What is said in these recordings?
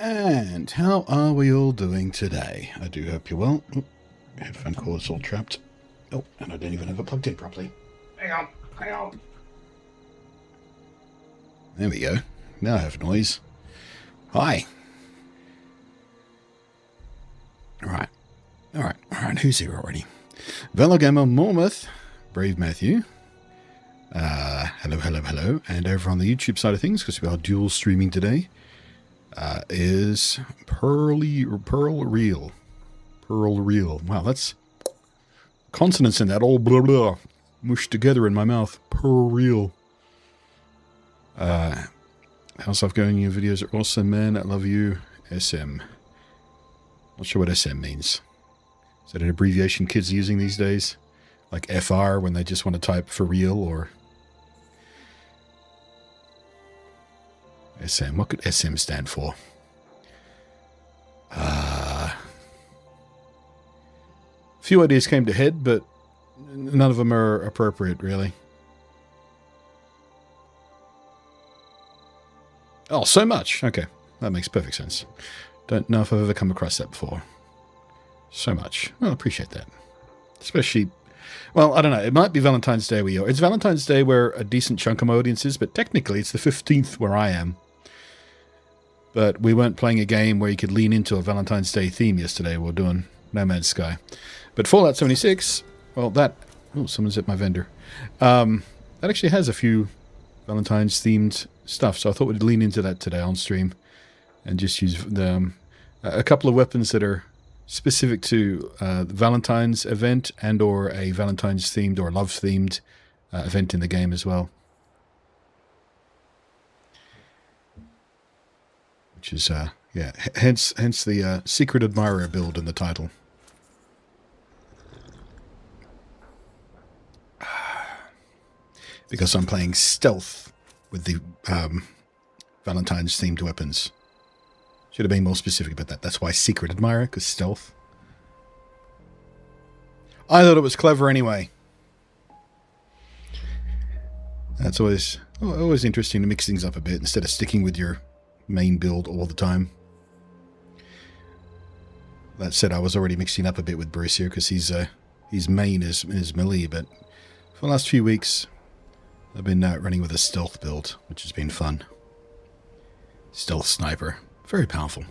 And how are we all doing today? I do hope you're well. Oh, headphone cord's all trapped. Oh, and I don't even have it plugged in properly. Hang on. There we go. Now I have noise. Hi. Alright. Who's here already? Velogamer Mormouth, Brave Matthew. Hello. And over on the YouTube side of things, because we are dual streaming today, is Pearl Real. Wow, that's consonants in that all blah blah mushed together in my mouth. Pearl Real. How's stuff going? Your videos are awesome, man. I love you. SM. Not sure what SM means. Is that an abbreviation kids are using these days? Like FR when they just want to type for real, or SM. What could SM stand for? A few ideas came to head, but none of them are appropriate, really. Oh, so much. Okay, that makes perfect sense. Don't know if I've ever come across that before. So much. Well, I appreciate that. Especially, well, I don't know. It might be Valentine's Day where you are. It's Valentine's Day where a decent chunk of my audience is, but technically it's the 15th where I am. But we weren't playing a game where you could lean into a Valentine's Day theme yesterday. We were doing No Man's Sky. But Fallout 76, well, that... Oh, someone's at my vendor. That actually has a few Valentine's-themed stuff, so I thought we'd lean into that today on stream and just use a couple of weapons that are specific to the Valentine's event and or a Valentine's-themed or love-themed event in the game as well. Which is, yeah, hence the Secret Admirer build in the title. Because I'm playing stealth with the Valentine's-themed weapons. Should have been more specific about that. That's why Secret Admirer, because stealth. I thought it was clever anyway. That's always interesting to mix things up a bit instead of sticking with your main build all the time. That said, I was already mixing up a bit with Bruce here because his main is melee, but for the last few weeks I've been running with a stealth build, which has been fun. Stealth sniper. Very powerful.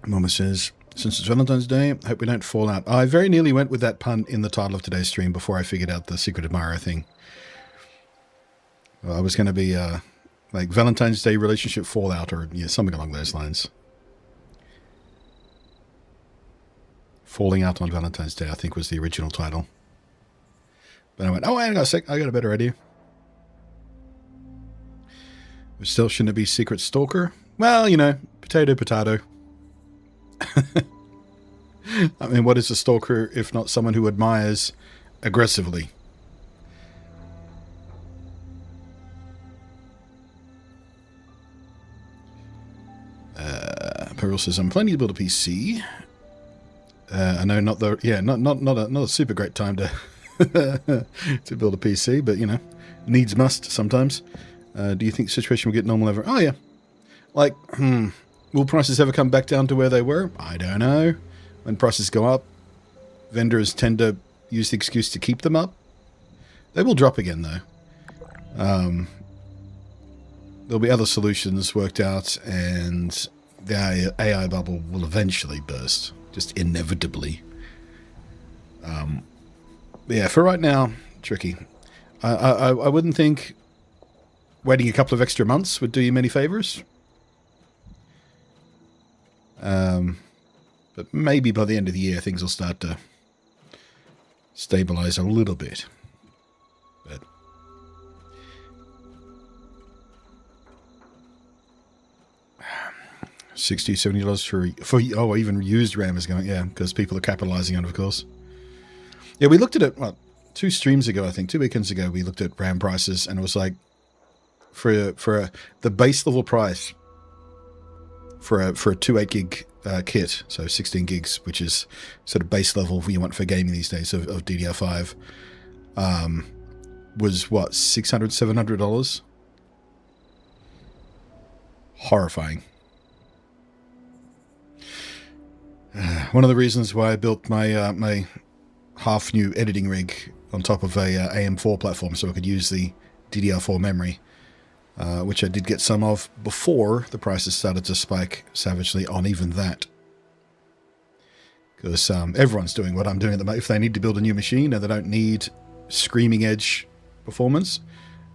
Mama says, since it's Valentine's Day, I hope we don't fall out. I very nearly went with that pun in the title of today's stream before I figured out the Secret Admirer thing. Well, I was going to be like Valentine's Day relationship fallout or something along those lines. Falling Out on Valentine's Day, I think, was the original title. But I went, oh, hang on a sec, I got a better idea. But still, shouldn't it be Secret Stalker? Well, potato. I mean, what is a stalker if not someone who admires aggressively? Pearl says, I'm planning to build a PC. I know not a super great time to to build a PC, but needs must sometimes. Do you think the situation will get normal ever? Oh yeah. Like, will prices ever come back down to where they were? I don't know. When prices go up, vendors tend to use the excuse to keep them up. They will drop again though. There'll be other solutions worked out, and the AI bubble will eventually burst. Just inevitably. Yeah, for right now, tricky. I wouldn't think waiting a couple of extra months would do you many favors. But maybe by the end of the year things will start to stabilize a little bit. But $60, $70 for even used RAM is going, yeah, because people are capitalizing on it, of course. Yeah, we looked at it, 2 streams ago, I think, 2 weekends ago, we looked at RAM prices, and it was like, the base level price for a 2 8 gig kit, so 16 gigs, which is sort of base level you want for gaming these days of DDR5, was what, $600, $700? Horrifying. One of the reasons why I built my my half new editing rig on top of a AM4 platform so I could use the DDR4 memory, which I did get some of before the prices started to spike savagely on even that. Because everyone's doing what I'm doing at the moment. If they need to build a new machine and they don't need screaming edge performance,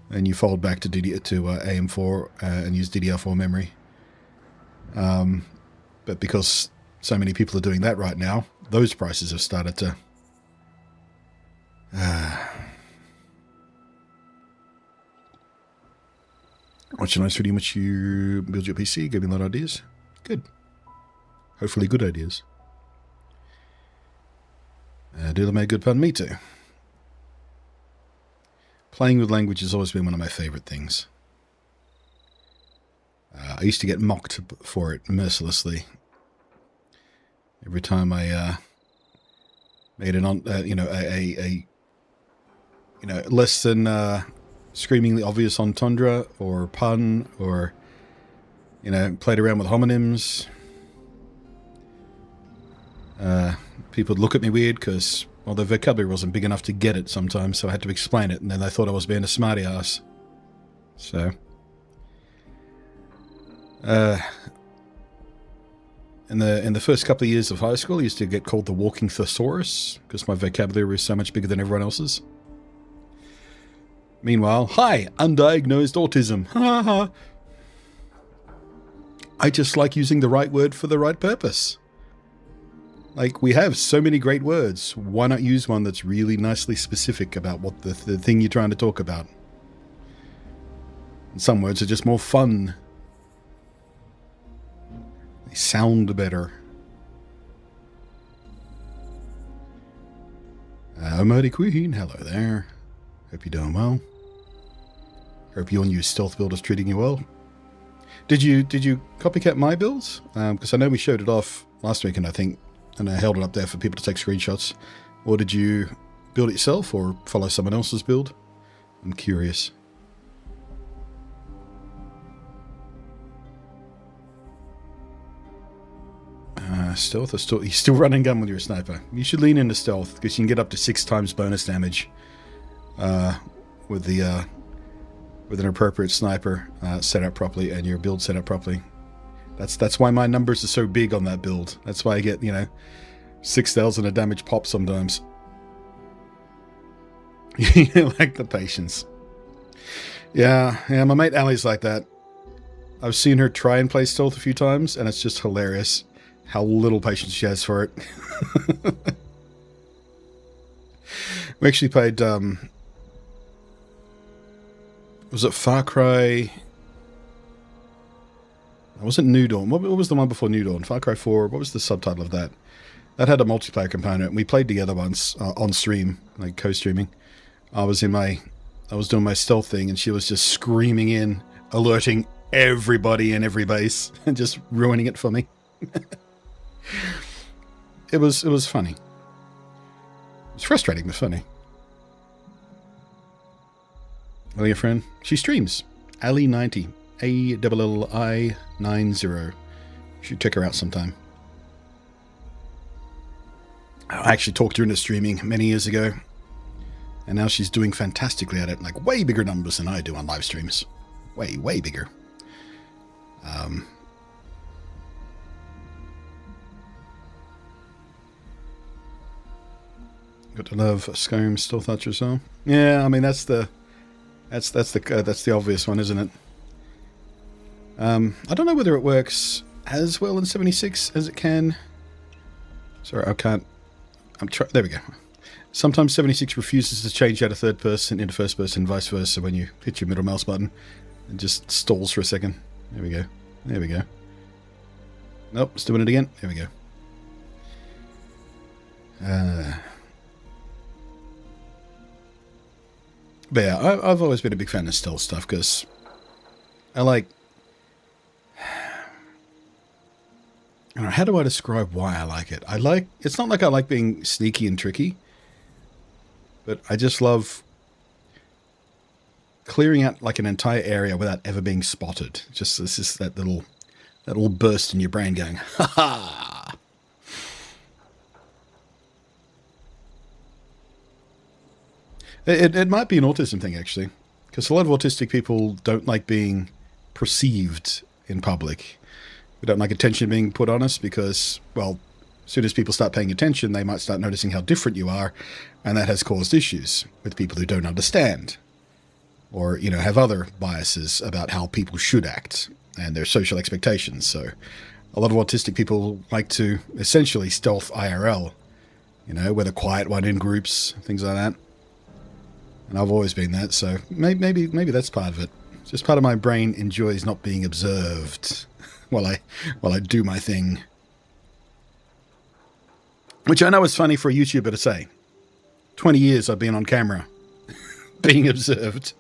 then you fold back to AM4 and use DDR4 memory. But because so many people are doing that right now, those prices have started to... Watch a nice video in which you build your PC, give me a lot of ideas. Good. Hopefully good ideas. Doodle made a good pun, me too. Playing with language has always been one of my favourite things. I used to get mocked for it mercilessly. Every time I made it on, less than screamingly obvious entendre or pun, or played around with homonyms. People would look at me weird because, well, the vocabulary wasn't big enough to get it sometimes, so I had to explain it, and then they thought I was being a smarty ass. So, in the first couple of years of high school, I used to get called the walking thesaurus because my vocabulary was so much bigger than everyone else's. Meanwhile, hi, undiagnosed autism. Ha ha. I just like using the right word for the right purpose. Like, we have so many great words. Why not use one that's really nicely specific about what the thing you're trying to talk about? And some words are just more fun. They sound better. Mighty Queen, hello there. Hope you're doing well. Hope your new stealth build is treating you well. Did you copycat my builds? Because I know we showed it off last weekend, I think, and I held it up there for people to take screenshots. Or did you build it yourself or follow someone else's build? I'm curious. Stealth is still... You're still running gun with your sniper. You should lean into stealth because you can get up to 6 times bonus damage with an appropriate sniper set up properly and your build set up properly. That's why my numbers are so big on that build. That's why I get, 6,000 of damage pop sometimes. You like the patience. Yeah, my mate Allie's like that. I've seen her try and play stealth a few times, and it's just hilarious how little patience she has for it. We actually played, was it Far Cry? It wasn't New Dawn. What was the one before New Dawn? Far Cry 4. What was the subtitle of that? That had a multiplayer component, and we played together once on stream, like co-streaming. I was doing my stealth thing, and she was just screaming in, alerting everybody in every base, and just ruining it for me. It was funny. It was frustrating, but funny. Well, your friend, she streams. Ali90, ALLI90. You should check her out sometime. I actually talked to her into streaming many years ago, and now she's doing fantastically at it, like way bigger numbers than I do on live streams. Way bigger. Got to love Skyrim stealth Thatcher so. Yeah, I mean that's the obvious one, isn't it? I don't know whether it works as well in 76 as it can. Sorry, I can't. There we go. Sometimes 76 refuses to change out of third person into first person, vice versa, when you hit your middle mouse button. It just stalls for a second. There we go. There we go. Nope, it's doing it again. There we go. But yeah, I've always been a big fan of stealth stuff because I like... I don't know, how do I describe why I like it? It's not like I like being sneaky and tricky, but I just love clearing out like an entire area without ever being spotted. Just it's just that little burst in your brain going, ha ha. It might be an autism thing, actually, because a lot of autistic people don't like being perceived in public. We don't like attention being put on us because, well, as soon as people start paying attention, they might start noticing how different you are, and that has caused issues with people who don't understand or, you know, have other biases about how people should act and their social expectations. So a lot of autistic people like to essentially stealth IRL, you know, we're the quiet one in groups, things like that. And I've always been that, so maybe that's part of it. Just part of my brain enjoys not being observed while I do my thing. Which I know is funny for a YouTuber to say. 20 years I've been on camera, being observed.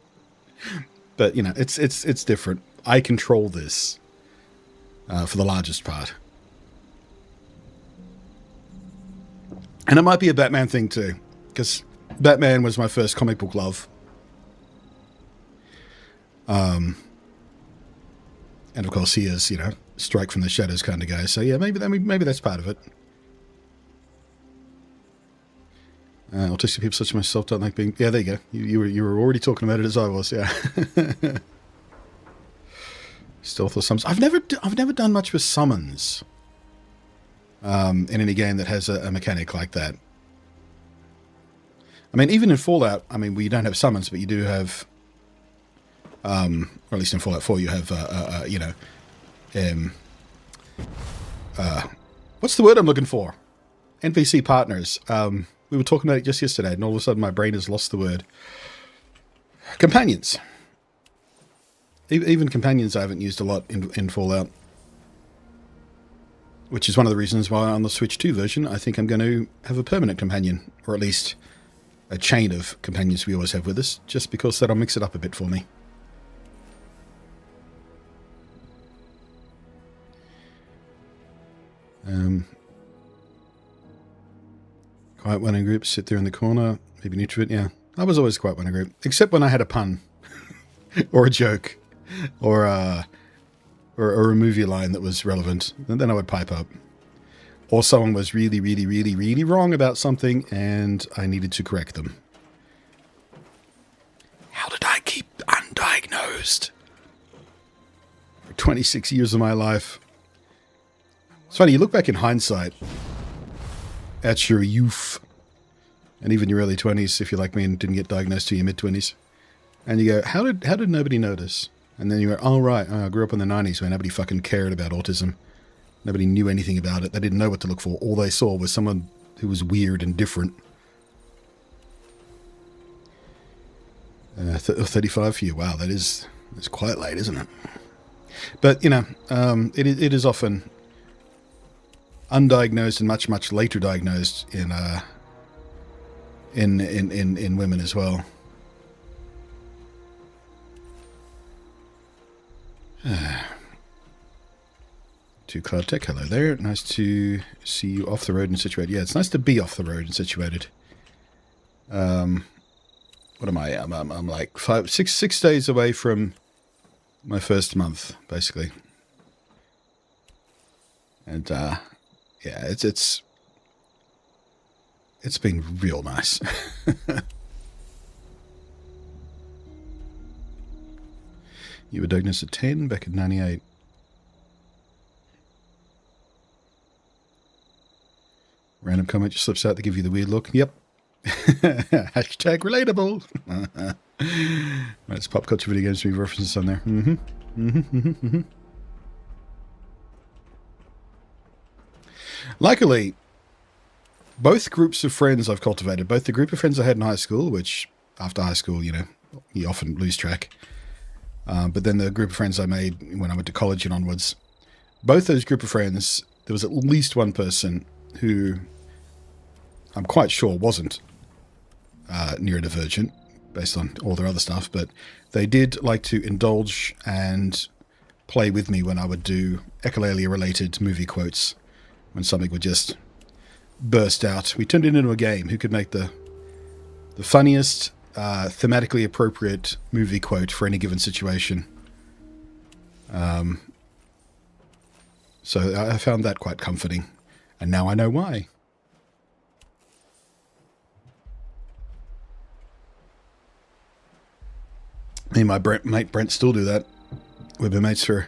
But, you know, it's different. I control this for the largest part. And it might be a Batman thing too, because Batman was my first comic book love. And of course he is, you know, strike from the shadows kind of guy. So yeah, maybe that's part of it. Autistic people such as myself don't like being... Yeah, there you go. You were already talking about it as I was, yeah. Stealth or summons. I've never done much with summons in any game that has a mechanic like that. I mean, even in Fallout, I mean, we don't have summons, but you do have, or at least in Fallout 4, you have, you know, what's the word I'm looking for? NPC partners. We were talking about it just yesterday, and all of a sudden my brain has lost the word. Companions. Even companions I haven't used a lot in Fallout. Which is one of the reasons why on the Switch 2 version, I think I'm going to have a permanent companion, or at least a chain of companions we always have with us, just because that'll mix it up a bit for me. Quiet one in group, sit there in the corner, maybe neutral it, yeah. I was always quiet one in group, except when I had a pun, or a joke, or a movie line that was relevant, and then I would pipe up. Or someone was really, really, really, really wrong about something, and I needed to correct them. How did I keep undiagnosed? For 26 years of my life. It's funny, you look back in hindsight at your youth, and even your early 20s, if you're like me and didn't get diagnosed till your mid-20s, and you go, how did nobody notice? And then you go, oh right, I grew up in the 90s where nobody fucking cared about autism. Nobody knew anything about it. They didn't know what to look for. All they saw was someone who was weird and different. 35 for you. Wow, that's quite late, isn't it? But, you know, it is often undiagnosed and much, much later diagnosed in women as well. To Cloud Tech, hello there. Nice to see you off the road and situated. Yeah, it's nice to be off the road and situated. What am I? I'm like 6 days away from my first month, basically. And yeah, it's been real nice. You were diagnosed at 10 back in 98. Random comment just slips out to give you the weird look. Yep. Hashtag relatable. It's pop culture video games with references on there. Luckily, both groups of friends I've cultivated, both the group of friends I had in high school, which after high school, you know, you often lose track. But then the group of friends I made when I went to college and onwards, both those group of friends, there was at least one person who I'm quite sure wasn't neurodivergent based on all their other stuff, but they did like to indulge and play with me when I would do echolalia-related movie quotes, when something would just burst out. We turned it into a game. Who could make the funniest thematically appropriate movie quote for any given situation. So I found that quite comforting. And now I know why. Me and my mate Brent still do that. We've been mates for,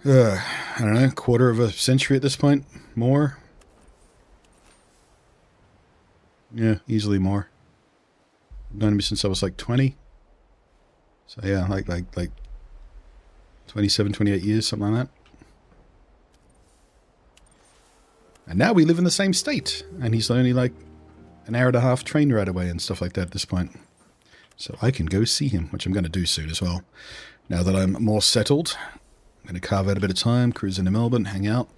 I don't know, quarter of a century at this point. More. Yeah, easily more. I've known him since I was like 20. So yeah, like 27, 28 years, something like that. And now we live in the same state. And he's only like an hour and a half train ride away and stuff like that at this point. So I can go see him, which I'm going to do soon as well. Now that I'm more settled, I'm going to carve out a bit of time, cruise into Melbourne, hang out.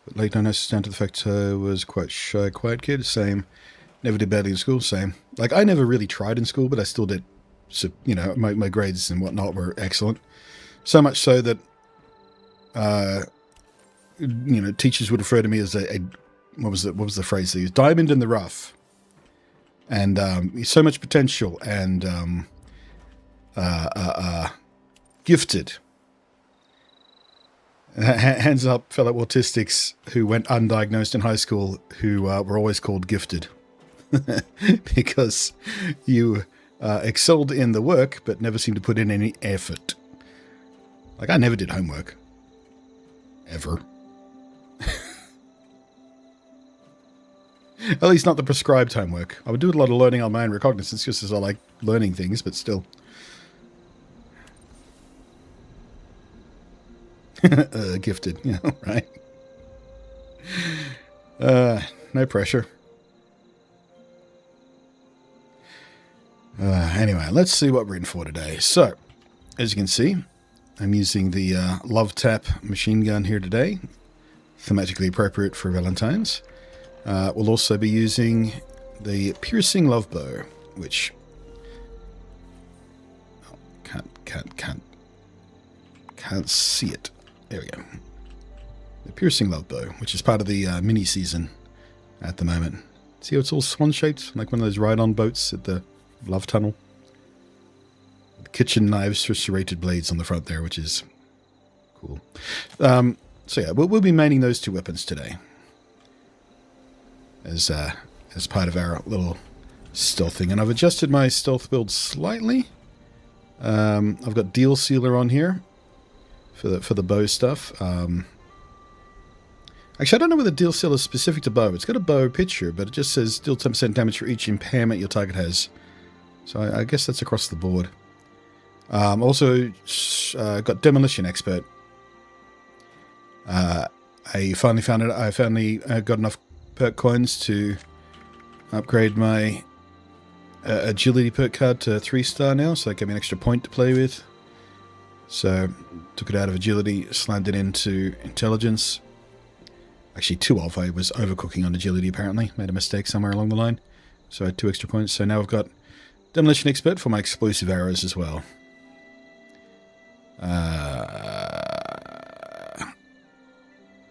But late night down to the fact I was quite shy, quiet kid. Same. Never did badly in school. Same. Like, I never really tried in school, but I still did. So, you know, my grades and whatnot were excellent. So much so that, you know, teachers would refer to me as a what was the phrase they used? Diamond in the rough. And so much potential and gifted. Hands up, fellow autistics who went undiagnosed in high school who were always called gifted. Because you excelled in the work, but never seemed to put in any effort. Like, I never did homework. Ever. At least not the prescribed homework. I would do a lot of learning on my own recognizance, just as I like learning things, but still. Gifted, yeah, right. No pressure. Anyway, let's see what we're in for today. So, as you can see, I'm using the Love Tap machine gun here today. Thematically appropriate for Valentine's. We'll also be using the Piercing Love Bow, which... Oh, can't see it. There we go. The Piercing Love Bow, which is part of the mini-season at the moment. See how it's all swan-shaped? Like one of those ride-on boats at the Love Tunnel. The kitchen knives for serrated blades on the front there, which is cool. So yeah, we'll be maining those two weapons today. As part of our little stealth thing. And I've adjusted my stealth build slightly. I've got Deal Sealer on here for the bow stuff. Actually, I don't know whether Deal Sealer is specific to bow. It's got a bow picture, but it just says deal 10% damage for each impairment your target has. So I guess that's across the board. Also got Demolition Expert. I finally found it. I finally got enough perk coins to upgrade my agility perk card to 3-star now, so that gave me an extra point to play with. So took it out of agility, slammed it into intelligence. Actually, 2 off. I was overcooking on agility apparently. Made a mistake somewhere along the line. So I had 2 extra points. So now I've got Demolition Expert for my explosive arrows as well. I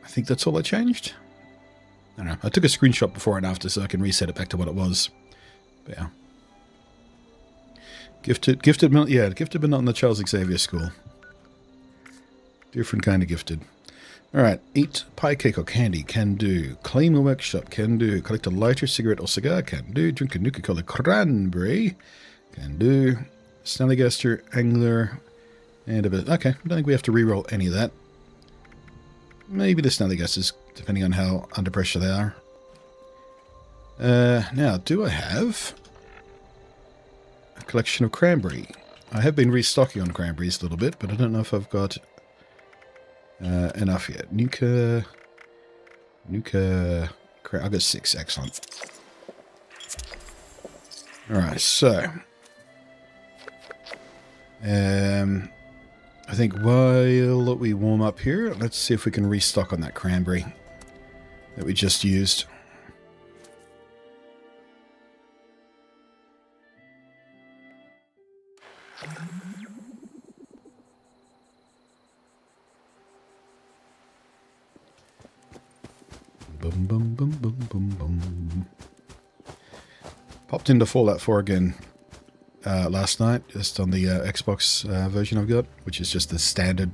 think that's all I changed. I don't know. I took a screenshot before and after so I can reset it back to what it was. But yeah. Gifted, yeah, gifted but not in the Charles Xavier School. Different kind of gifted. Alright, eat pie cake or candy, can do. Claim a workshop, can do. Collect a lighter, cigarette or cigar, can do. Drink a Nuka-Cola cranberry, can do. Snallygaster, angler, and a bit. Okay, I don't think we have to re-roll any of that. Maybe the Snallygasters, depending on how under pressure they are. Now, do I have a collection of cranberry? I have been restocking on cranberries a little bit, but I don't know if I've got enough yet. Nuka, I've got 6, excellent. Alright, so I think while we warm up here, let's see if we can restock on that cranberry that we just used. Boom, boom, boom, boom, boom. Popped into Fallout 4 again last night, just on the Xbox version I've got, which is just the standard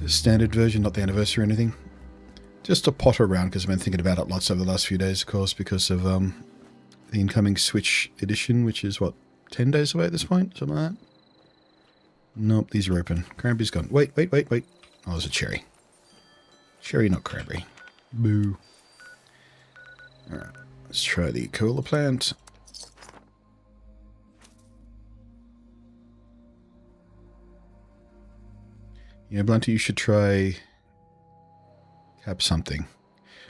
version, not the anniversary or anything. Just to potter around, because I've been thinking about it lots over the last few days, of course, because of the incoming Switch edition, which is, what, 10 days away at this point? Something like that? Nope, these are open. Cranberry's gone. Wait. Oh, there's a cherry. Cherry, not cranberry. Boo. Alright, let's try the cola plant. Yeah, Blunty, you should try cap something.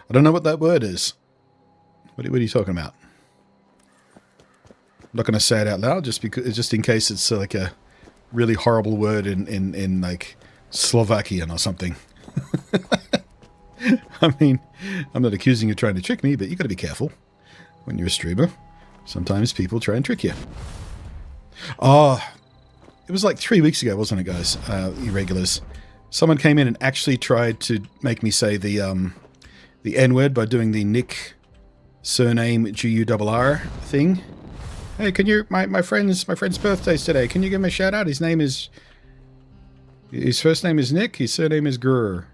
I don't know what that word is. What are you talking about? I'm not going to say it out loud, just in case it's like a really horrible word in like Slovakian or something. I mean, I'm not accusing you of trying to trick me, but you got to be careful when you're a streamer. Sometimes people try and trick you. Oh, it was like 3 weeks ago, wasn't it, guys? Irregulars. Someone came in and actually tried to make me say the N-word by doing the Nick surname G-U-R-R thing. Hey, can you... My friend's birthday's today. Can you give him a shout out? His first name is Nick. His surname is Grr.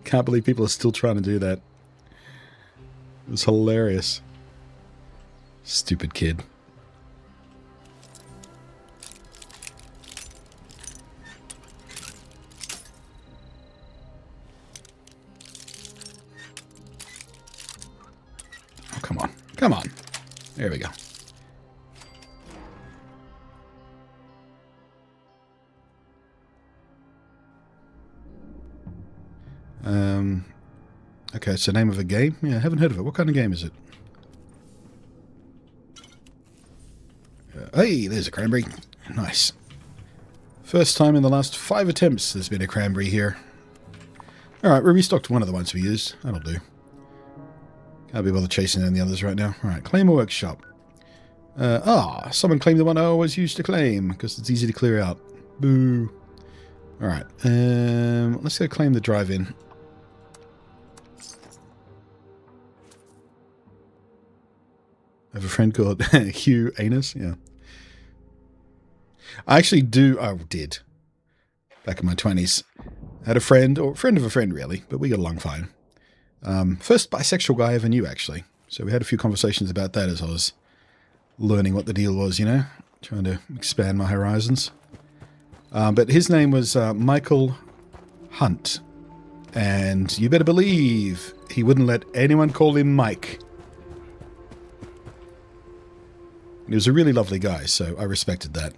Can't believe people are still trying to do that. It was hilarious. Stupid kid. Oh, come on. Come on. There we go. Okay, it's the name of a game? Yeah, I haven't heard of it. What kind of game is it? Hey, there's a cranberry. Nice. First time in the last 5 attempts there's been a cranberry here. Alright, we restocked one of the ones we used. That'll do. Can't be bothered chasing down the others right now. Alright, claim a workshop. Someone claimed the one I always used to claim, because it's easy to clear out. Boo. Alright, let's go claim the drive-in. I have a friend called Hugh Anus. Yeah. I actually did. Back in my 20s. I had a friend, or friend of a friend really, but we got along fine. First bisexual guy I ever knew, actually. So we had a few conversations about that as I was learning what the deal was, you know? Trying to expand my horizons. But his name was Michael Hunt. And you better believe he wouldn't let anyone call him Mike. He was a really lovely guy, so I respected that.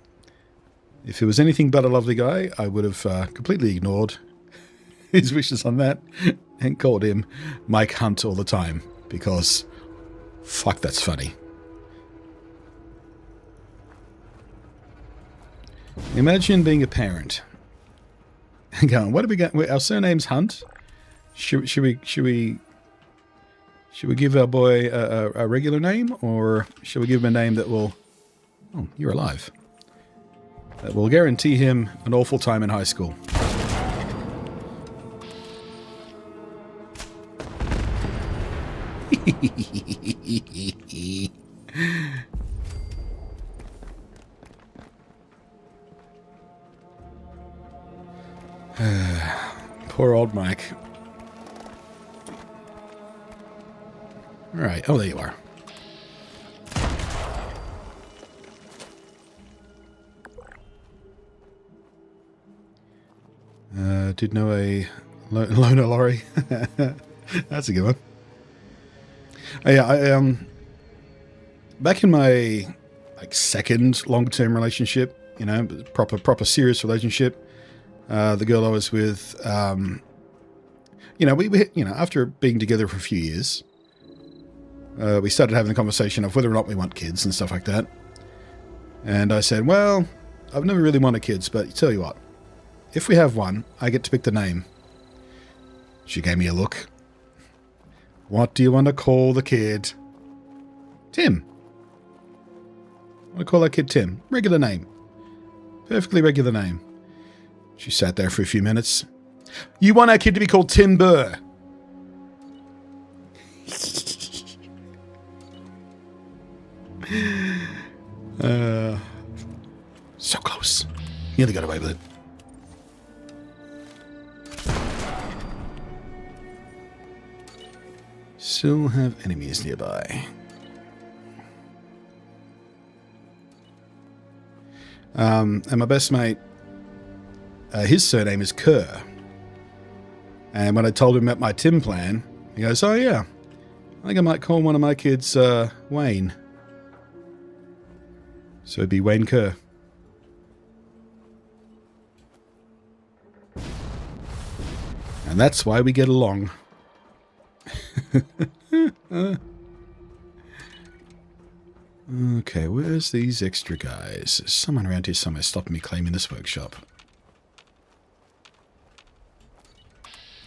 If he was anything but a lovely guy, I would have completely ignored his wishes on that and called him Mike Hunt all the time, because fuck, that's funny. Imagine being a parent and going, what do we got? Our surname's Hunt. Should we give our boy a regular name, or should we give him a name that will... Oh, you're alive. That will guarantee him an awful time in high school. Poor old Mike. Alright, oh, there you are. Did know a loner lorry. That's a good one. Oh, yeah, back in my second long-term relationship, you know, proper serious relationship, the girl I was with, you know, we after being together for a few years, we started having the conversation of whether or not we want kids and stuff like that. And I said, well, I've never really wanted kids, but tell you what, if we have one, I get to pick the name. She gave me a look. What do you want to call the kid? Tim. I want to call that kid Tim. Regular name. Perfectly regular name. She sat there for a few minutes. You want our kid to be called Tim Burr? Nearly got away with it. Still have enemies nearby. And my best mate, his surname is Kerr. And when I told him about my Tim plan, he goes, "Oh yeah, I think I might call one of my kids Wayne." So it'd be Wayne Kerr. And that's why we get along. Okay, where's these extra guys? There's someone around here somewhere stopping me claiming this workshop.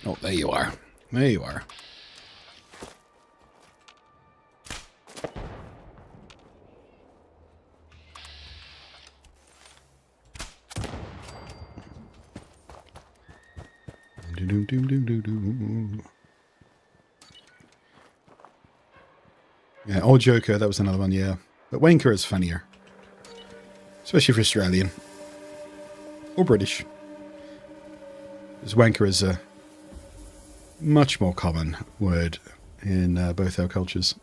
Oh, there you are. There you are. Yeah, old Joker, that was another one, yeah. But Wanker is funnier. Especially for Australian. Or British. Because Wanker is a much more common word in both our cultures.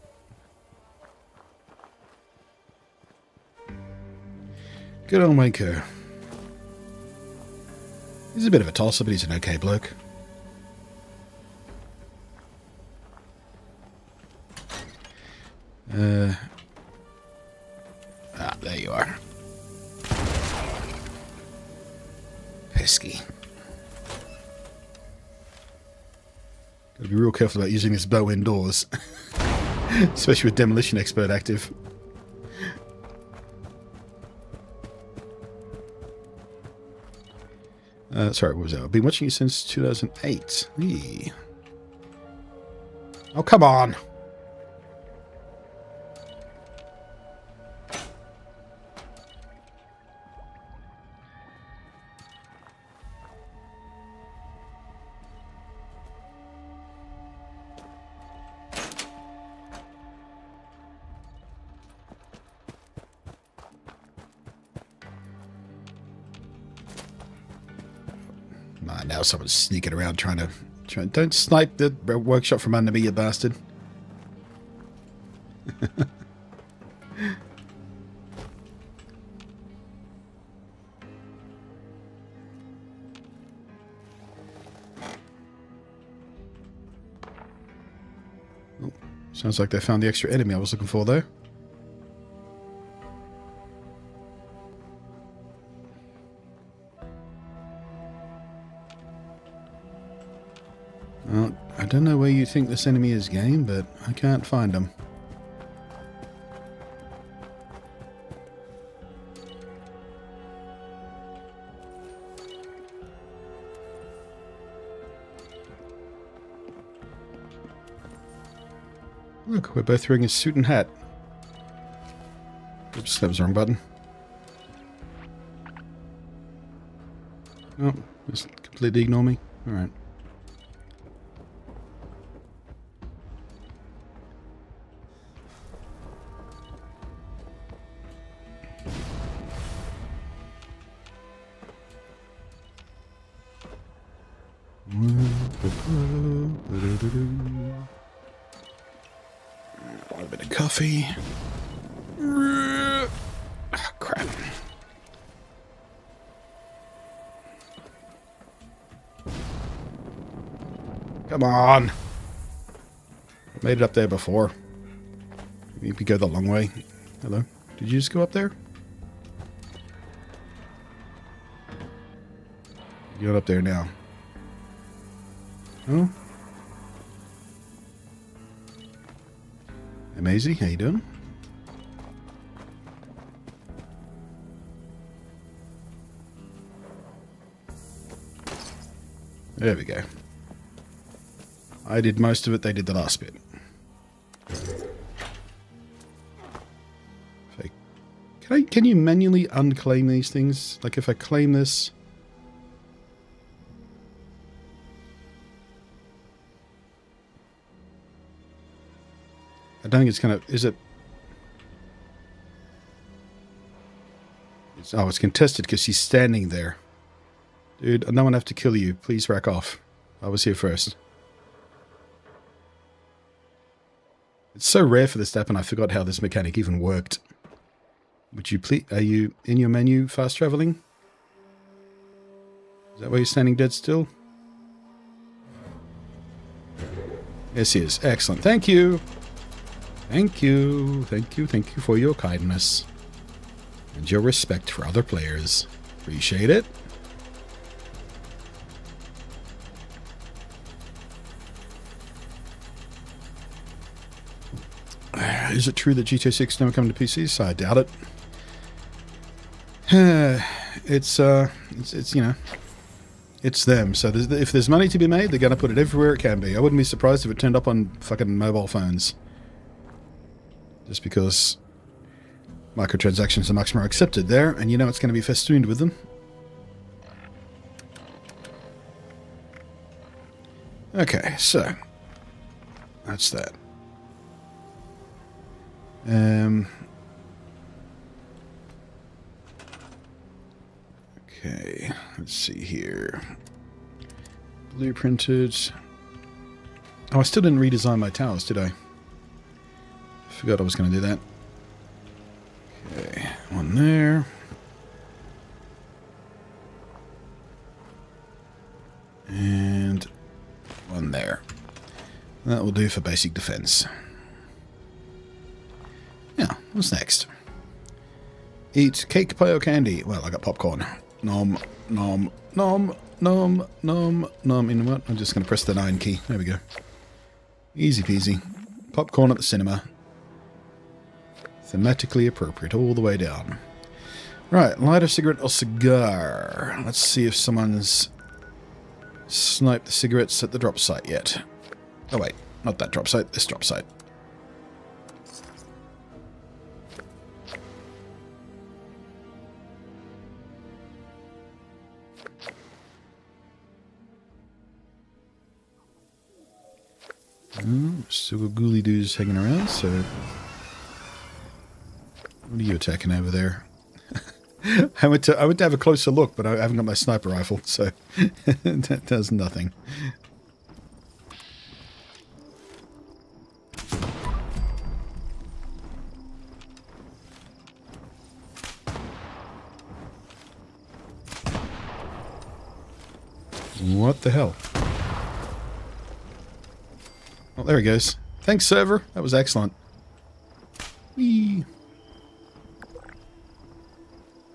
Good old Wanker. He's a bit of a tosser, but he's an okay bloke. There you are. Pesky. Gotta be real careful about using this bow indoors. Especially with Demolition Expert active. Sorry, what was that? I've been watching you since 2008. Eee. Oh, come on! Now someone's sneaking around trying to... Don't snipe the workshop from under me, you bastard. Oh, sounds like they found the extra enemy I was looking for, though. Well, I don't know where you think this enemy is, game, but I can't find him. Look, we're both wearing a suit and hat. Oops, that was the wrong button. Oh, just completely ignore me. Alright. A bit of coffee. Oh, crap. Come on. Made it up there before. Maybe go the long way. Hello? Did you just go up there? You got up there now. Oh? Hey, Maisie, how you doing? There we go. I did most of it, they did the last bit. Can you manually unclaim these things? Like if I claim this... I don't think it's kind of... Is it... Oh, it's contested because she's standing there. Dude, no one have to kill you. Please rack off. I was here first. It's so rare for this to happen, I forgot how this mechanic even worked. Would you please... Are you in your menu fast traveling? Is that why you're standing dead still? Yes, he is. Excellent. Thank you. Thank you. Thank you. Thank you for your kindness. And your respect for other players. Appreciate it. Is it true that GTA 6 never come to PCs? I doubt it. It's you know, it's them. So if there's money to be made, they're going to put it everywhere it can be. I wouldn't be surprised if it turned up on fucking mobile phones. Just because microtransactions are much more accepted there, and you know it's going to be festooned with them. Okay, so that's that. Okay, let's see here. Blueprinted. Oh, I still didn't redesign my towers, did I? Forgot I was going to do that. Okay, one there. And one there. That will do for basic defense. Yeah, what's next? Eat cake, pie, or candy. Well, I got popcorn. Nom, nom, nom, nom, nom, nom. You know what? I'm just going to press the 9 key. There we go. Easy peasy. Popcorn at the cinema. Thematically appropriate all the way down. Right, light a cigarette or cigar. Let's see if someone's sniped the cigarettes at the drop site yet. Oh wait, not that drop site, this drop site. Still got ghouly dudes hanging around, so... What are you attacking over there? I went to have a closer look, but I haven't got my sniper rifle, so that does nothing. What the hell? Oh, there he goes. Thanks, server. That was excellent. Whee.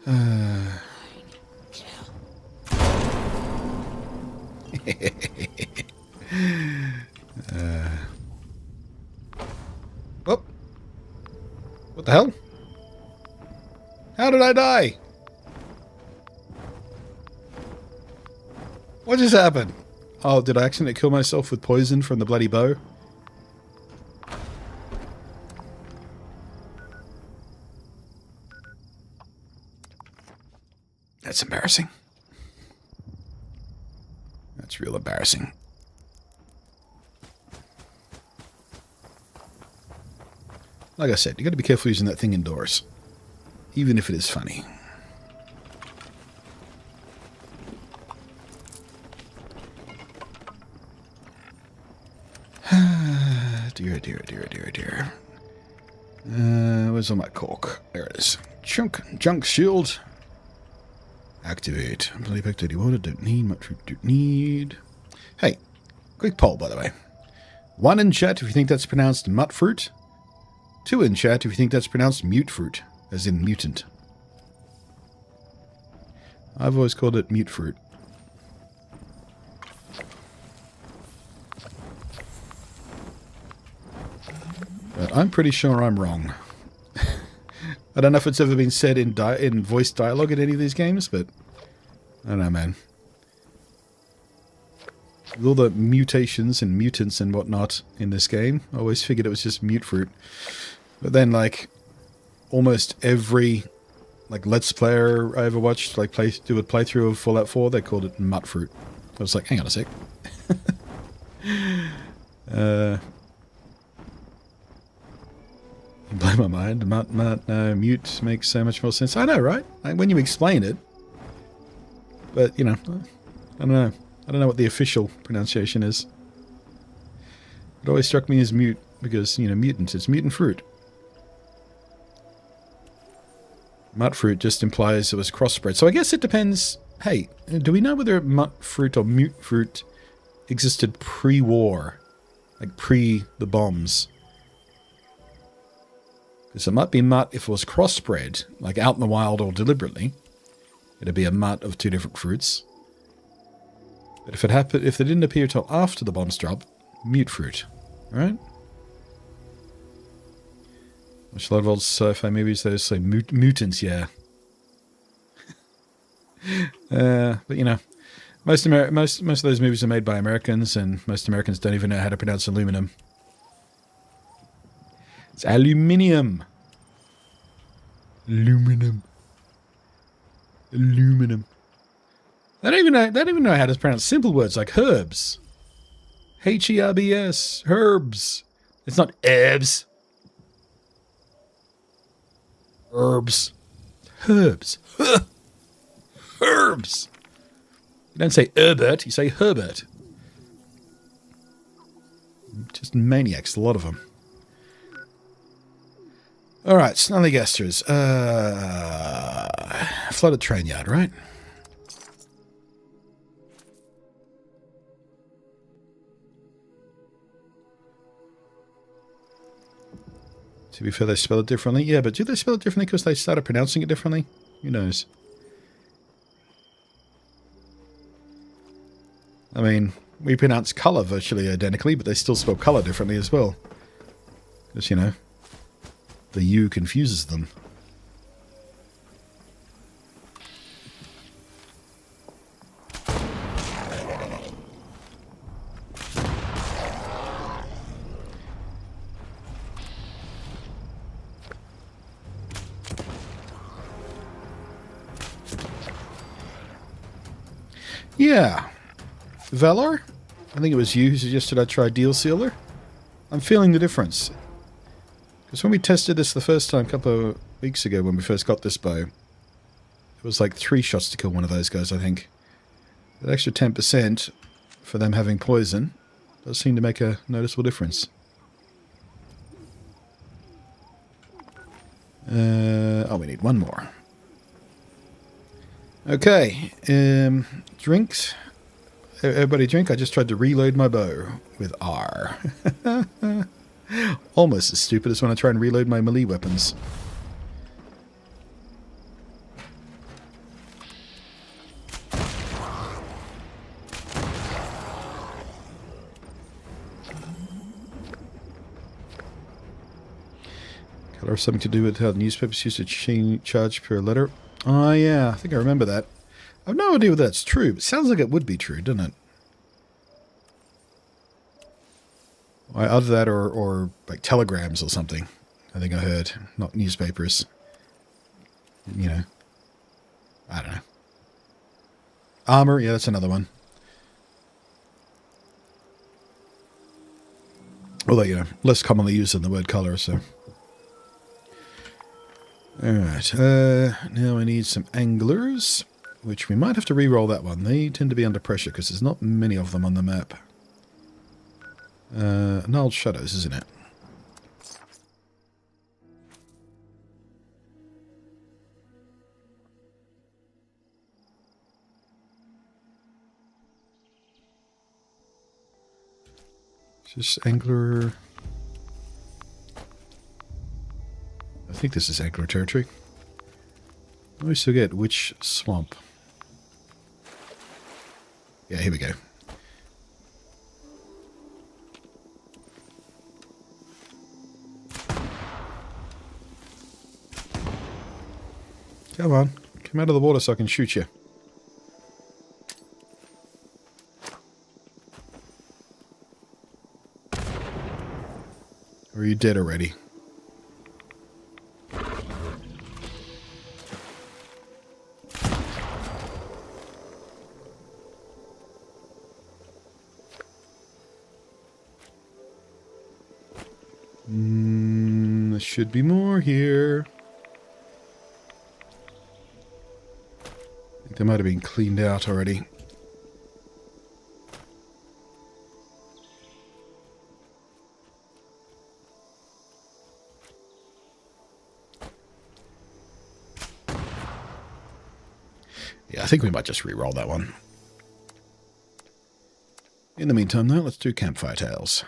Oh. What the hell? How did I die? What just happened? Oh, did I accidentally kill myself with poison from the bloody bow? That's embarrassing. That's real embarrassing. Like I said, you got to be careful using that thing indoors. Even if it is funny. Dear, dear, dear, dear, dear. Where's all my cork? There it is. Junk shield. Activate. Bloody back dirty water. Don't need much. Don't need. Hey, quick poll, by the way. 1 in chat if you think that's pronounced mutt fruit. 2 in chat if you think that's pronounced mute fruit, as in mutant. I've always called it mute fruit. But I'm pretty sure I'm wrong. I don't know if it's ever been said in voice dialogue in any of these games, but I don't know, man. With all the mutations and mutants and whatnot in this game, I always figured it was just mute fruit. But then, like, almost every, like, Let's Player I ever watched, like, do a playthrough of Fallout 4, they called it mutt fruit. I was like, hang on a sec. You blow my mind. Mute makes so much more sense. I know, right? Like, when you explain it. But, you know, I don't know. I don't know what the official pronunciation is. It always struck me as mute because, you know, mutants. It's mutant fruit. Mut fruit just implies it was crossbred. So I guess it depends. Hey, do we know whether mut fruit or mute fruit existed pre-war? Like pre the bombs? Because it might be mutt if it was crossbred, like out in the wild or deliberately. It'd be a mutt of two different fruits. But if they didn't appear till after the bombs dropped, mute fruit, right? Watch a lot of old sci-fi movies. They say mutants, yeah. But you know, most of those movies are made by Americans, and most Americans don't even know how to pronounce aluminum. It's aluminium. Aluminum. Aluminum. They don't even know how to pronounce simple words like herbs. Herbs. Herbs. It's not herbs. Herbs. Herbs. Herbs. You don't say Herbert, you say Herbert. Just maniacs, a lot of them. Alright, Snallygasters. Flooded train yard, right? To be fair, they spell it differently. Yeah, but do they spell it differently because they started pronouncing it differently? Who knows? I mean, we pronounce colour virtually identically, but they still spell colour differently as well. Because, you know, the U confuses them. Yeah. Valor? I think it was you who suggested I try Deal Sealer. I'm feeling the difference. Because when we tested this the first time a couple of weeks ago when we first got this bow, it was like 3 shots to kill one of those guys, I think. That extra 10% for them having poison does seem to make a noticeable difference. Oh, we need one more. Okay, drinks. Everybody drink. I just tried to reload my bow with R. Almost as stupid as when I try and reload my melee weapons. Color something to do with how the newspapers used to charge per letter. Oh yeah, I think I remember that. I have no idea whether that's true, but it sounds like it would be true, doesn't it? Either that or like telegrams or something. I think I heard. Not newspapers. You know. I don't know. Armor, yeah, that's another one. Although, you know, less commonly used than the word color, so. Alright, now I need some anglers, which we might have to re-roll that one. They tend to be under pressure because there's not many of them on the map. Gnarled Shadows, isn't it? Is this angler? I think this is angler territory. I always forget which swamp. Yeah, here we go. Come on. Come out of the water so I can shoot you. Or are you dead already? There should be more here. I think they might have been cleaned out already. Yeah, I think we might just re-roll that one. In the meantime, though, let's do campfire tales.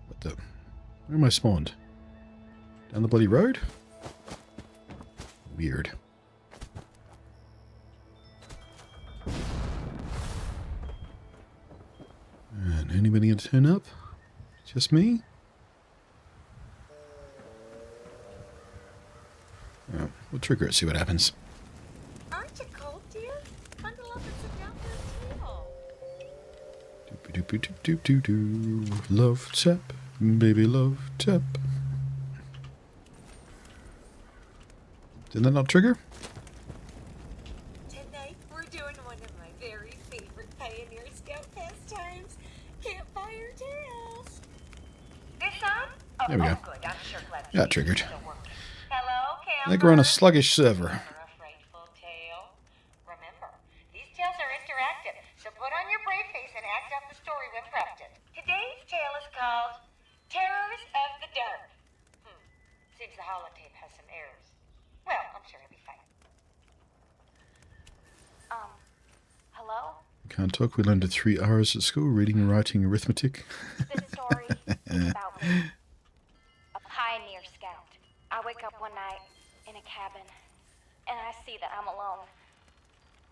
What the? Where am I spawned? Down the bloody road? Weird. And anybody gonna turn up? Just me? Oh, we'll trigger it, see what happens. Aren't you cold, dear? Bundle up and sit down for a table. Doop-a-doop-a-doop-doo-doo. Love tap, baby love tap. Did that not trigger? Tonight we're doing one of my very favorite Pioneer Scout pastimes, campfire tales. This on? Oh, There we go. Good. I'm sure glad Yeah, it triggered. Hello, I think we're on a sluggish server. A frightful tale. Remember, these tales are interactive, so put on your brave face and act out the story when prompted. Today's tale is called Terrors of the Dark. Seems the holotape has some errors. Well, I'm sure it'll be fine. Hello? Can't talk, we learned at 3 hours at school, reading, writing, arithmetic. This story is about me, a pioneer scout. I wake up one night in a cabin, and I see that I'm alone.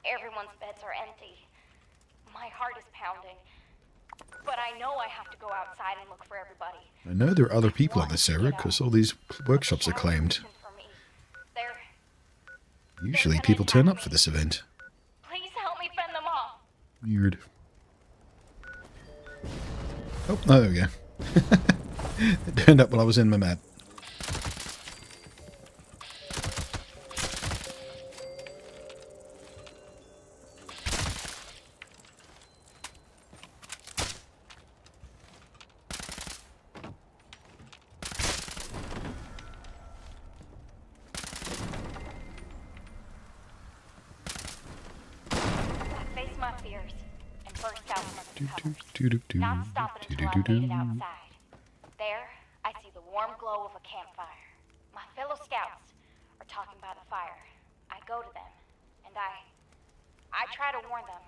Everyone's beds are empty. My heart is pounding, but I know I have to go outside and look for everybody. I know there are other people on this server, because all these workshops are claimed. Usually people turn up for this event. Please help me fend them off. Weird. Oh, there we go. It turned up while I was in my map. Face my fears and burst out from the covers. Do-do-do-do-do. Not stopping until I made it outside. There, I see the warm glow of a campfire. My fellow scouts are talking by the fire. I go to them, and I try to warn them.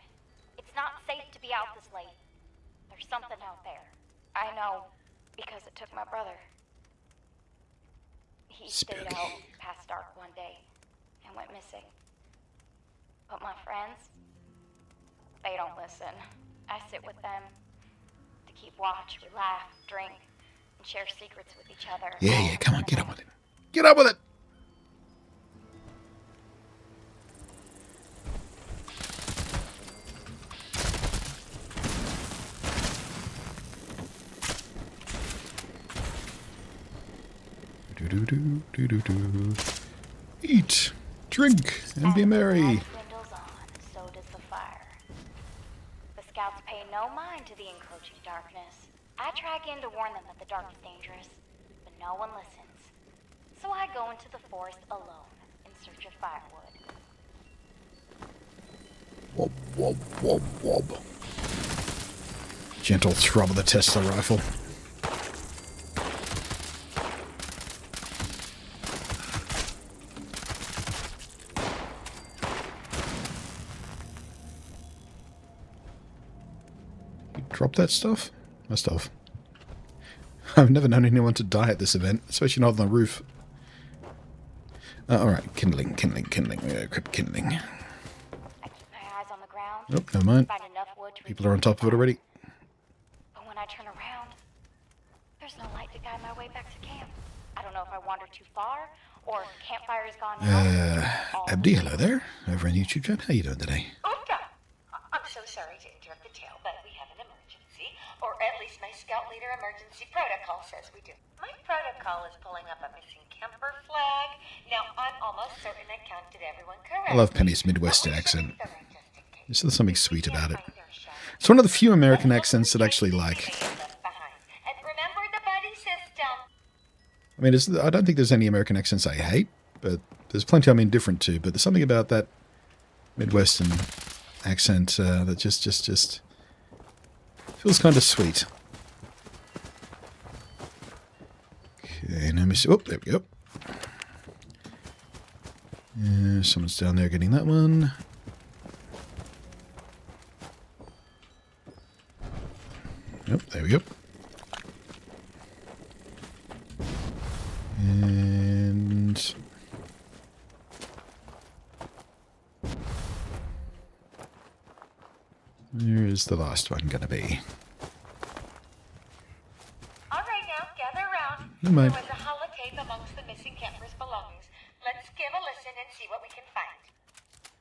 It's not safe to be out this late. There's something out there. I know, because it took my brother. He stayed Spooky. out past dark one day and went missing. But my friends, they don't listen. I sit with them to keep watch. We laugh, drink, and share secrets with each other. Yeah, come on, get up with it. Get up with it! Do-do-do-do-do-do. Eat, drink, and be merry. As the night dwindles on, so does the fire. The scouts pay no mind to the encroaching darkness. I try again to warn them that the dark is dangerous, but no one listens. So I go into the forest alone in search of firewood. Wob, wob, wob, wob. Gentle throb of the Tesla rifle. Drop that stuff? Must have. I've never known anyone to die at this event, especially not on the roof. Alright, kindling. Equip kindling. I keep my eyes on the ground. Nope, never mind. Find enough wood to People are on top of it already. But when I turn around, there's no light to guide my way back to camp. I don't know if I wandered too far, or if the campfire is gone now. Abdi, hello there. Over on YouTube chat. How you doing today? Oofda! I'm so sorry to interrupt the tale, but we have an emergency. Or at least my scout leader emergency protocol says we do. My protocol is pulling up a missing camper flag. Now, I'm almost almost certain I counted everyone correct. I love Penny's Midwestern accent. Thorough, just in case. There's just something sweet about it. Find our shadow. It's one of the few American accents that I actually like. And remember the buddy system. I mean, I don't think there's any American accents I hate, but there's plenty I'm indifferent to. But there's something about that Midwestern accent that just feels kind of sweet. Okay, let me see. Oh, there we go. Someone's down there getting that one. Yep, there we go. And where is the last one going to be? All right, now gather around. Never mind. There was a holotape amongst the missing campers' belongings. Let's give a listen and see what we can find.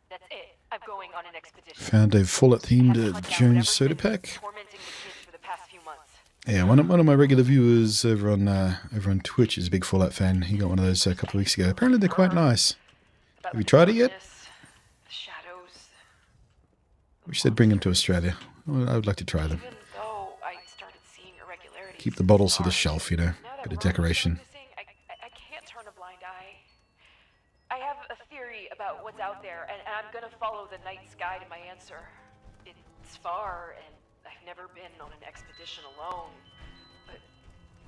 That's it. I'm going on an expedition. Found a Fallout-themed Jones soda pack. Tormenting the kids for the past few months. Yeah, one of my regular viewers over on Twitch is a big Fallout fan. He got one of those a couple of weeks ago. Apparently they're quite nice. Have you tried it yet? The shadows. We should bring them to Australia. Well, I would like to try them. Even though I started seeing irregularities. Keep the bottles to the shelf, you know. Now that Bit of Ron is decoration. missing, I can't turn a blind eye. I have a theory about what's out there, and I'm gonna follow the night sky to my answer. It's far, and I've never been on an expedition alone,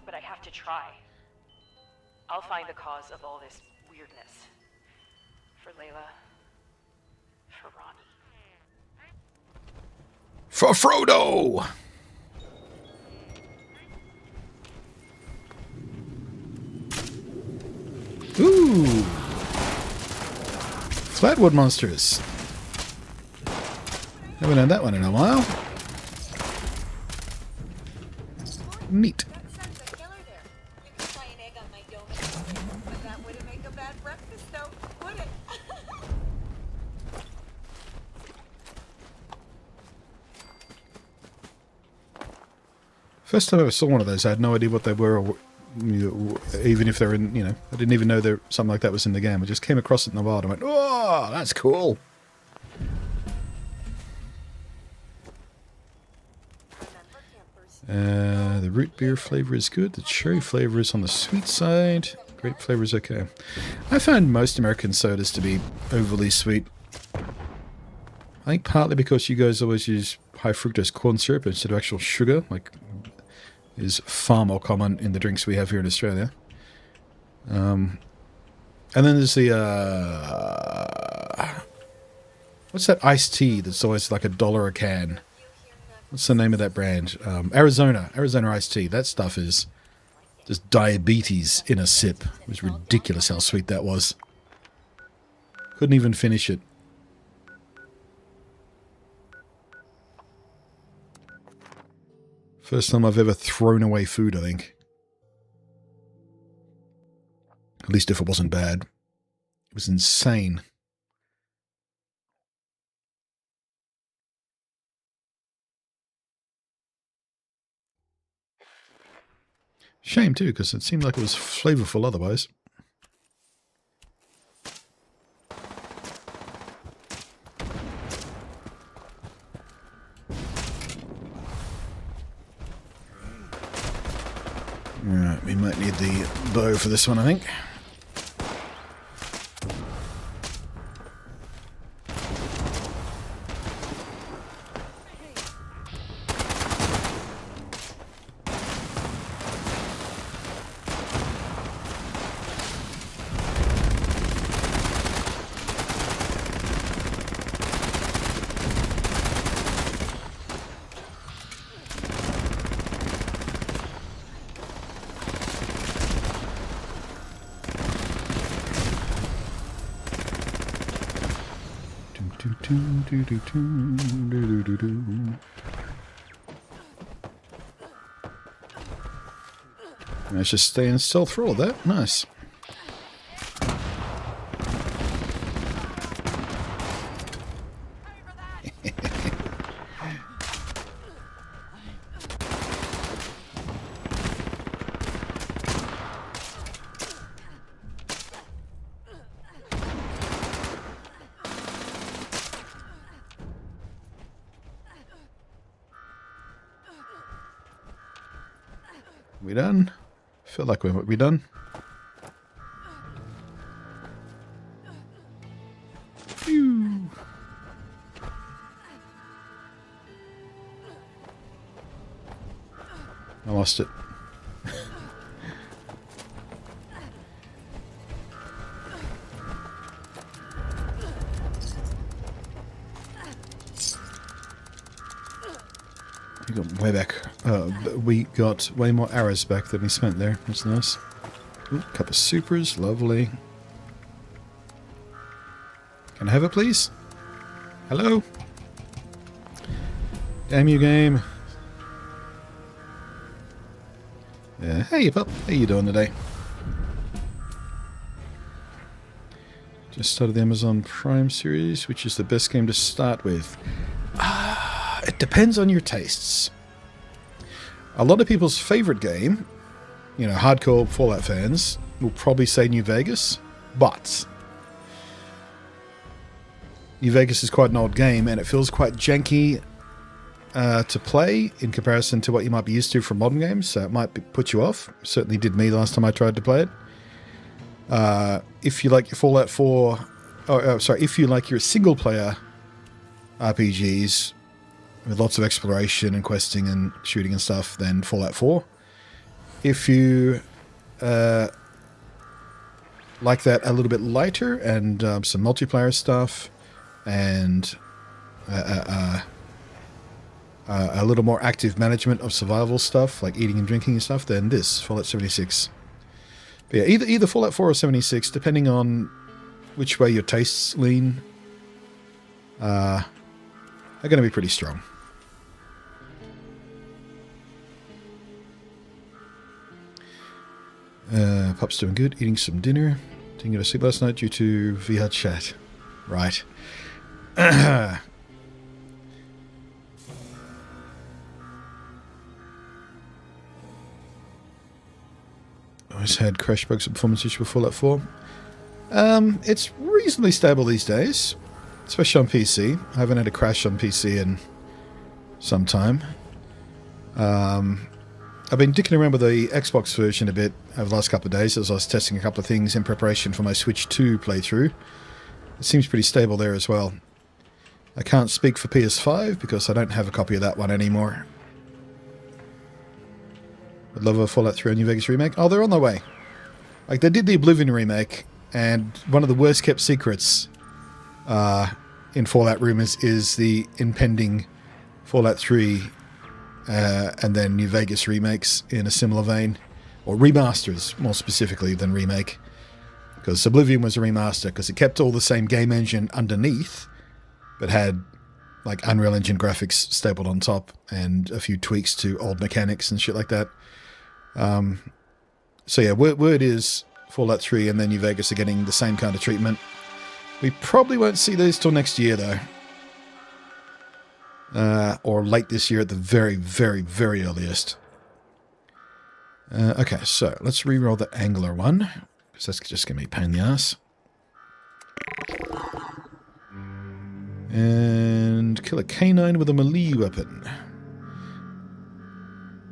but I have to try. I'll find the cause of all this weirdness. For Layla. For Ronnie. For Frodo! Ooh! Flatwood monsters. Haven't had that one in a while. Neat. That sounds like killer there. You could try an egg on my dome, but that wouldn't make a bad breakfast, though, would it? First time I ever saw one of those, I had no idea what they were, or even if they're in, I didn't even know something like that was in the game. I just came across it in the wild and went, oh, that's cool. The root beer flavor is good. The cherry flavor is on the sweet side. Grape flavor is okay. I find most American sodas to be overly sweet. I think partly because you guys always use high fructose corn syrup instead of actual sugar, like is far more common in the drinks we have here in Australia. And then there's the what's that iced tea that's always like $1 a can? What's the name of that brand? Arizona iced tea. That stuff is just diabetes in a sip. It was ridiculous how sweet that was. Couldn't even finish it. First time I've ever thrown away food, I think. At least if it wasn't bad. It was insane. Shame too, because it seemed like it was flavorful otherwise. Alright, we might need the bow for this one, I think. Let's just stay in stealth for all of that. Nice. We done? Feel like we might be done. Phew. I lost it. We got way back. We got way more arrows back than we spent there. That's nice. Ooh, cup of supers, lovely. Can I have it, please? Hello? Damn you, game. Yeah, hey, pup. How you doing today? Just started the Amazon Prime series, which is the best game to start with. It depends on your tastes. A lot of people's favorite game, you know, hardcore Fallout fans, will probably say New Vegas, but New Vegas is quite an old game and it feels quite janky to play in comparison to what you might be used to from modern games, so it might put you off. It certainly did me last time I tried to play it. If you like your Fallout 4, if you like your single player RPGs with lots of exploration and questing and shooting and stuff, then Fallout 4. If you like that a little bit lighter and some multiplayer stuff and a little more active management of survival stuff like eating and drinking and stuff, then this, Fallout 76. But yeah, either Fallout 4 or 76, depending on which way your tastes lean, are going to be pretty strong. Pup's doing good, eating some dinner. Didn't get to sleep last night due to VR chat. Right. Always had crash bugs and performance issues with Fallout 4. It's reasonably stable these days, especially on PC. I haven't had a crash on PC in some time. I've been dicking around with the Xbox version a bit over the last couple of days as I was testing a couple of things in preparation for my Switch 2 playthrough. It seems pretty stable there as well. I can't speak for PS5 because I don't have a copy of that one anymore. I'd love a Fallout 3 New Vegas remake. Oh, they're on their way. Like, they did the Oblivion remake, and one of the worst kept secrets in Fallout rumors is the impending Fallout 3 and then New Vegas remakes in a similar vein, or remasters more specifically than remake, because Oblivion was a remaster because it kept all the same game engine underneath but had like Unreal Engine graphics stapled on top and a few tweaks to old mechanics and shit like that. So yeah, word is Fallout 3 and then New Vegas are getting the same kind of treatment. We probably won't see those till next year though. Or late this year at the very, very, very earliest. Okay, so let's re-roll the Angler one, because that's just going to be a pain in the ass. And kill a canine with a melee weapon.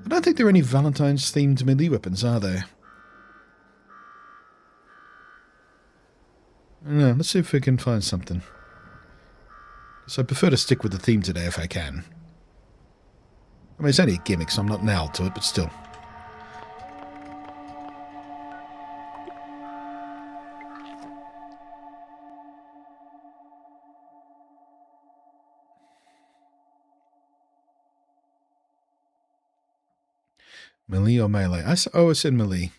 I don't think there are any Valentine's-themed melee weapons, are there? I don't know, let's see if we can find something. So I prefer to stick with the theme today if I can. I mean, it's only a gimmick, so I'm not nailed to it, but still. Melee or melee? I said melee.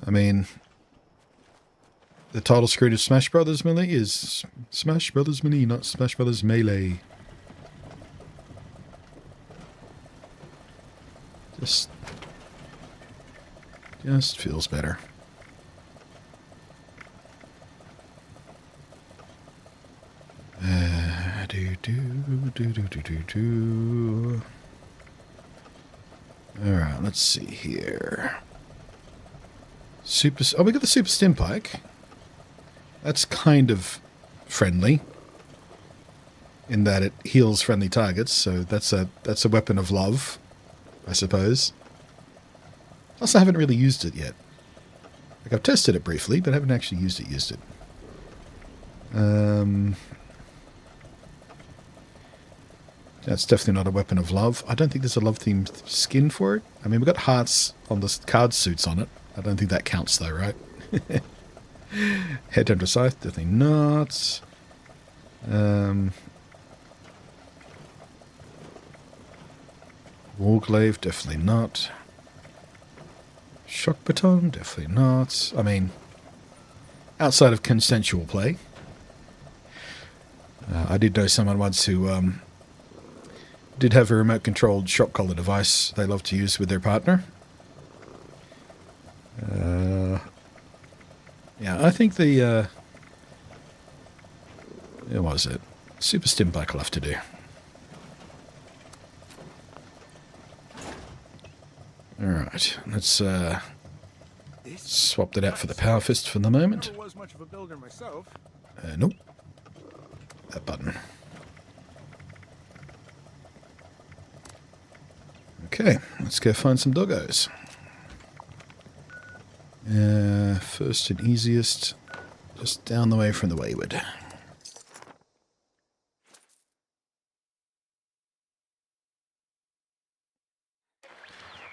I mean, the title screen of Smash Brothers Melee is Smash Brothers Melee, not Smash Brothers Melee. Just feels better. Alright, let's see here. We got the Super Stim Pike. That's kind of friendly in that it heals friendly targets, so that's a weapon of love, I suppose. Plus, I haven't really used it yet. Like, I've tested it briefly, but I haven't actually used it. That's definitely not a weapon of love. I don't think there's a love-themed skin for it. I mean, we've got hearts on the card suits on it. I don't think that counts, though, right? Head to scythe, definitely not. Warglaive, definitely not. Shock baton, definitely not. I mean, outside of consensual play. I did know someone once who did have a remote-controlled shock collar device they love to use with their partner. Yeah, I think the... what was it? Super Stim Bike will have to do. Alright, let's swap that out for the Power Fist for the moment. Nope. That button. Okay, let's go find some doggos. First and easiest, just down the way from the Wayward.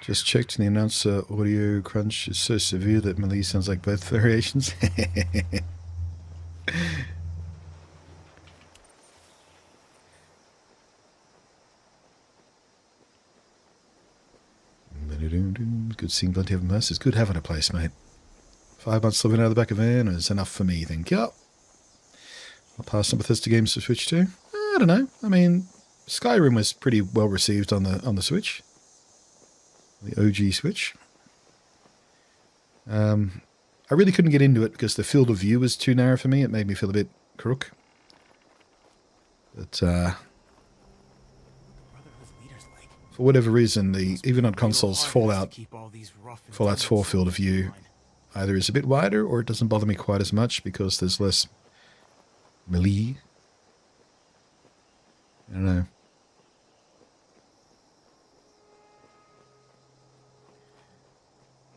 Just checked and the announcer audio crunch is so severe that melee sounds like both variations. Good seeing plenty of mess. It's good having a place, mate. 5 months living out of the back of a van is enough for me, thank you. I'll pass some Bethesda games to Switch too. I don't know. I mean, Skyrim was pretty well received on the Switch. The OG Switch. I really couldn't get into it because the field of view was too narrow for me. It made me feel a bit crook. But for whatever reason, even on consoles, Fallout's 4 field of view either is a bit wider or it doesn't bother me quite as much because there's less melee. I don't know.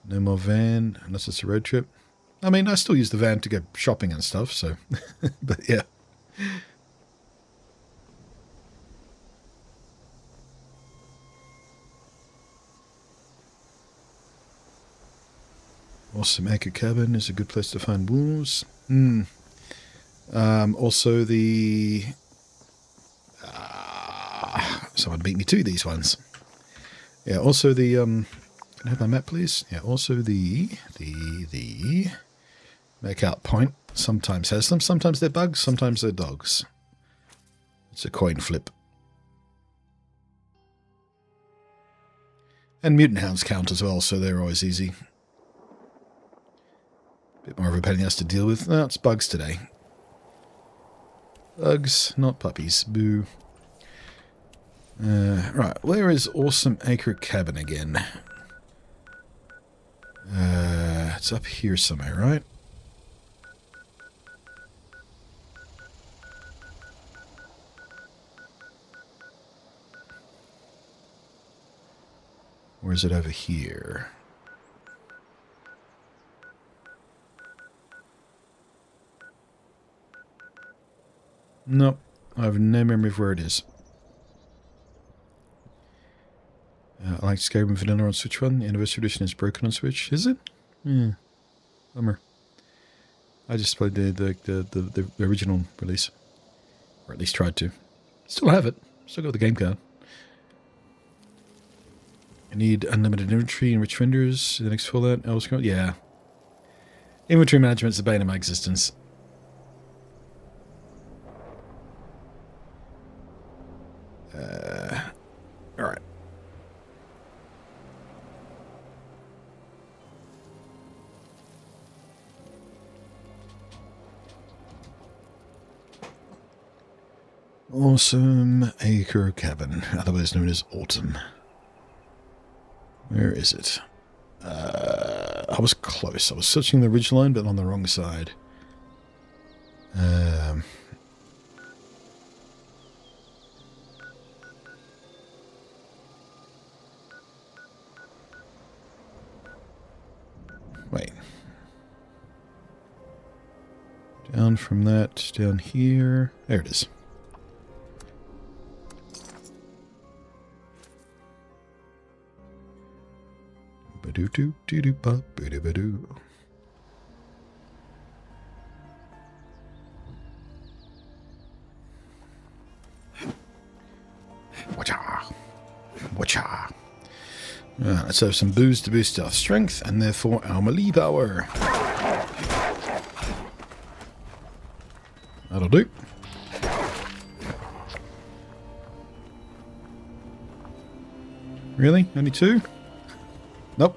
No more van, unless it's a road trip. I mean, I still use the van to go shopping and stuff, so... but, yeah. Awesome Acre Cabin is a good place to find wolves. Also the... someone beat me to these ones. Yeah, also the... Can I have my map, please? Yeah, also the Makeout Point sometimes has them. Sometimes they're bugs, sometimes they're dogs. It's a coin flip. And Mutant Hounds count as well, so they're always easy. Bit more of a pain in the ass to deal with. No, it's bugs today. Bugs, not puppies. Boo. Right, where is Awesome Acre Cabin again? It's up here somewhere, right? Or is it over here? Nope, I have no memory of where it is. I like Skyrim Vanilla on Switch 1. The Anniversary Edition is broken on Switch. Is it? Yeah. Bummer. I just played the original release. Or at least tried to. Still have it. Still got the game card. I need unlimited inventory and rich vendors. The next Fallout. Elder Scrolls. Yeah. Inventory management's the bane of my existence. Alright. Awesome Acre Cabin, otherwise known as Autumn. Where is it? I was close. I was searching the ridgeline, but on the wrong side. down from that down here. There it is. Ba-do-do-do-do-ba-ba-do-ba-do. Wacha. Wacha. Let's have some booze to boost our strength and therefore our melee power. That'll do. Really? Only two? Nope.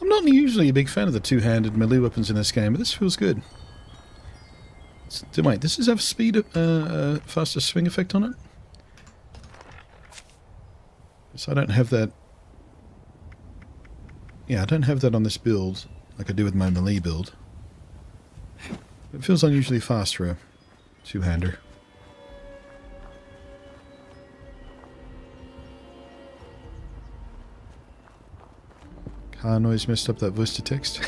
I'm not usually a big fan of the two-handed melee weapons in this game, but this feels good. Wait, does this have speed, faster swing effect on it? So I don't have that. Yeah, I don't have that on this build, like I do with my melee build. It feels unusually fast for a two-hander. Car noise messed up that voice to text.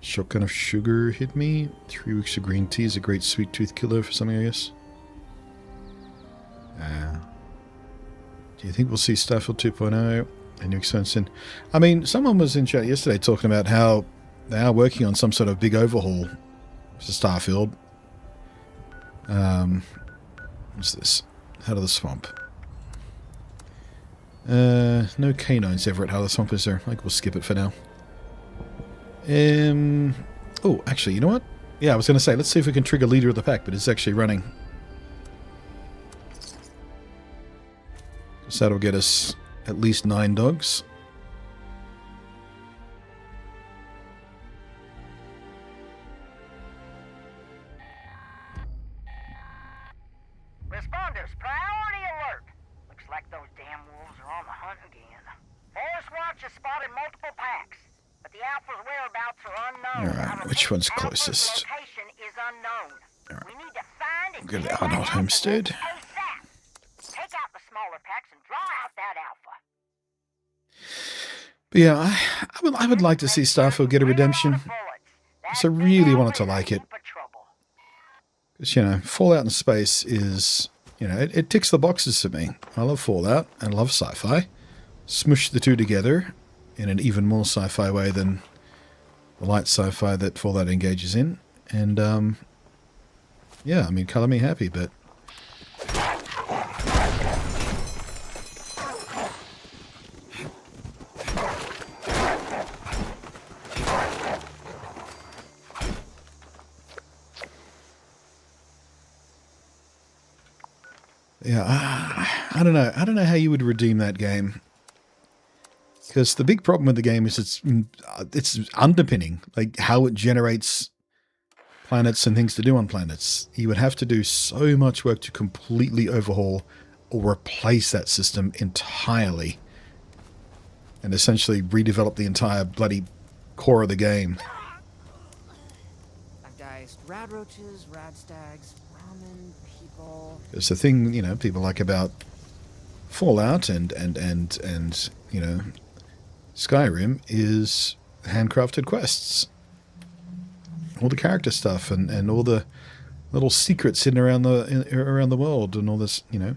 Shotgun of sugar hit me. 3 weeks of green tea is a great sweet tooth killer for something, I guess. Do you think we'll see Starfield 2.0 and new expansion? I mean, someone was in chat yesterday talking about how they are working on some sort of big overhaul for Starfield. What's this? Out of the Swamp. No canines ever at Out of the Swamp, is there? I think we'll skip it for now. Oh, actually, you know what? Yeah, I was going to say, let's see if we can trigger Leader of the Pack, but it's actually running. So that'll get us at least 9 dogs. Responders, priority alert. Looks like those damn wolves are on the hunt again. Forest Watch has spotted multiple packs, but the Alpha's whereabouts are unknown. Alright, which one's Alpha's closest? location is unknown. Alright. We need to find and Go to kill the Arnold that Homestead. Alpha ASAP. Take out the smaller packs and draw out that Alpha. But yeah, I would like to see Starfield get a redemption. So I really wanted to like it. Because, you know, Fallout in space is, you know, it ticks the boxes for me. I love Fallout and love sci-fi. Smush the two together in an even more sci-fi way than the light sci-fi that Fallout engages in. And, yeah, I mean, color me happy, but... Yeah, I don't know. I don't know how you would redeem that game. Because the big problem with the game is its underpinning, like how it generates planets and things to do on planets. You would have to do so much work to completely overhaul or replace that system entirely. And essentially redevelop the entire bloody core of the game. I've diced rad roaches, rad stags, ramen, people. It's the thing, you know, people like about Fallout and you know, Skyrim is handcrafted quests. All the character stuff and all the little secrets hidden around the world and all this, you know,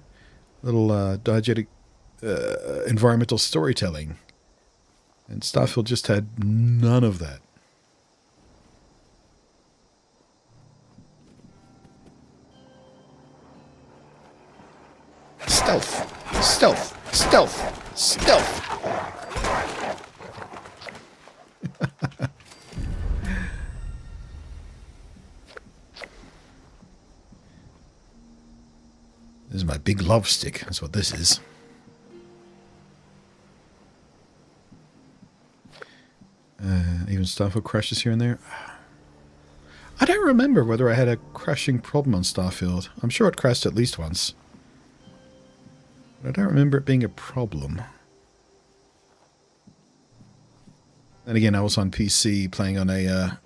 little diegetic environmental storytelling. And Starfield just had none of that. Stealth! Stealth! Stealth! Stealth! This is my big love stick. That's what this is. Even Starfield crashes here and there. I don't remember whether I had a crashing problem on Starfield. I'm sure it crashed at least once. But I don't remember it being a problem. And again, I was on PC playing on a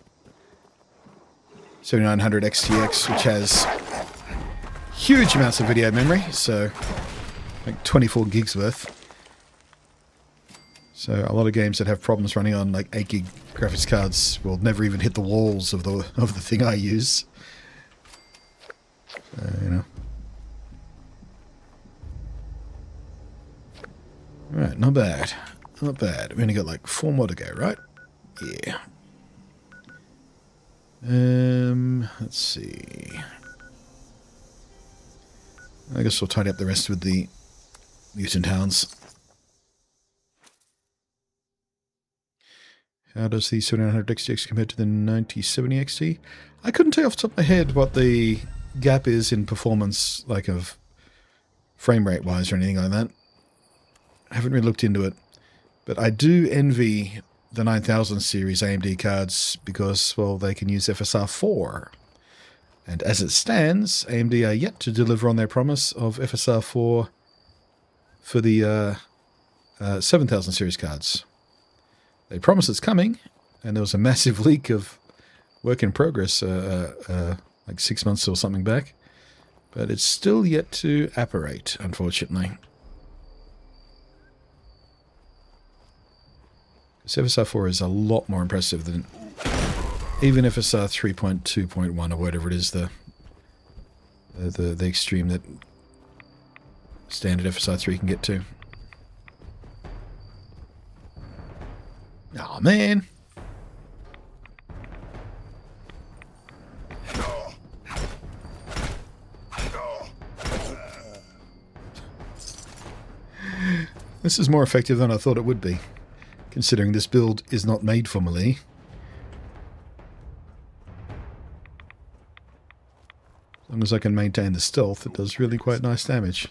7900 XTX, which has huge amounts of video memory, so like 24 gigs worth. So a lot of games that have problems running on like 8 gig graphics cards will never even hit the walls of the thing I use. So, you know. Alright, not bad. Not bad. We only got like 4 more to go, right? Yeah. Let's see. I guess we'll tidy up the rest with the mutant hounds. How does the 7900 XTX compare to the 9070 XT? I couldn't tell you off the top of my head what the gap is in performance, like of frame rate wise or anything like that. I haven't really looked into it. But I do envy the 9000 series AMD cards because, well, they can use FSR 4. And as it stands, AMD are yet to deliver on their promise of FSR 4 for the 7000 series cards. They promise it's coming, and there was a massive leak of work in progress like 6 months or something back. But it's still yet to apparate, unfortunately. FSR 4 is a lot more impressive than even FSR 3.2.1 or whatever it is, the extreme that standard FSR 3 can get to. Oh man. This is more effective than I thought it would be, considering this build is not made for melee. As long as I can maintain the stealth, it does really quite nice damage.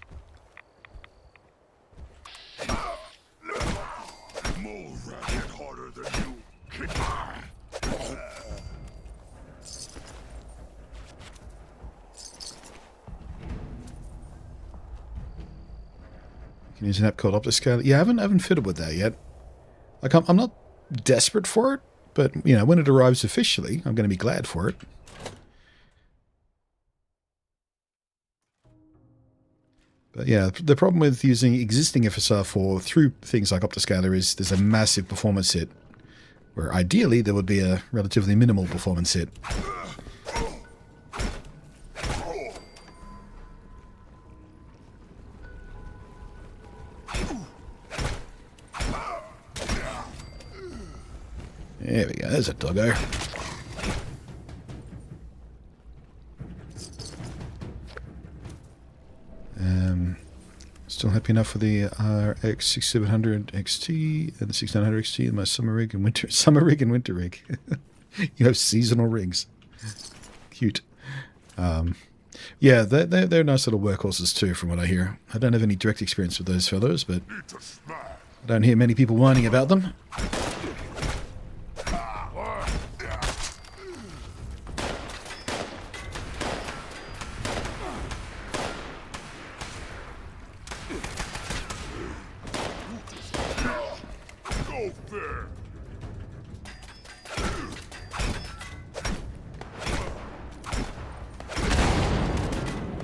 You can use an app called Optiscaler. Yeah, I haven't fiddled with that yet. Like, I'm not desperate for it, but, you know, when it arrives officially, I'm going to be glad for it. But yeah, the problem with using existing FSR 4 through things like Optiscaler is there's a massive performance hit, where ideally there would be a relatively minimal performance hit. There we go, there's a doggo. Still happy enough for the RX 6700 XT and the 6900 XT and my summer rig and winter rig. You have seasonal rigs. Cute. Yeah, they're nice little workhorses too, from what I hear. I don't have any direct experience with those fellows, but I don't hear many people whining about them.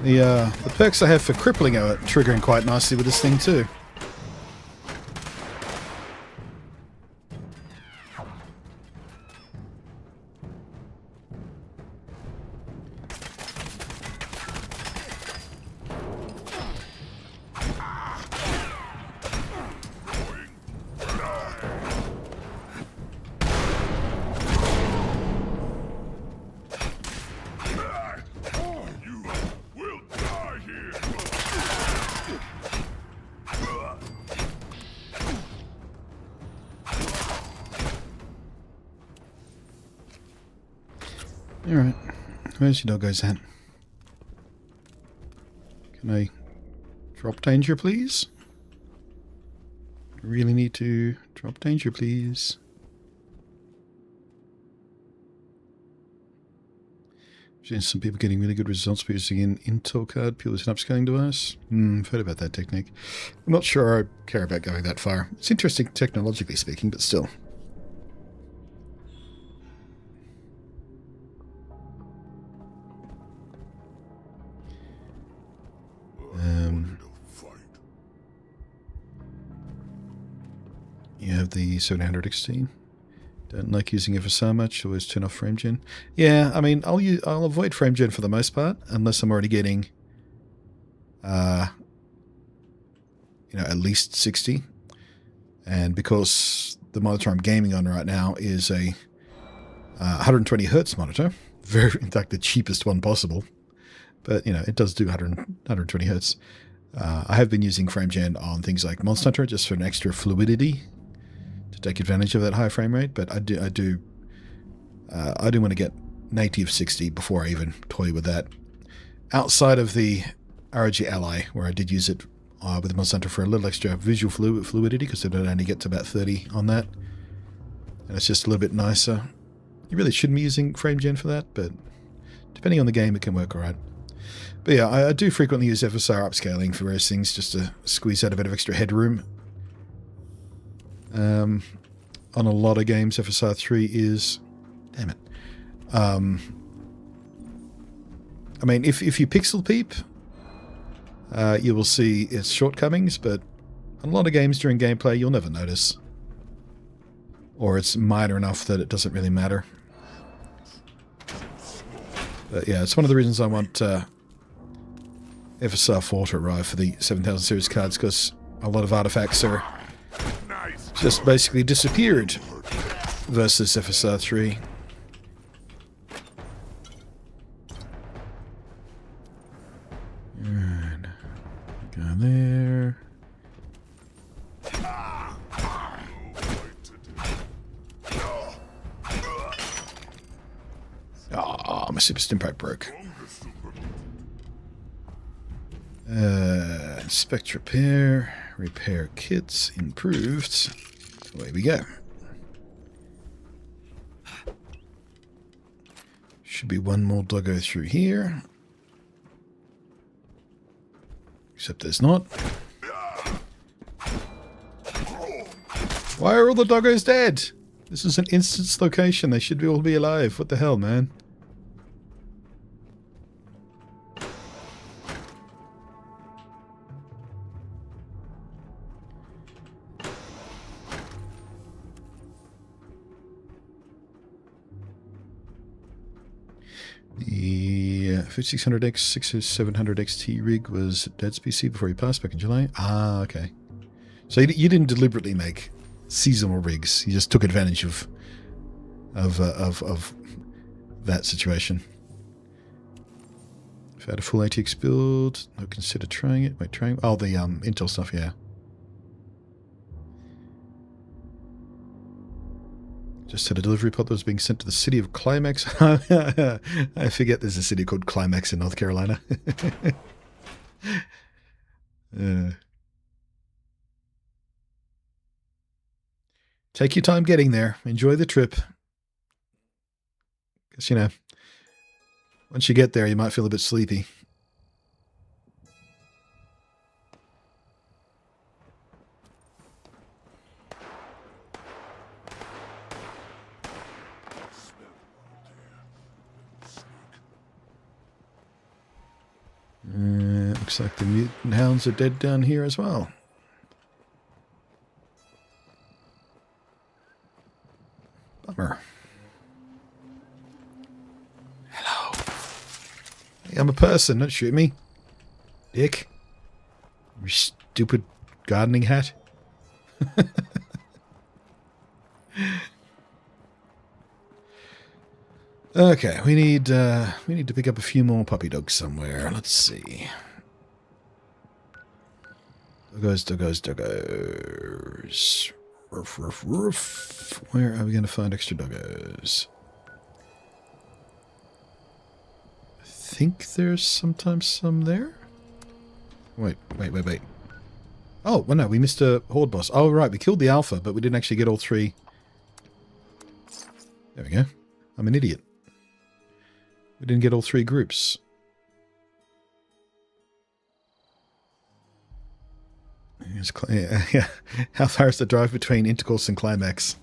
The perks I have for crippling are triggering quite nicely with this thing too. Alright, where's your doggos at? Can I drop danger, please? I really need to drop danger, please. I've seen some people getting really good results by using an Intel card, purely as an upscaling device. I've heard about that technique. I'm not sure I care about going that far. It's interesting technologically speaking, but still. have the 700 XT. Don't like using FSR much. Always turn off frame gen. Yeah, I mean, I'll avoid frame gen for the most part, unless I'm already getting, at least 60. And because the monitor I'm gaming on right now is a 120 hertz monitor, in fact, the cheapest one possible, but it does do 120 hertz. I have been using frame gen on things like Monster Hunter just for an extra fluidity to take advantage of that high frame rate. But I do want to get native 60 before I even toy with that. Outside of the ROG Ally, where I did use it with the Monster Hunter for a little extra visual fluidity, because it only get to about 30 on that, and it's just a little bit nicer. You really shouldn't be using frame gen for that, but depending on the game, it can work alright. But yeah, I do frequently use FSR upscaling for various things, just to squeeze out a bit of extra headroom. On a lot of games, FSR 3 is... Damn it. I mean, if you pixel peep, you will see its shortcomings, but on a lot of games during gameplay, you'll never notice. Or it's minor enough that it doesn't really matter. But yeah, it's one of the reasons I want FSR 4 to arrive for the 7000 series cards, because a lot of artifacts are just basically disappeared versus FSR 3. Alright. Go there. Ah, my super stim pack broke. Inspect repair kits improved. Away we go. Should be one more doggo through here. Except there's not. Why are all the doggos dead? This is an instance location. They should all be alive. What the hell, man? The 5600X 6700 XT rig was Dad's PC before he passed back in July. Ah, okay. So you didn't deliberately make seasonal rigs. You just took advantage of that situation. If I had a full ATX build, I'd consider trying it. Wait, trying? Oh, the Intel stuff, yeah. Just had a delivery pod that was being sent to the city of Climax. I forget there's a city called Climax in North Carolina. Take your time getting there. Enjoy the trip. Because, once you get there, you might feel a bit sleepy. Looks like the mutant hounds are dead down here as well. Bummer. Hello. Hey, I'm a person, don't shoot me. Dick. Your stupid gardening hat. Okay, we need to pick up a few more puppy dogs somewhere. Let's see. Doggos. Ruff. Where are we going to find extra doggos? I think there's sometimes some there. Wait. Oh, well, no, we missed a horde boss. Oh, right, we killed the alpha, but we didn't actually get all three. There we go. I'm an idiot. We didn't get all three groups. Yeah. How far is the drive between Intercourse and Climax?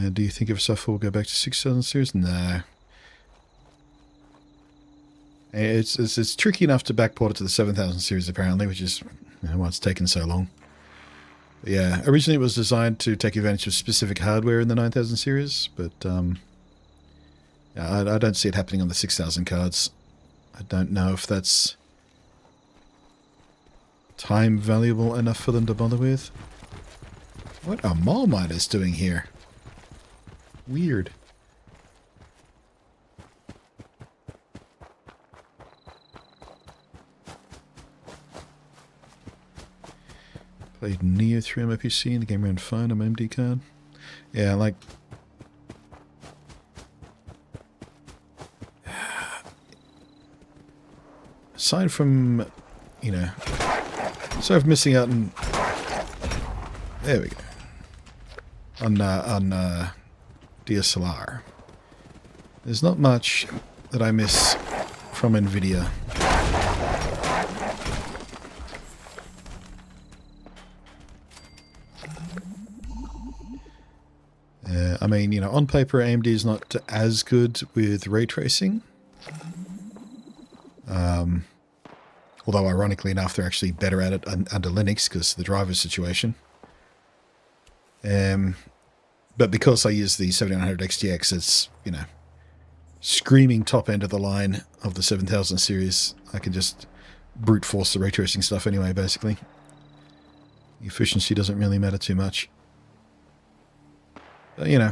Do you think if stuff will go back to 6,000 series? No. It's tricky enough to backport it to the 7,000 series apparently, which is why it's taken so long. But yeah, originally it was designed to take advantage of specific hardware in the 9,000 series, but yeah, I don't see it happening on the 6,000 cards. I don't know if that's time valuable enough for them to bother with. What are mall miners doing here? Weird. Played Neo through my PC and the game ran fine on my MD card. Yeah, like... aside from, you know... aside from missing out on... there we go. On DSLR. There's not much that I miss from NVIDIA. I mean, you know, on paper AMD is not as good with ray tracing. Although ironically enough, they're actually better at it under Linux because of the driver situation. But because I use the 7900 XTX, it's, you know, screaming top end of the line of the 7000 series. I can just brute force the ray tracing stuff anyway, basically. The efficiency doesn't really matter too much. But, you know,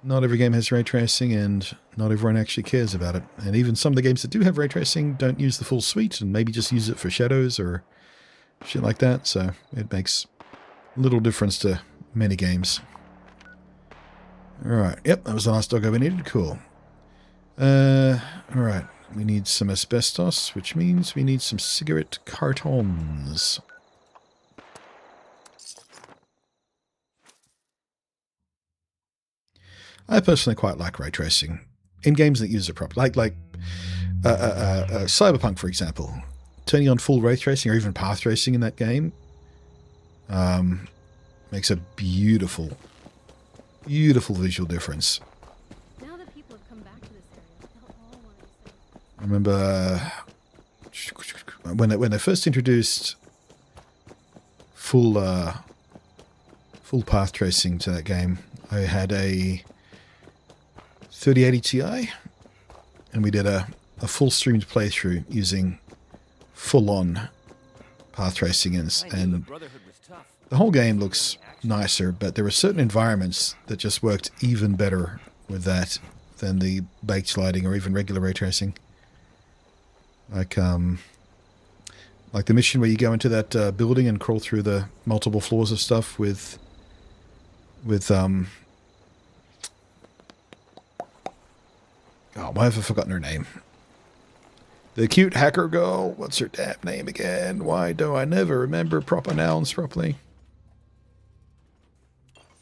not every game has ray tracing and not everyone actually cares about it. And even some of the games that do have ray tracing don't use the full suite and maybe just use it for shadows or shit like that. So it makes little difference to many games. Alright, yep, that was the last doggo we needed. Cool. Alright, we need some asbestos, which means we need some cigarette cartons. I personally quite like ray tracing in games that use it properly. Like Cyberpunk, for example. Turning on full ray tracing or even path tracing in that game makes a beautiful, beautiful visual difference. Now that people have come back to this area, they'll all want to say. I remember when they first introduced full path tracing to that game. I had a 3080 Ti, and we did a full streamed playthrough using full-on path tracing, and the whole game looks nicer, but there were certain environments that just worked even better with that than the baked lighting or even regular ray tracing. Like the mission where you go into that building and crawl through the multiple floors of stuff with oh, why have I forgotten her name? The cute hacker girl. What's her damn name again? Why do I never remember proper nouns properly?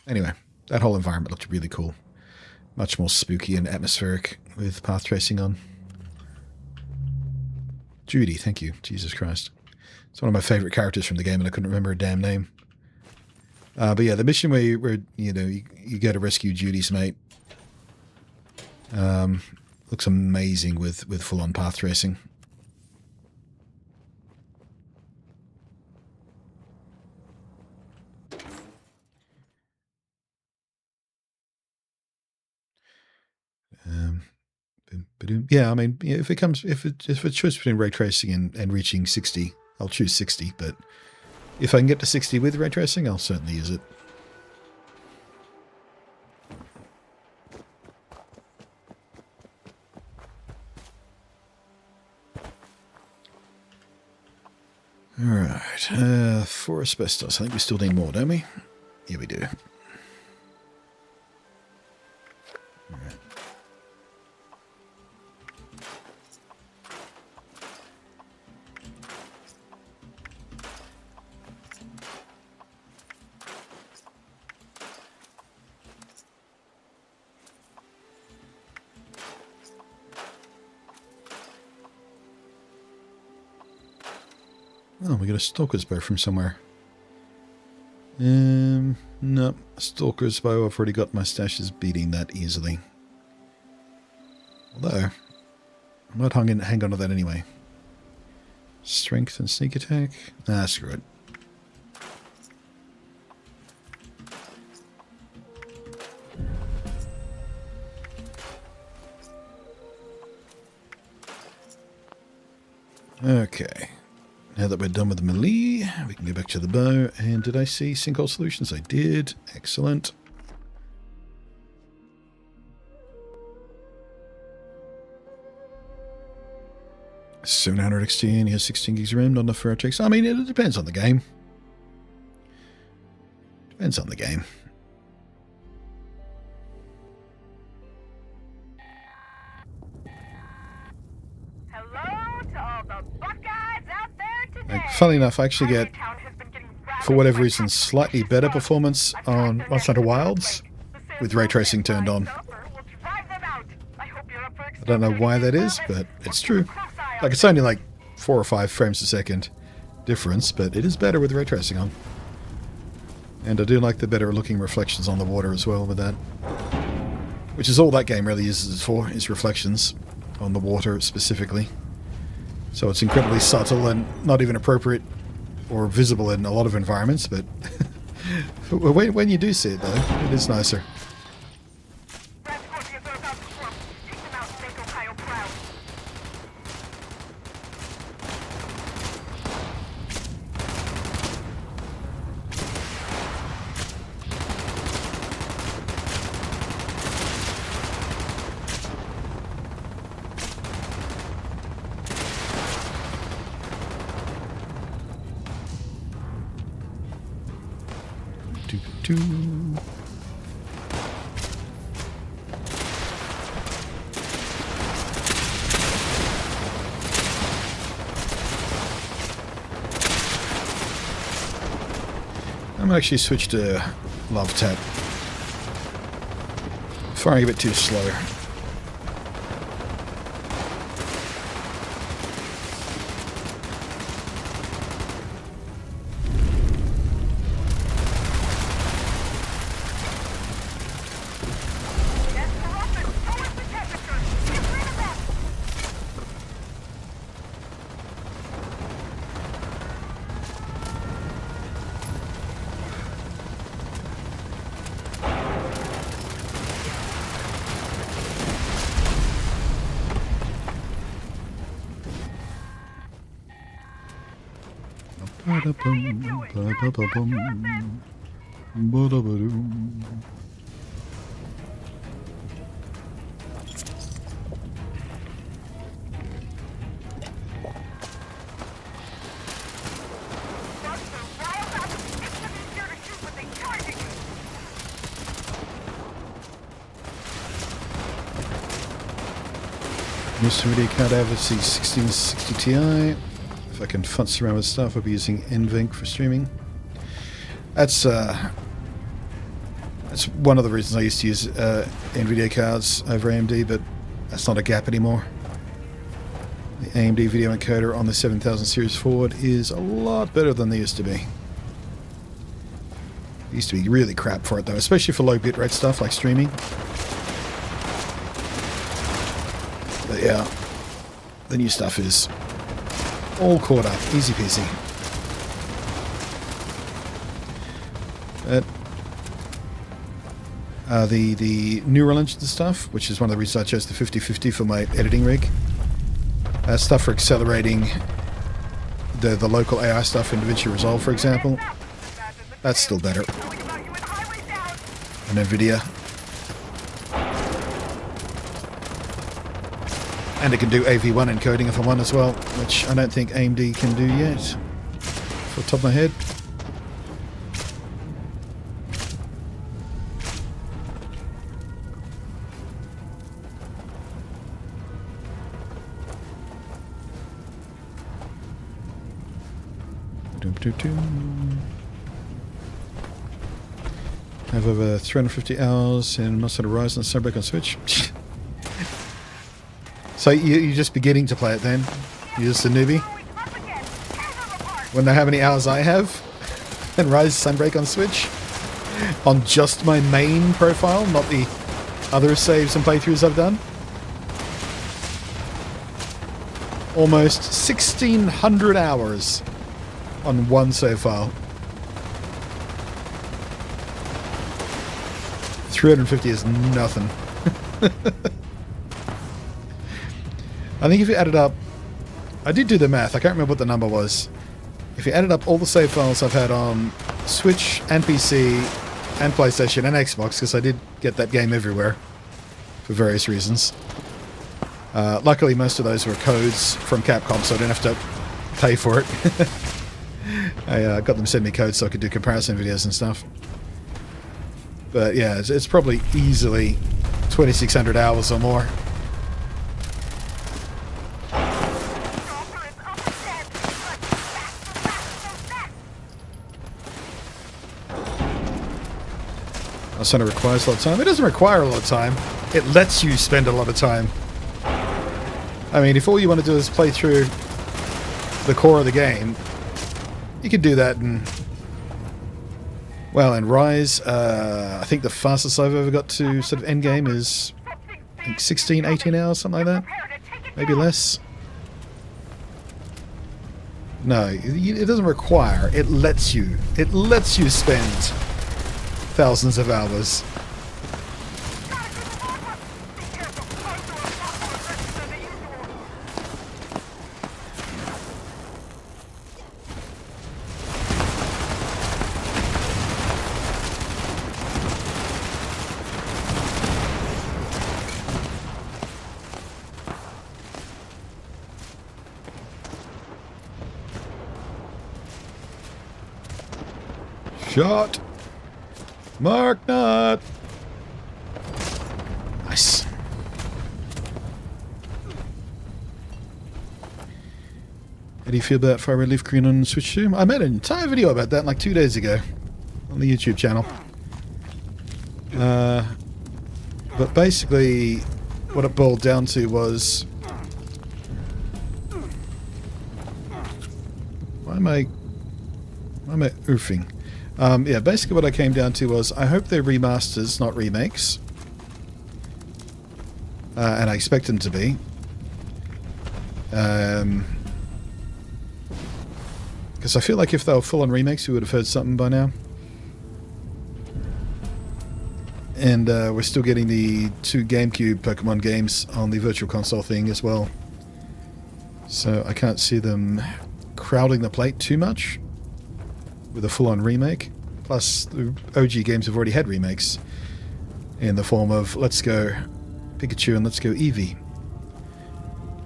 Anyway, that whole environment looked really cool. Much more spooky and atmospheric with path tracing on. Judy, thank you. Jesus Christ. It's one of my favorite characters from the game and I couldn't remember her damn name. But yeah, the mission where you know, you go to rescue Judy's mate. Looks amazing with full-on path tracing. Yeah, I mean, if it's a choice between ray tracing and reaching 60, I'll choose 60. But if I can get to 60 with ray tracing, I'll certainly use it. Alright, for asbestos. I think we still need more, don't we? Yeah, we do. Alright. Oh, we got a stalker's bow from somewhere. No, Stalker's bow, I've already got my stashes beating that easily. Although, I might hang on to that anyway. Strength and sneak attack? Ah, screw it. Okay. Now that we're done with the melee, we can go back to the bow. And did I see sinkhole solutions? I did. Excellent. $700 XT and he has 16 gigs of RAM, not enough for RTX. I mean, it depends on the game. Depends on the game. Hello to all the Buckeyes out there today. Like, funnily enough, I actually get, for whatever reason, slightly better performance on Monster Hunter Wilds with ray tracing turned on. I don't know why that is, but it's true. Like, it's only like 4 or 5 frames a second difference, but it is better with ray tracing on. And I do like the better looking reflections on the water as well with that. Which is all that game really uses it for, is reflections on the water specifically. So it's incredibly subtle and not even appropriate or visible in a lot of environments, but when you do see it though, it is nicer. I'm actually switched to Love Tap. Firing a bit too slow. Most video card I have is the 1660 Ti. If I can futz around with stuff, I'll be using NVENC for streaming. That's one of the reasons I used to use NVIDIA cards over AMD, but that's not a gap anymore. The AMD video encoder on the 7000 series forward is a lot better than they used to be. It used to be really crap for it though, especially for low bitrate stuff like streaming. But yeah, the new stuff is all caught up, easy peasy. The neural engine stuff, which is one of the reasons I chose the 5050 for my editing rig. Stuff for accelerating the local AI stuff in DaVinci Resolve, for example. That's still better than NVIDIA. And it can do AV1 encoding if I want as well, which I don't think AMD can do yet, off the top of my head. I have over 350 hours in Monster Hunter Rise and Sunbreak on Switch. So you're just beginning to play it then? You're just a newbie? Wonder how many hours I have in Rise Sunbreak on Switch? on just my main profile, not the other saves and playthroughs I've done. Almost 1,600 hours on one save file. 350 is nothing. I think if you added up, I did do the math, I can't remember what the number was. If you added up all the save files I've had on Switch and PC and PlayStation and Xbox, because I did get that game everywhere for various reasons. Luckily, most of those were codes from Capcom, so I didn't have to pay for it. I got them to send me codes so I could do comparison videos and stuff. But yeah, it's probably easily 2,600 hours or more. It requires a lot of time. It doesn't require a lot of time. It lets you spend a lot of time. I mean, if all you want to do is play through the core of the game, you can do that in... Well, in Rise, I think the fastest I've ever got to sort of endgame is I think 16, 18 hours, something like that. Maybe less. No, it doesn't require. It lets you. It lets you spend thousands of hours. Shot. Mark not. Nice. How do you feel about Fire Red Leaf Green on Switch 2? I made an entire video about that like 2 days ago on the YouTube channel. But basically what it boiled down to was... Why am I oofing? Yeah, basically what I came down to was I hope they're remasters, not remakes. And I expect them to be. Because I feel like if they were full-on remakes, we would have heard something by now. And we're still getting the 2 GameCube Pokemon games on the Virtual Console thing as well. So I can't see them crowding the plate too much with a full-on remake. Plus, the OG games have already had remakes in the form of Let's Go Pikachu and Let's Go Eevee.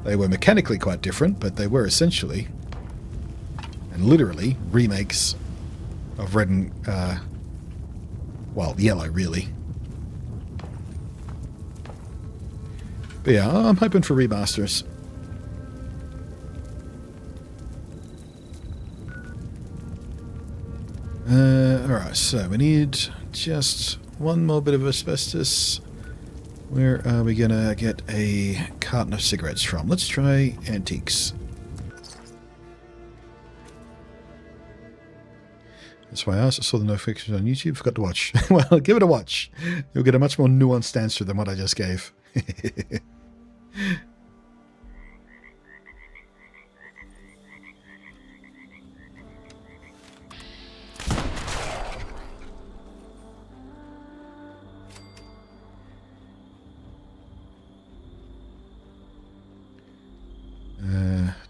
They were mechanically quite different, but they were essentially and literally remakes of Red and, well, Yellow, really. But yeah, I'm hoping for remasters. Alright, so we need just one more bit of asbestos. Where are we gonna get a carton of cigarettes from? Let's try antiques. That's why I asked. I saw the notifications on YouTube. Forgot to watch. Well, give it a watch. You'll get a much more nuanced answer than what I just gave.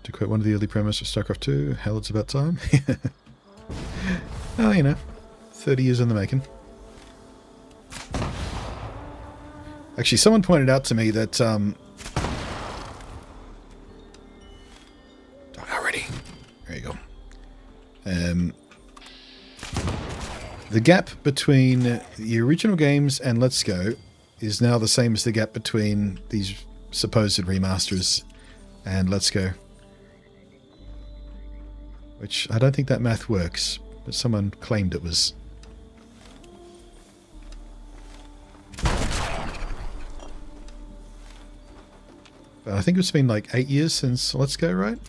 To quote one of the early premise of StarCraft 2, hell, it's about time. Well, you know, 30 years in the making. Actually, someone pointed out to me that, already. There you go. The gap between the original games and Let's Go is now the same as the gap between these supposed remasters and Let's Go. Which I don't think that math works, but someone claimed it was. But I think it's been like 8 years since Let's Go, right?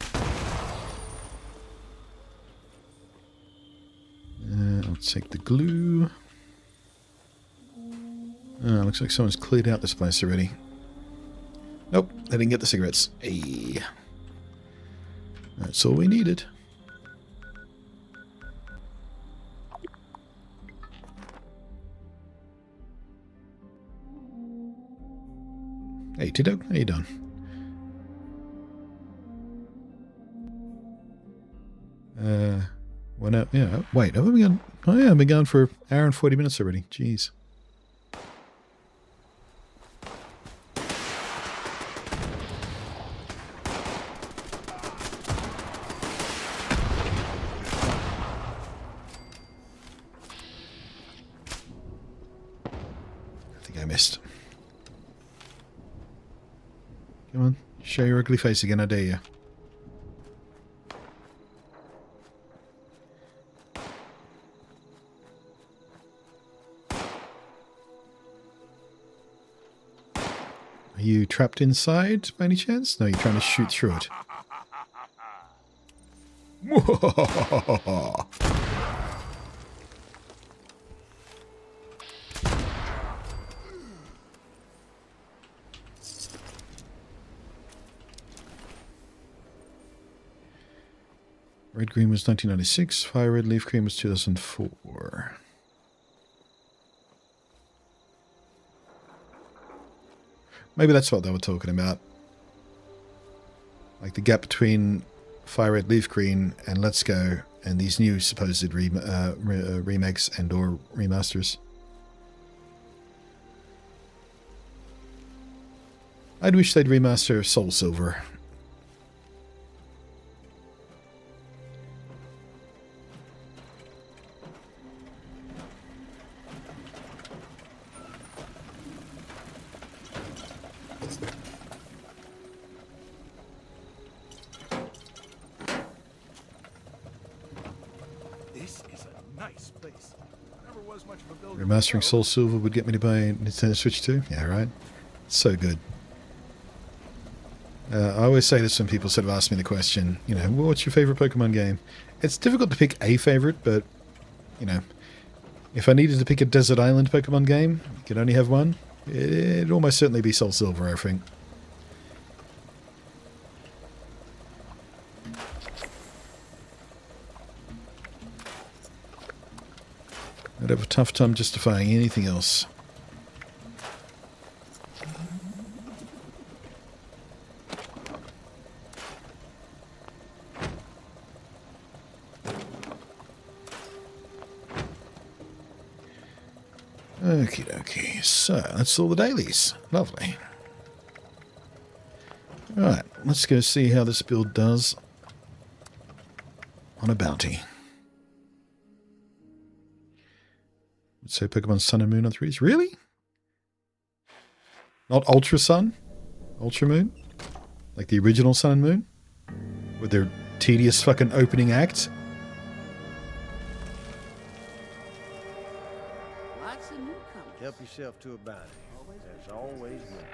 I'll take the glue. Looks like someone's cleared out this place already. Nope, they didn't get the cigarettes. Hey. That's all we needed. Hey, T-Dog, how you doing? Went out, yeah, wait, have I been gone? Oh yeah, I've been gone for an hour and 40 minutes already. Jeez. I think I missed. Come on, show your ugly face again, I dare you. Are you trapped inside by any chance? No, you're trying to shoot through it. Red Green was 1996, Fire Red Leaf Green was 2004. Maybe that's what they were talking about. Like the gap between Fire Red Leaf Green and Let's Go and these new supposed remakes and or remasters. I'd wish they'd remaster Soul Silver. Remastering Soul Silver would get me to buy a Nintendo Switch 2? Yeah, right? So good. I always say this when people sort of ask me the question, you know, well, what's your favorite Pokemon game? It's difficult to pick a favorite, but, you know, if I needed to pick a Desert Island Pokemon game, you could only have one, it'd almost certainly be Soul Silver, I think. I'd have a tough time justifying anything else. Okie dokie. So, that's all the dailies. Lovely. Alright, let's go see how this build does on a bounty. Let's say Pokemon Sun and Moon on 3s. Really? Not Ultra Sun? Ultra Moon? Like the original Sun and Moon? With their tedious fucking opening act? Lots of newcomers. Help yourself to a bounty. There's always one.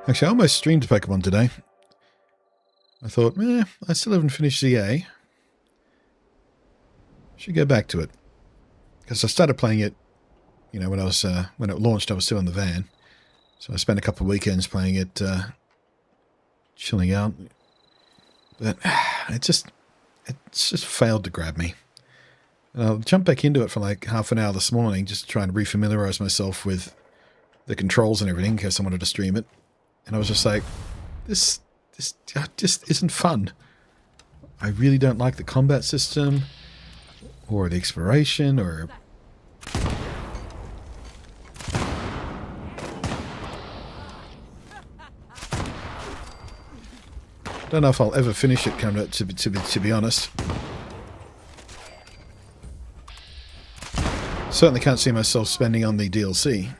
Actually, I almost streamed Pokemon today. I thought, I still haven't finished ZA. Should go back to it. Because I started playing it, you know, when it launched, I was still in the van. So I spent a couple of weekends playing it, chilling out. But it's just failed to grab me. And I'll jump back into it for like half an hour this morning, just to try and refamiliarize myself with the controls and everything, in case I wanted to stream it. And I was just like, this just isn't fun. I really don't like the combat system, or the exploration, or... Don't know if I'll ever finish it, to be honest. Certainly can't see myself spending on the DLC.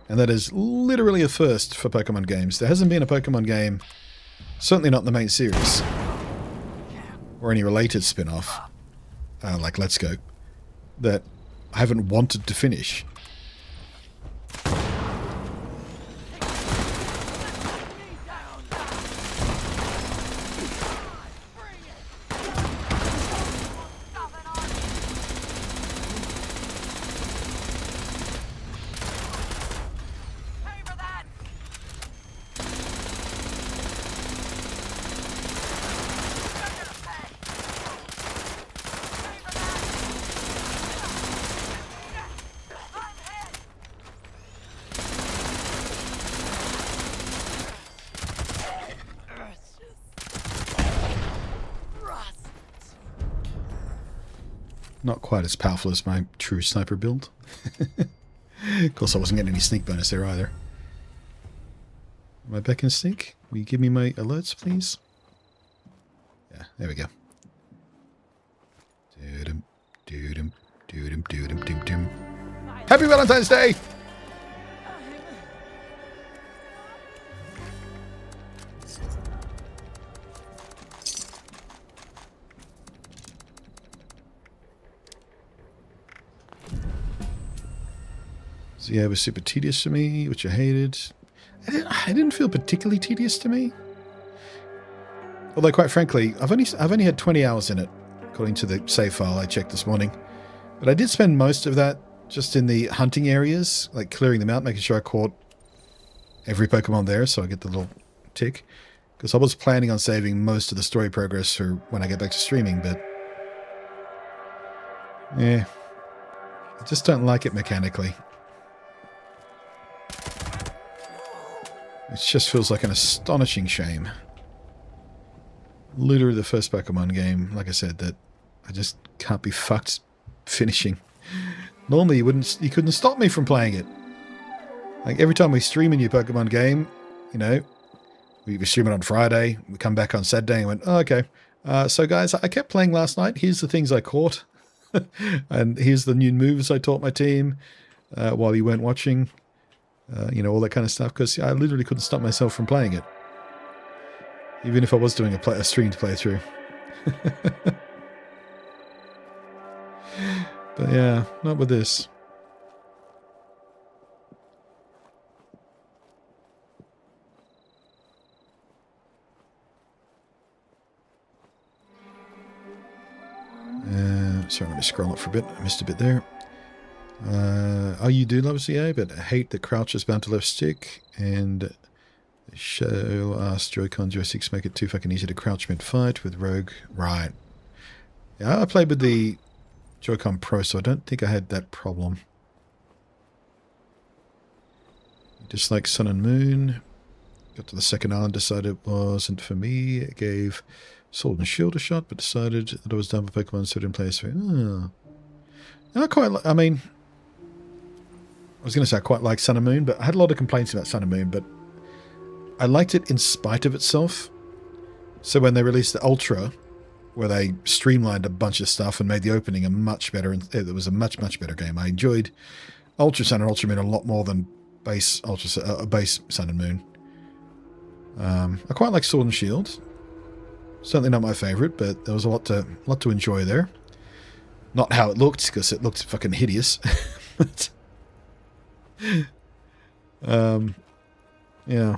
And that is literally a first for Pokemon games. There hasn't been a Pokemon game, certainly not in the main series, or any related spin-off, like Let's Go, that I haven't wanted to finish. Not quite as powerful as my true sniper build. Of course, I wasn't getting any sneak bonus there either. Am I back in sneak? Will you give me my alerts, please? Yeah, there we go. Doo-dum, doo-dum, doo-dum, doo-dum, doo-dum. Happy Valentine's Day! So yeah, it was super tedious to me, which I hated. I didn't feel particularly tedious to me. Although, quite frankly, I've only had 20 hours in it, according to the save file I checked this morning. But I did spend most of that just in the hunting areas, like clearing them out, making sure I caught every Pokemon there, so I get the little tick. Because I was planning on saving most of the story progress for when I get back to streaming, but yeah, I just don't like it mechanically. It just feels like an astonishing shame. Literally the first Pokemon game, like I said, that I just can't be fucked finishing. Normally you couldn't stop me from playing it. Like every time we stream a new Pokemon game, you know, we stream it on Friday, we come back on Saturday and went, oh, okay. So guys, I kept playing last night. Here's the things I caught. And here's the new moves I taught my team while you weren't watching. You know, all that kind of stuff, because I literally couldn't stop myself from playing it. Even if I was doing a stream to play through. But yeah, not with this. Sorry, I'm going to scroll up for a bit. I missed a bit there. Oh, you do love CA, but I hate that crouch is bound to left stick, and show ask Joy-Con joysticks make it too fucking easy to crouch mid-fight with Rogue. Right. Yeah, I played with the Joy-Con Pro, so I don't think I had that problem. Just like Sun and Moon. Got to the second island, decided it wasn't for me. It gave Sword and Shield a shot, but decided that I was done with Pokemon, so I didn't play as oh. I mean, I was going to say I quite like Sun and Moon, but I had a lot of complaints about Sun and Moon, but I liked it in spite of itself. So when they released the Ultra, where they streamlined a bunch of stuff and made the opening a much better, it was a much better game. I enjoyed Ultra Sun and Ultra Moon a lot more than base Sun and Moon. I quite like Sword and Shield. Certainly not my favourite, but there was a lot to enjoy there. Not how it looked, because it looked fucking hideous. But, yeah.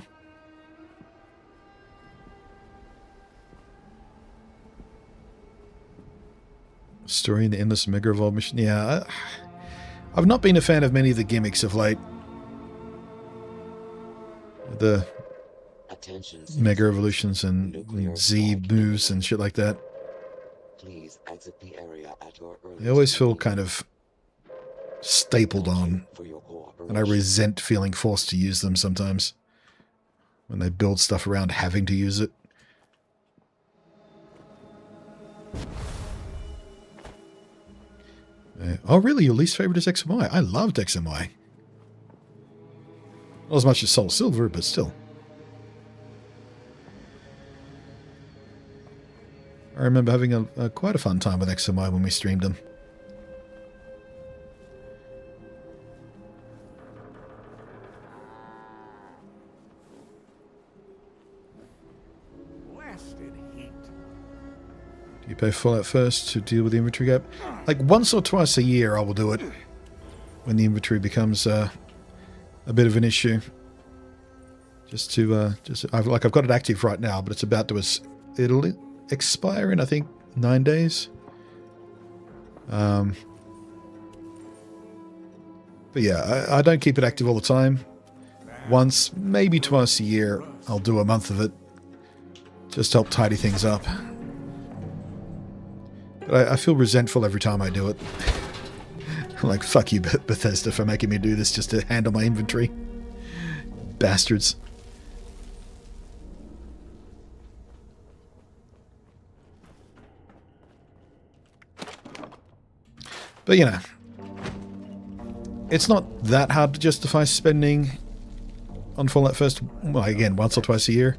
Story in the Endless Mega Evolve mission. Yeah, I've not been a fan of many of the gimmicks of late. The Mega Evolutions and Z moves and shit like that. Please exit the area at your They always feel kind of stapled on, and I resent feeling forced to use them sometimes when they build stuff around having to use it. Oh really, your least favorite is X and Y? I loved X and Y. Not as much as Soul Silver, but still. I remember having quite a fun time with X and Y when we streamed them. Blasted heat. Do you play Fallout first to deal with the inventory gap? Like once or twice a year I will do it. when the inventory becomes a bit of an issue. I've got it active right now, but it's about to it'll expire in I think 9 days. But yeah, I don't keep it active all the time. Once, maybe twice a year, I'll do a month of it. Just to help tidy things up. But I feel resentful every time I do it. I'm like, fuck you, Bethesda, for making me do this just to handle my inventory. Bastards. But, you know, it's not that hard to justify spending on Fallout First, well, again, once or twice a year.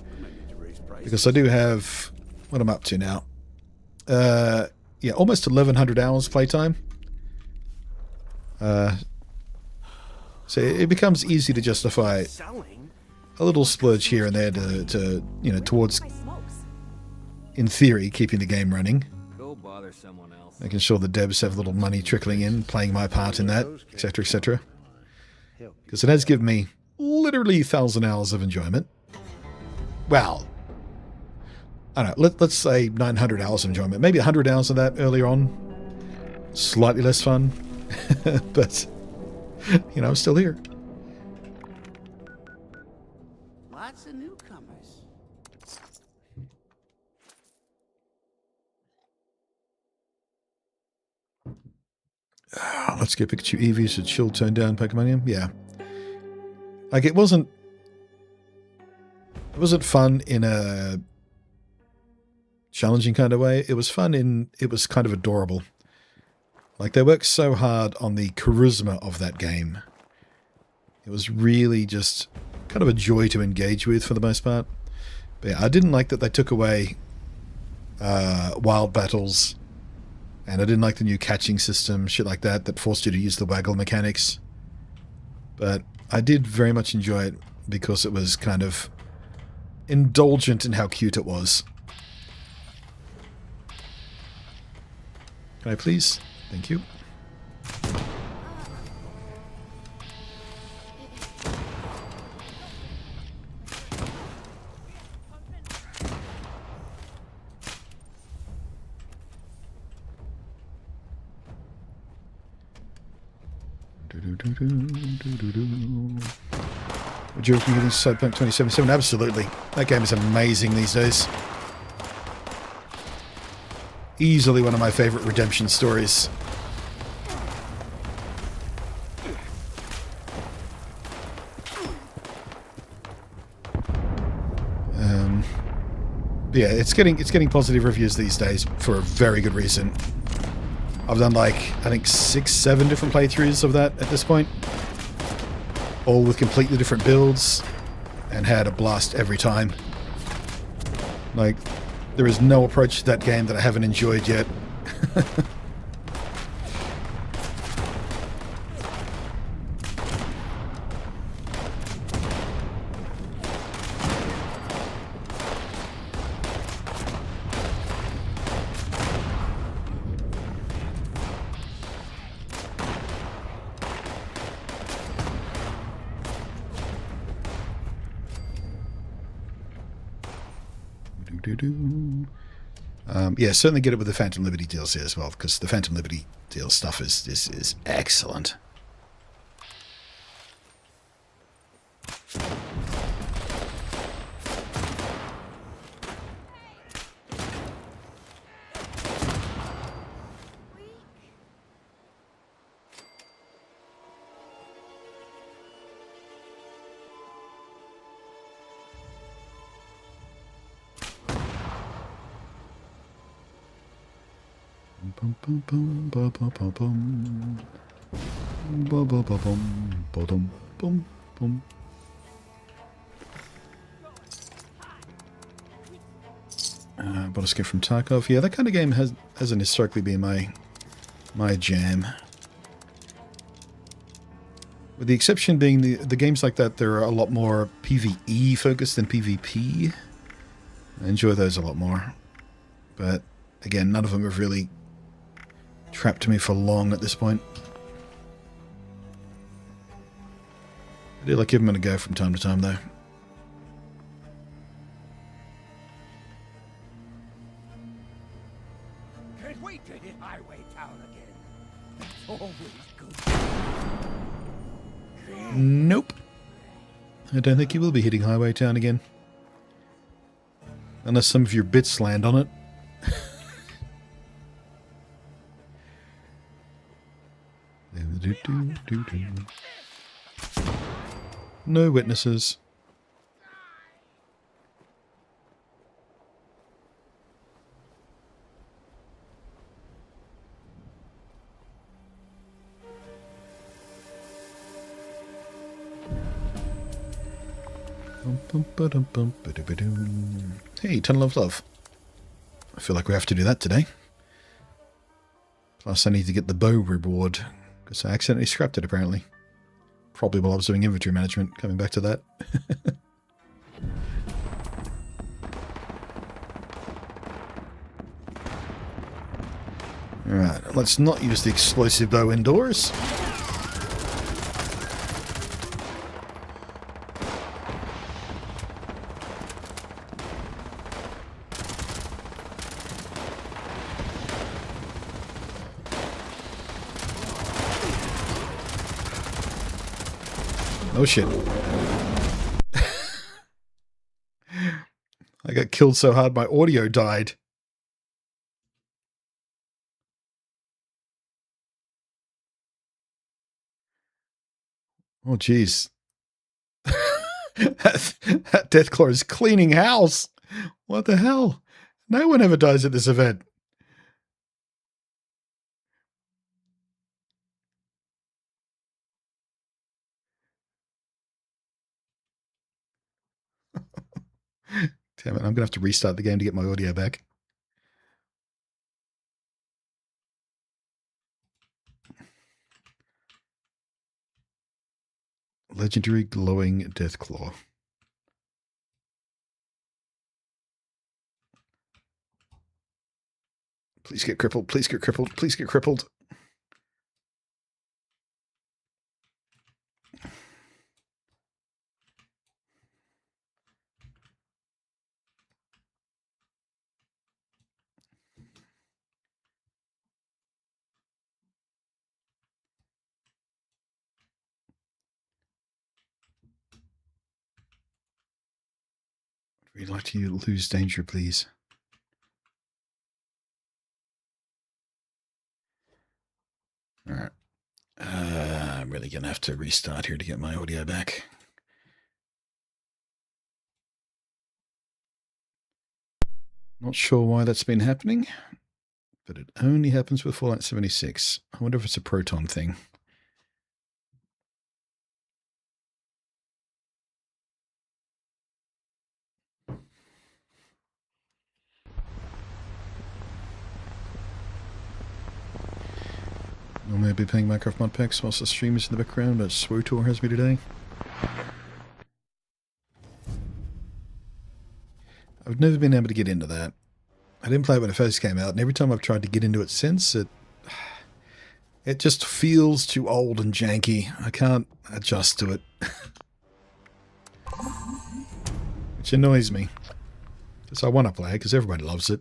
Because I do have, what I'm up to now. Yeah, almost 1,100 hours playtime. So it becomes easy to justify a little splurge here and there to you know, towards, in theory, keeping the game running. Go bother someone else. Making sure the devs have a little money trickling in, playing my part in that, etc., etc. Because it has given me literally 1,000 hours of enjoyment. Well, I don't know, let's say 900 hours of enjoyment. Maybe 100 hours of that earlier on. Slightly less fun. But, you know, I'm still here. Lots of newcomers. Let's get Pikachu Eevees to chill, tone down Pokemonium. Yeah. Like, it wasn't fun in a challenging kind of way. It was fun it was kind of adorable. Like, they worked so hard on the charisma of that game. It was really just kind of a joy to engage with for the most part. But yeah, I didn't like that they took away wild battles. And I didn't like the new catching system, shit like that, that forced you to use the waggle mechanics. But I did very much enjoy it because it was kind of indulgent in how cute it was. Can I please? Thank you. Would you recommend getting Cyberpunk 2077? Absolutely. That game is amazing these days. Easily one of my favorite redemption stories. Yeah, it's getting positive reviews these days for a very good reason. I've done like, I think 6-7 different playthroughs of that at this point. All with completely different builds, and had a blast every time. Like, there is no approach to that game that I haven't enjoyed yet. Yeah, certainly get it with the Phantom Liberty DLC as well, because the Phantom Liberty deal stuff is excellent. Bonus gift from Tarkov. Yeah, that kind of game hasn't historically been my jam. With the exception being the games like that, they're a lot more PvE focused than PvP. I enjoy those a lot more. But again, none of them have really trapped me for long at this point. I do like giving them a go from time to time, though. Can't wait to hit Highway Town again. It's always good. Nope. I don't think you will be hitting Highway Town again. Unless some of your bits land on it. No witnesses. Hey, Tunnel of Love. I feel like we have to do that today. Plus I need to get the bow reward, because I accidentally scrapped it apparently. Probably while I was doing inventory management, coming back to that. Alright, let's not use the explosive bow indoors. Oh shit. I got killed so hard my audio died. Oh jeez. that Deathclaw is cleaning house. What the hell? No one ever dies at this event. Damn it, I'm going to have to restart the game to get my audio back. Legendary glowing Deathclaw. Please get crippled, please get crippled, please get crippled. We'd like to lose danger, please. Alright. I'm really going to have to restart here to get my audio back. Not sure why that's been happening, but it only happens with Fallout 76. I wonder if it's a proton thing. Normally I'd be playing Minecraft mod packs whilst the stream is in the background, but SWOTOR has me today. I've never been able to get into that. I didn't play it when it first came out, and every time I've tried to get into it since, it just feels too old and janky. I can't adjust to it. Which annoys me. Because I want to play it, because everybody loves it.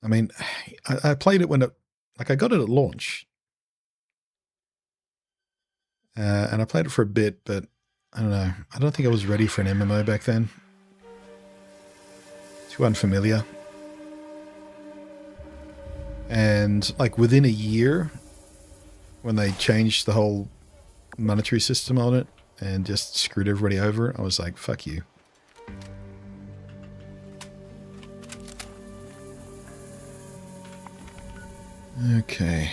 I mean, I played it when it, like I got it at launch. And I played it for a bit, but I don't know. I don't think I was ready for an MMO back then. Too unfamiliar. And like within a year, when they changed the whole monetary system on it and just screwed everybody over, I was like, fuck you. Okay.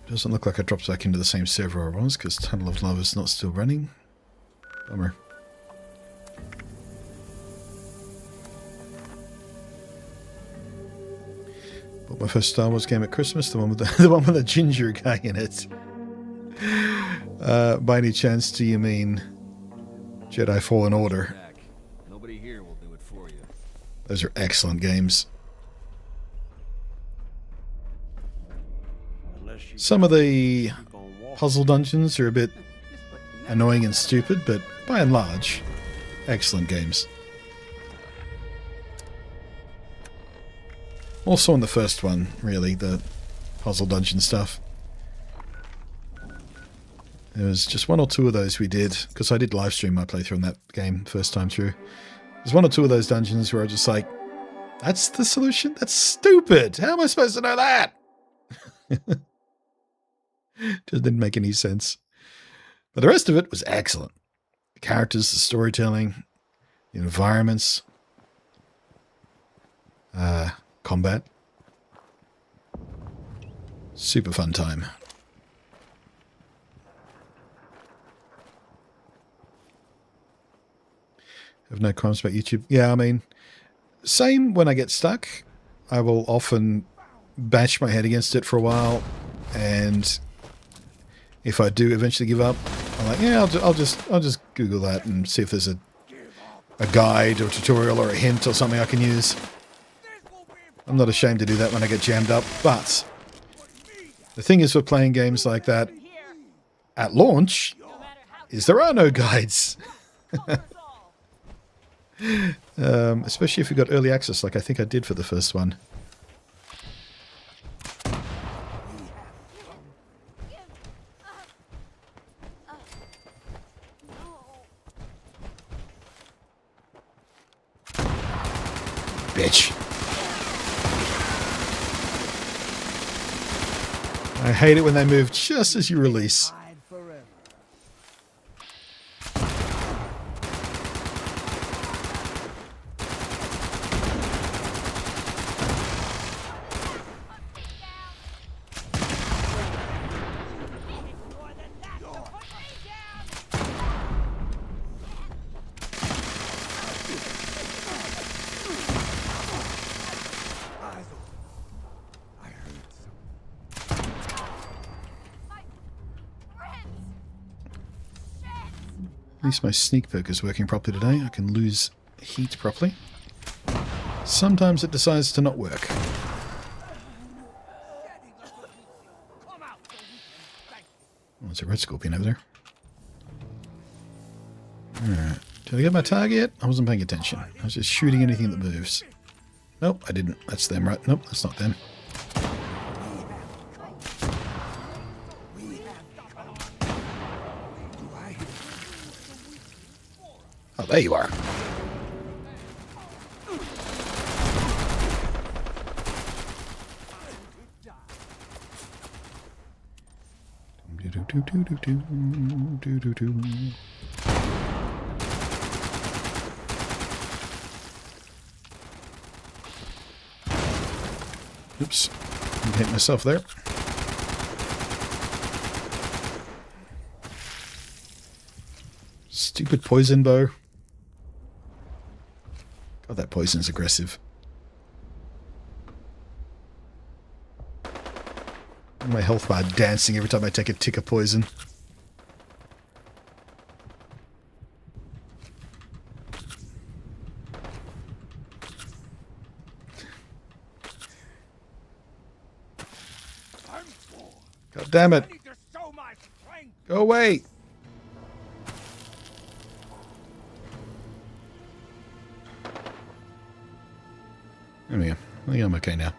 Doesn't look like I dropped back into the same server I was, because Tunnel of Love is not still running. Bummer. Bought my first Star Wars game at Christmas, the one with the one with the ginger guy in it. By any chance, do you mean Jedi Fallen Order? Nobody here will do it for you. Those are excellent games. Some of the puzzle dungeons are a bit annoying and stupid, but by and large, excellent games. Also on the first one, really, the puzzle dungeon stuff. There was just one or two of those we did, because I did live stream my playthrough on that game first time through. There's one or two of those dungeons where I just like, that's the solution? That's stupid! How am I supposed to know that? Just didn't make any sense. But the rest of it was excellent. The characters, the storytelling, the environments, combat. Super fun time. Have no comments about YouTube. Yeah, I mean, same when I get stuck. I will often bash my head against it for a while, and if I do eventually give up, I'm like, yeah, I'll just Google that and see if there's a guide or tutorial or a hint or something I can use. I'm not ashamed to do that when I get jammed up, but the thing is with playing games like that at launch is there are no guides. Especially if you've got early access like I think I did for the first one. Bitch. I hate it when they move just as you release. At least my sneak perk is working properly today. I can lose heat properly. Sometimes it decides to not work. Oh, there's a red scorpion over there. Alright. Did I get my target? I wasn't paying attention. I was just shooting anything that moves. Nope, I didn't. That's them, right? Nope, that's not them. Oh, there you are. Oops, I hit myself there. Stupid poison bow. God, that poison's aggressive. My health bar dancing every time I take a tick of poison. God damn it. Go away. There we go. I think I'm okay now.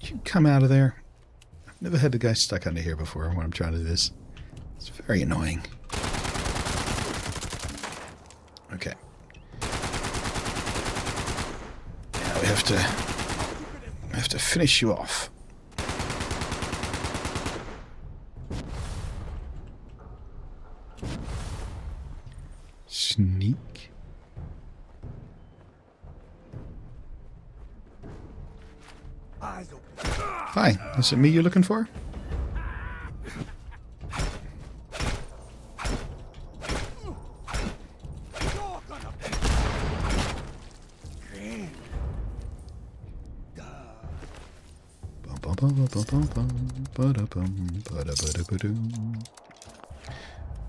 You come out of there. I've never had the guy stuck under here before when I'm trying to do this. It's very annoying. Okay. Now we have to finish you off. Sneak. Hi, is it me you're looking for?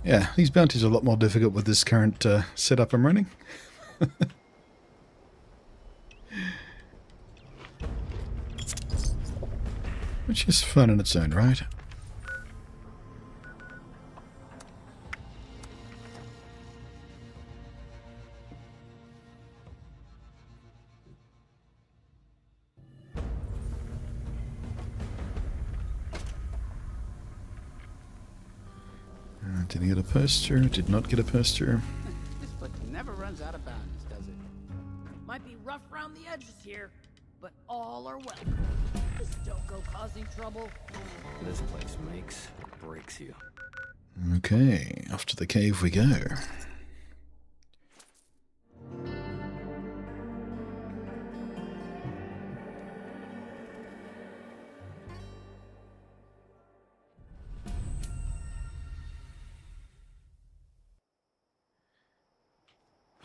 Yeah, these bounties are a lot more difficult with this current setup I'm running. Which is fun in its own right. Did he get a poster? Did not get a poster. This book never runs out of bounties, does it? Might be rough around the edges here, but all are welcome. Just don't go causing trouble. This place makes or breaks you. Okay, off to the cave we go.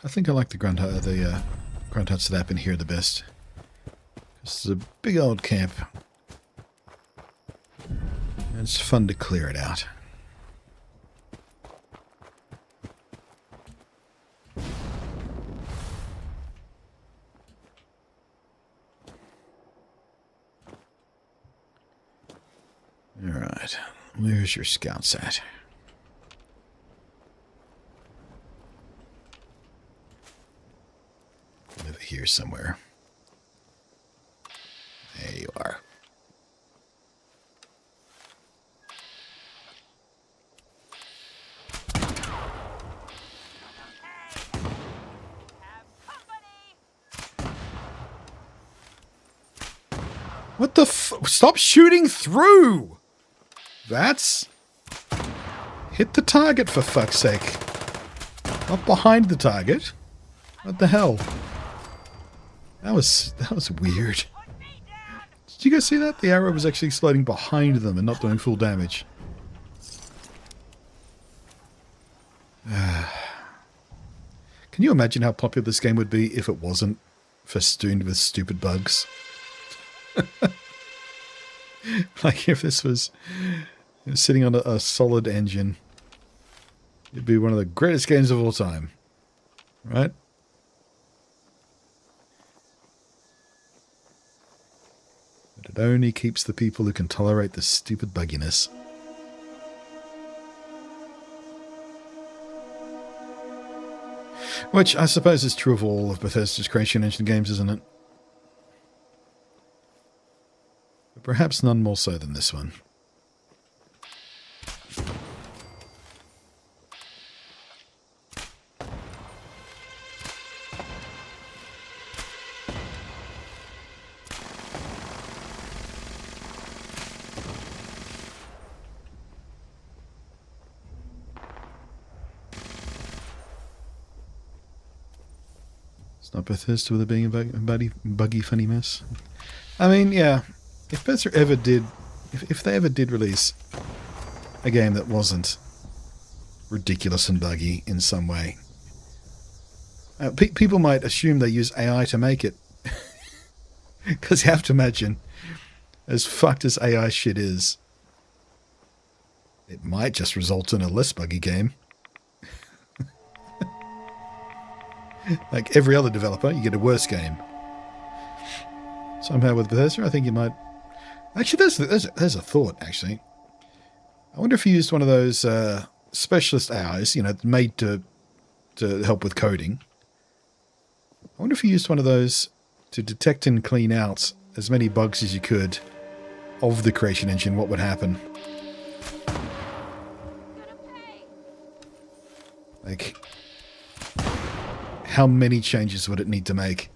I think I like the grunt huts that happen here the best. This is a big old camp. And it's fun to clear it out. Alright, where's your scouts at? Over here somewhere. There you are. What the f- Stop shooting through! That's... Hit the target for fuck's sake. Not behind the target. What the hell? That was weird. Did you guys see that? The arrow was actually exploding behind them and not doing full damage. Can you imagine how popular this game would be if it wasn't festooned with stupid bugs? Like if this was sitting on a solid engine, it'd be one of the greatest games of all time, right? But it only keeps the people who can tolerate the stupid bugginess. Which I suppose is true of all of Bethesda's Creation Engine games, isn't it? But perhaps none more so than this one. It's not Bethesda with it being a buggy funny mess. I mean, yeah, if Bethesda ever did, if they ever did release a game that wasn't ridiculous and buggy in some way, people might assume they use AI to make it. Because you have to imagine, as fucked as AI shit is, it might just result in a less buggy game. Like every other developer, you get a worse game. Somehow with Bethesda, I think you might... Actually, there's a thought, actually. I wonder if you used one of those specialist AIs, you know, made to help with coding. I wonder if you used one of those to detect and clean out as many bugs as you could of the Creation Engine, what would happen? Like... how many changes would it need to make?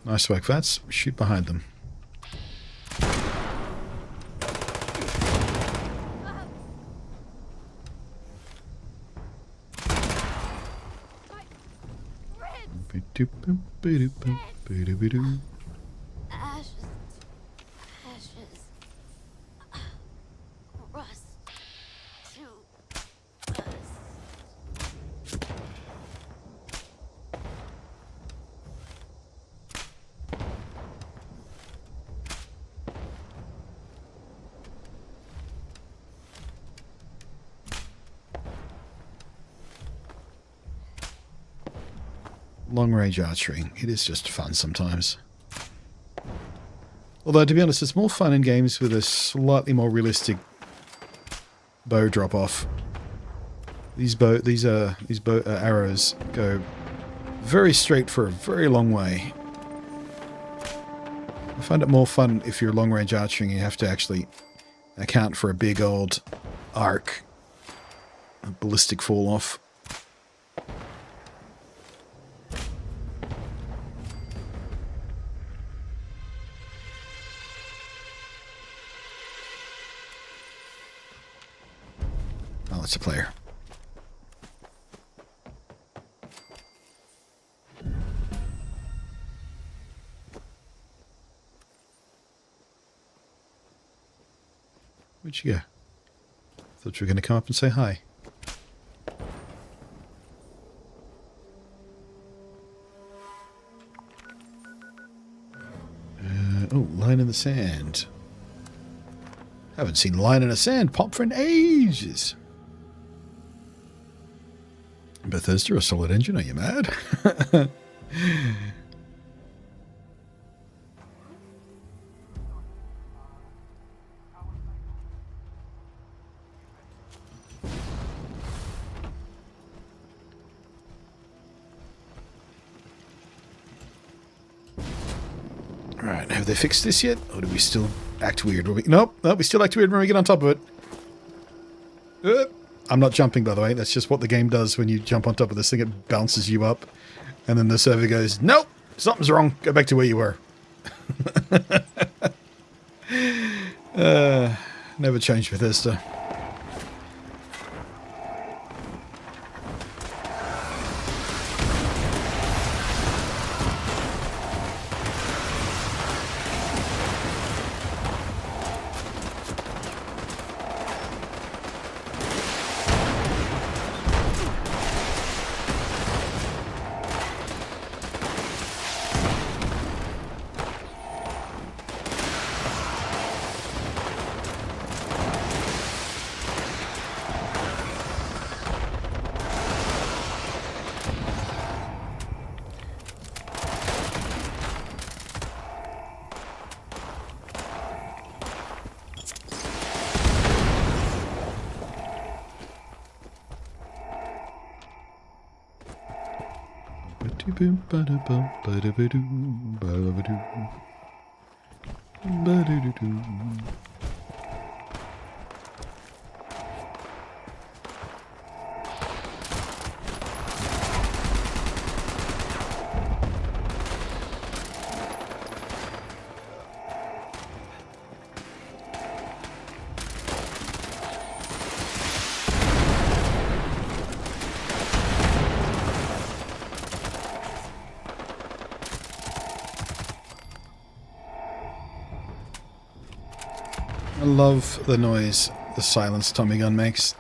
Nice work, Vats. Shoot behind them. Ashes. Ashes. Rust. To us. Long-range archery. It is just fun sometimes. Although, to be honest, it's more fun in games with a slightly more realistic bow drop-off. These arrows go very straight for a very long way. I find it more fun if you're long-range archering. You have to actually account for a big old arc, a ballistic fall-off. Oh, it's a player. Where'd you go? Thought you were going to come up and say hi. Oh, line in the sand. Haven't seen line in the sand pop for ages. Bethesda, a solid engine, are you mad? Alright, have they fixed this yet? Or do we still act weird? Nope, we still act weird when we get on top of it. I'm not jumping, by the way. That's just what the game does when you jump on top of this thing. It bounces you up. And then the server goes, nope, something's wrong. Go back to where you were. Never change Bethesda. I love the noise the silenced Tommy gun makes.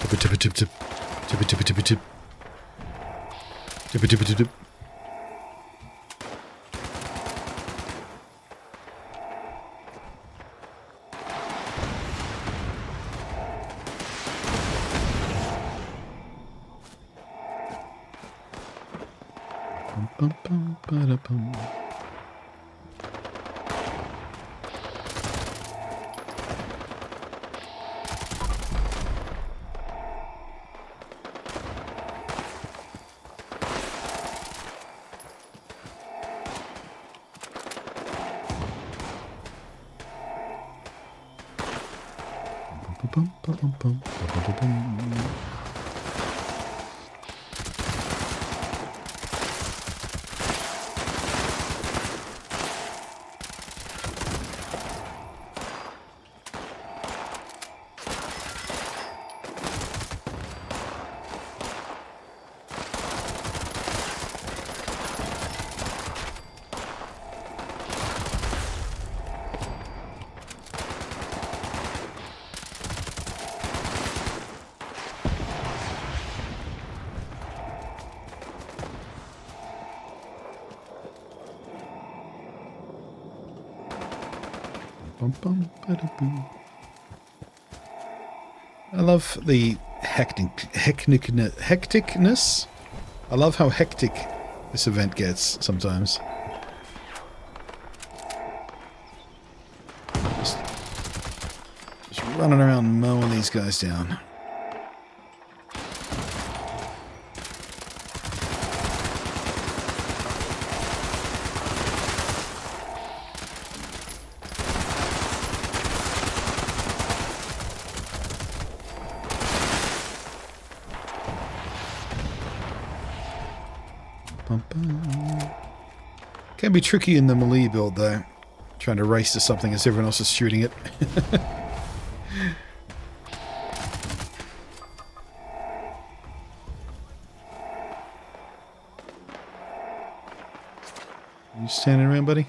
Tip tip tip tip tip tip tip tip tip tip tip tip. Bum, bum, ba-da-bum. Bum, bum, bum, bum, bum, bum, bum. Bum, bum, ba-da-boo. I love the hecticness. I love how hectic this event gets sometimes. Just running around mowing these guys down. Can be tricky in the melee build though, trying to race to something as everyone else is shooting it. You standing around, buddy?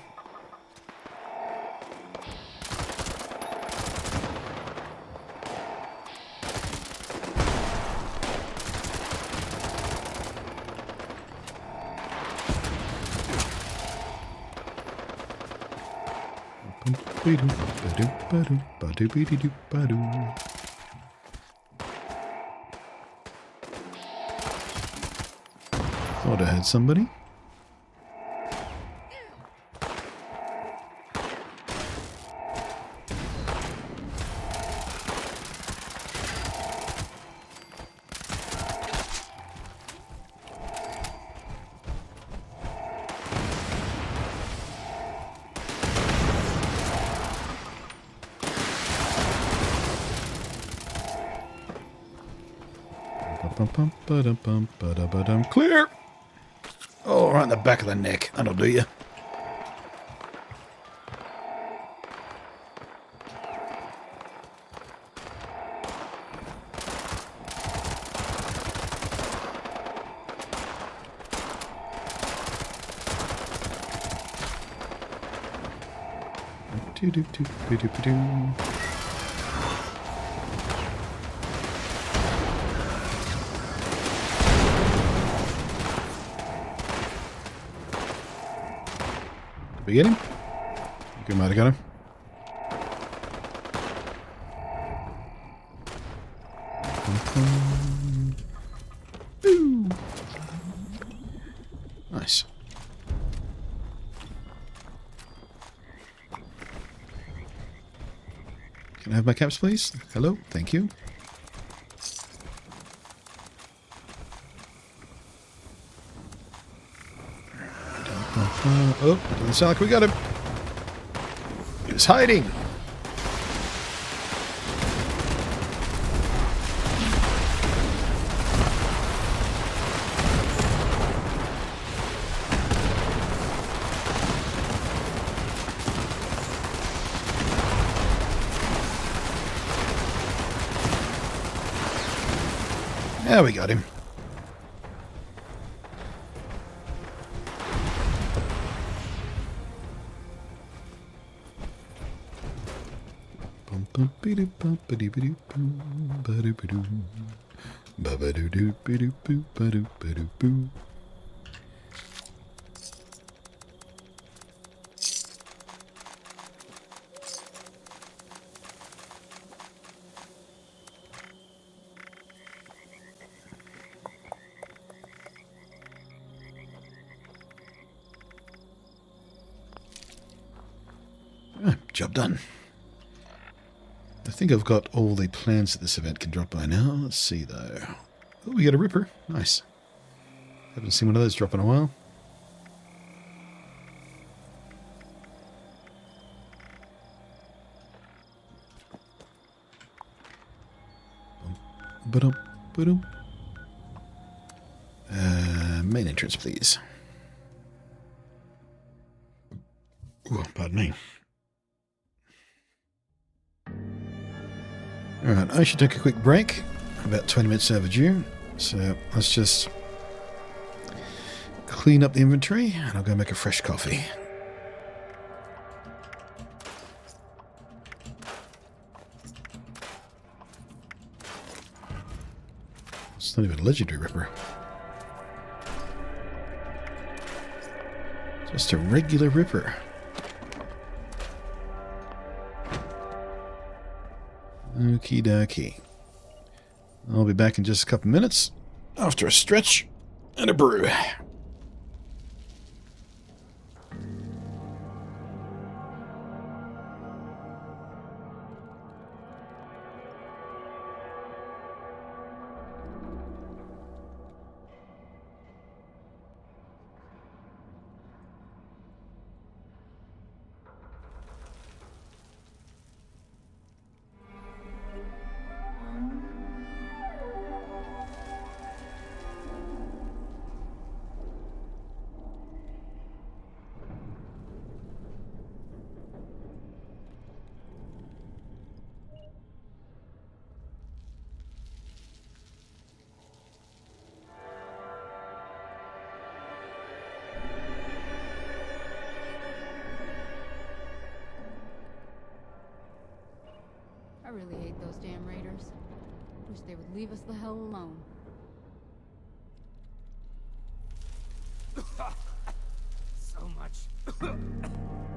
Thought I had somebody. Clear! Oh, right in the back of the neck. That'll do you. Did we get him? We might have got him. Ooh. Nice. Can I have my caps, please? Hello? Thank you. Oh, doesn't sound like we got him. He's hiding. Yeah, we got him. Job done. I think I've got all the plans that this event can drop by now. Let's see though. Oh, we got a Ripper. Nice. Haven't seen one of those drop in a while. Main entrance, please. Ooh, pardon me. Alright, I should take a quick break. About 20 minutes overdue. So let's just clean up the inventory and I'll go make a fresh coffee. It's not even a legendary Ripper. Just a regular Ripper. Okie dokie. I'll be back in just a couple minutes after a stretch and a brew. I really hate those damn raiders. Wish they would leave us the hell alone. So much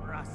rust.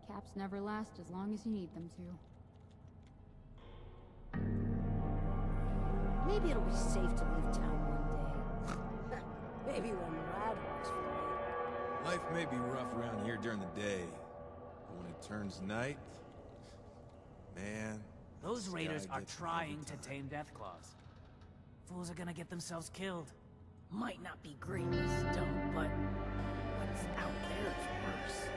Caps never last as long as you need them to. Maybe it'll be safe to leave town one day. Maybe when Radhawks fly. Life may be rough around here during the day, but when it turns night, man... Those raiders sky are gets trying to overtime. tame Deathclaws. Fools are gonna get themselves killed. Might not be great in the stone, but what's out there is worse.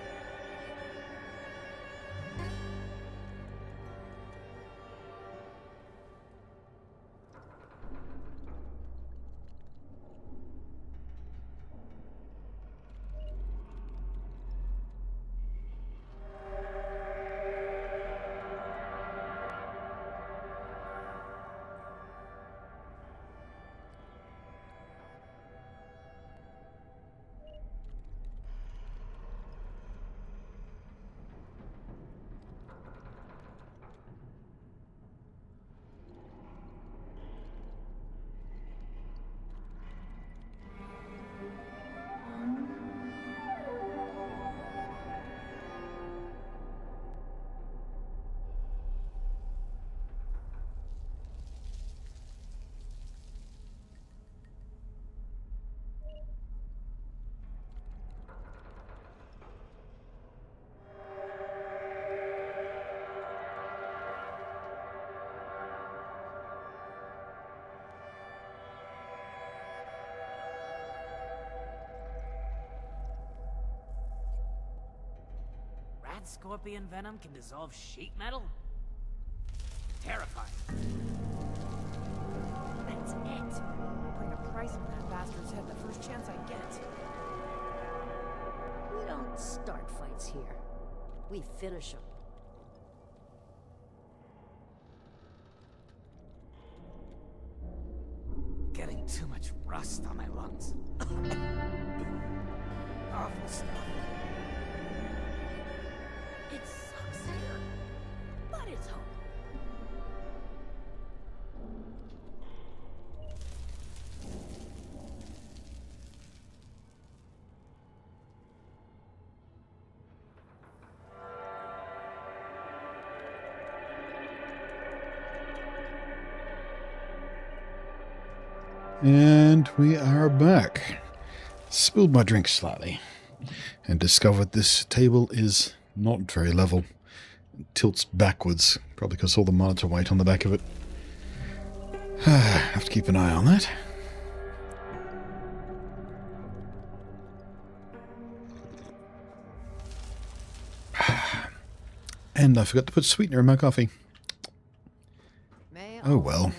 Rat scorpion venom can dissolve sheet metal? Terrifying. That's it. I'll bring a price on that bastard's head the first chance I get. We don't start fights here. We finish them. Getting too much rust on my lungs. Awful stuff. It sucks here, but it's home. And we are back. Spilled my drink slightly and discovered this table is not very level. It tilts backwards, probably because all the monitor weight on the back of it. Have to keep an eye on that. And I forgot to put sweetener in my coffee. Oh well.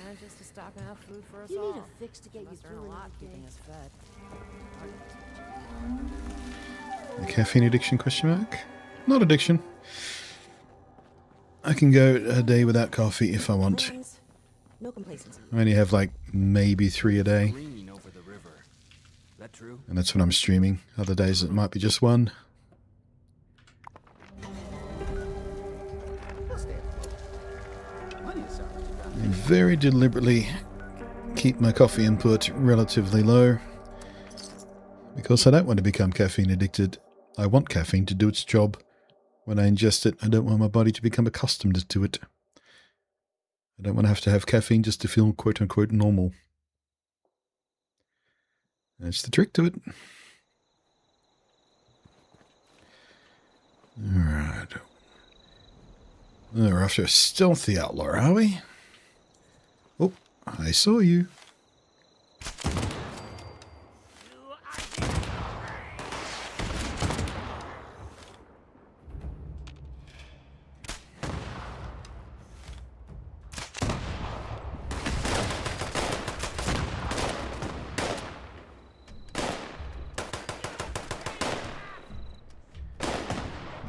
You need a fix to get you through a lot keeping us fed. A caffeine addiction question mark? Not addiction. I can go a day without coffee if I want. No complacency. I only have like maybe 3 a day. That true? And that's when I'm streaming. Other days it might be just 1. I very deliberately keep my coffee input relatively low because I don't want to become caffeine addicted. I want caffeine to do its job. When I ingest it, I don't want my body to become accustomed to it. I don't want to have caffeine just to feel quote-unquote normal. That's the trick to it. Alright. We're after a stealthy outlaw, are we? Oh, I saw you.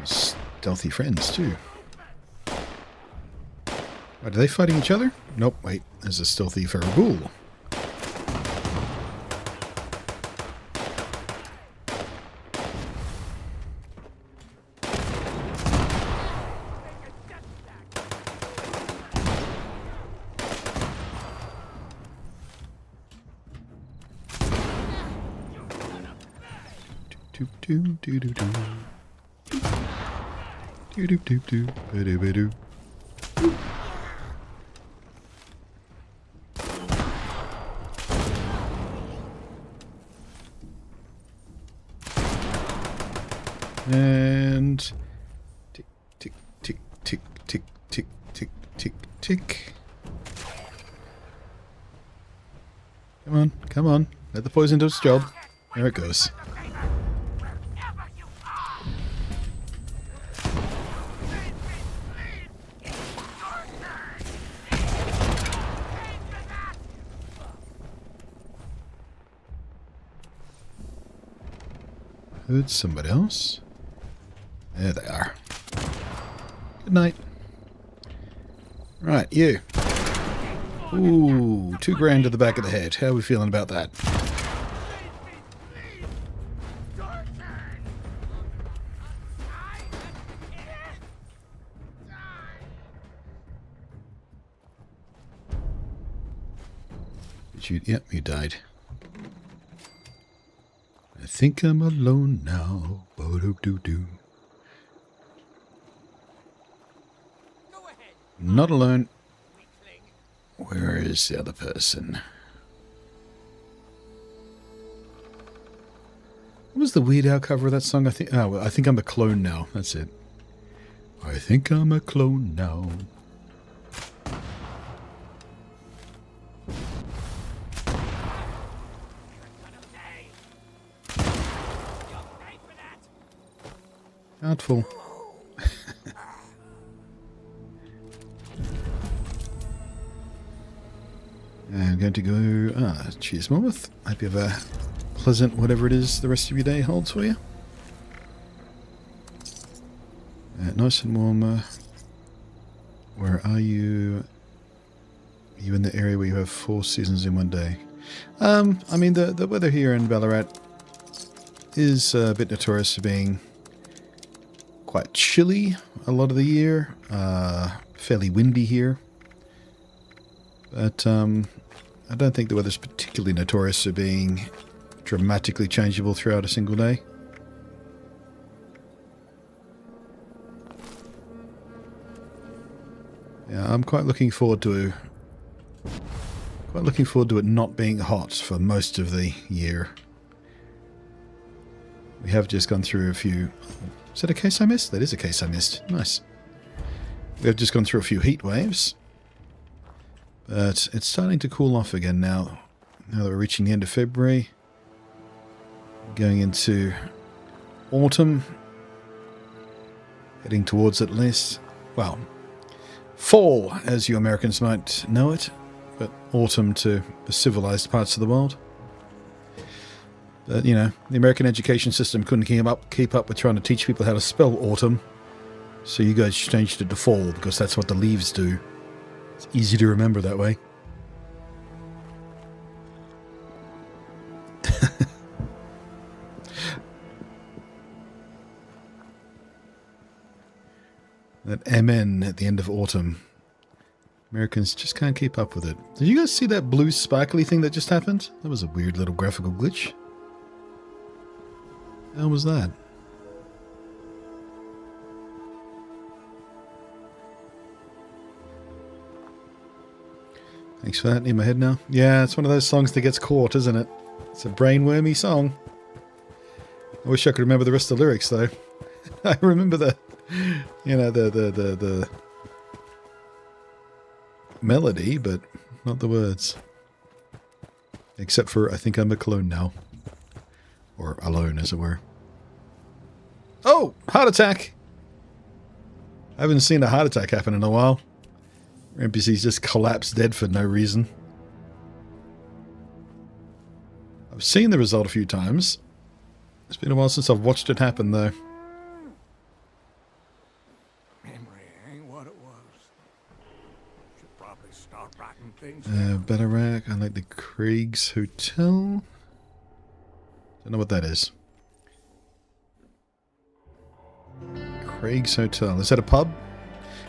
Stealthy friends, too. Are they fighting each other? Nope, wait. There's a stealthy feral ghoul. Do do do do do. Do do do do do do do. And tick tick tick tick tick tick tick tick tick. Come on, come on. Let the poison do its job. There it goes. Heard somebody else? There they are. Good night. Right, you. Ooh, 2 grand to the back of the head. How are we feeling about that? Did you? Yep, you died. I think I'm alone now. Bo-do-do-do. Not alone. Where is the other person? What was the Weird Al cover of that song? I think I'm a clone now. That's it. I think I'm a clone now. Mouthful. I'm going to go... cheers, Mammoth. Hope you have a pleasant whatever it is the rest of your day holds for you. Nice and warm. Where are you? Are you in the area where you have 4 seasons in one day? I mean, the weather here in Ballarat is a bit notorious for being quite chilly a lot of the year. Fairly windy here. But I don't think the weather's particularly notorious for being dramatically changeable throughout a single day. Yeah, I'm quite looking forward to Quite looking forward to it not being hot for most of the year. We have just gone through a few... Is that a case I missed? That is a case I missed. Nice. We have just gone through a few heat waves. But it's starting to cool off again now. Now that we're reaching the end of February. Going into autumn. Heading towards at least... Well, fall, as you Americans might know it. But autumn to the civilized parts of the world. But, you know, the American education system couldn't keep up with trying to teach people how to spell autumn. So you guys changed it to fall, because that's what the leaves do. It's easy to remember that way. That MN at the end of autumn. Americans just can't keep up with it. Did you guys see that blue sparkly thing that just happened? That was a weird little graphical glitch. The hell was that? Thanks for that. In my head now. Yeah, it's one of those songs that gets caught, isn't it? It's a brainwormy song. I wish I could remember the rest of the lyrics, though. I remember the, you know, the melody, but not the words. Except for, I think I'm a clone now. Or alone, as it were. Oh! Heart attack! I haven't seen a heart attack happen in a while. NPCs just collapse dead for no reason. I've seen the result a few times. It's been a while since I've watched it happen, though. Memory ain't what it was. Should probably start writing things. Ballarat, I like the Craig's Hotel. Don't know what that is. Craig's Hotel. Is that a pub?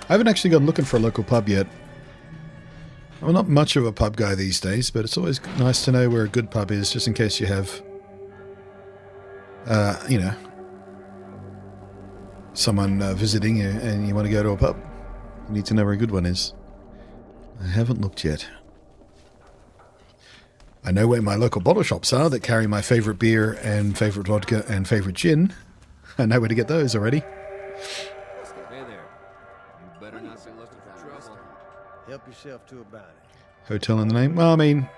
I haven't actually gone looking for a local pub yet. I'm not much of a pub guy these days, but it's always nice to know where a good pub is, just in case you have, you know, someone visiting you and you want to go to a pub. You need to know where a good one is. I haven't looked yet. I know where my local bottle shops are that carry my favorite beer and favorite vodka and favorite gin. I know where to get those already. Hey there. You better not be looking for trouble. Help yourself to a bounty. Hotel in the name? Well, I mean,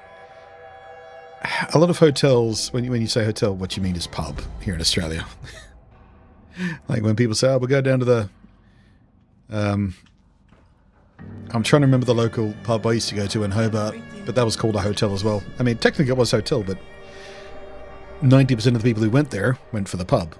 a lot of hotels, when you say hotel, what you mean is pub here in Australia. Like when people say, oh, we'll go down to the... I'm trying to remember the local pub I used to go to in Hobart, but that was called a hotel as well. I mean, technically it was a hotel, but 90% of the people who went there went for the pub.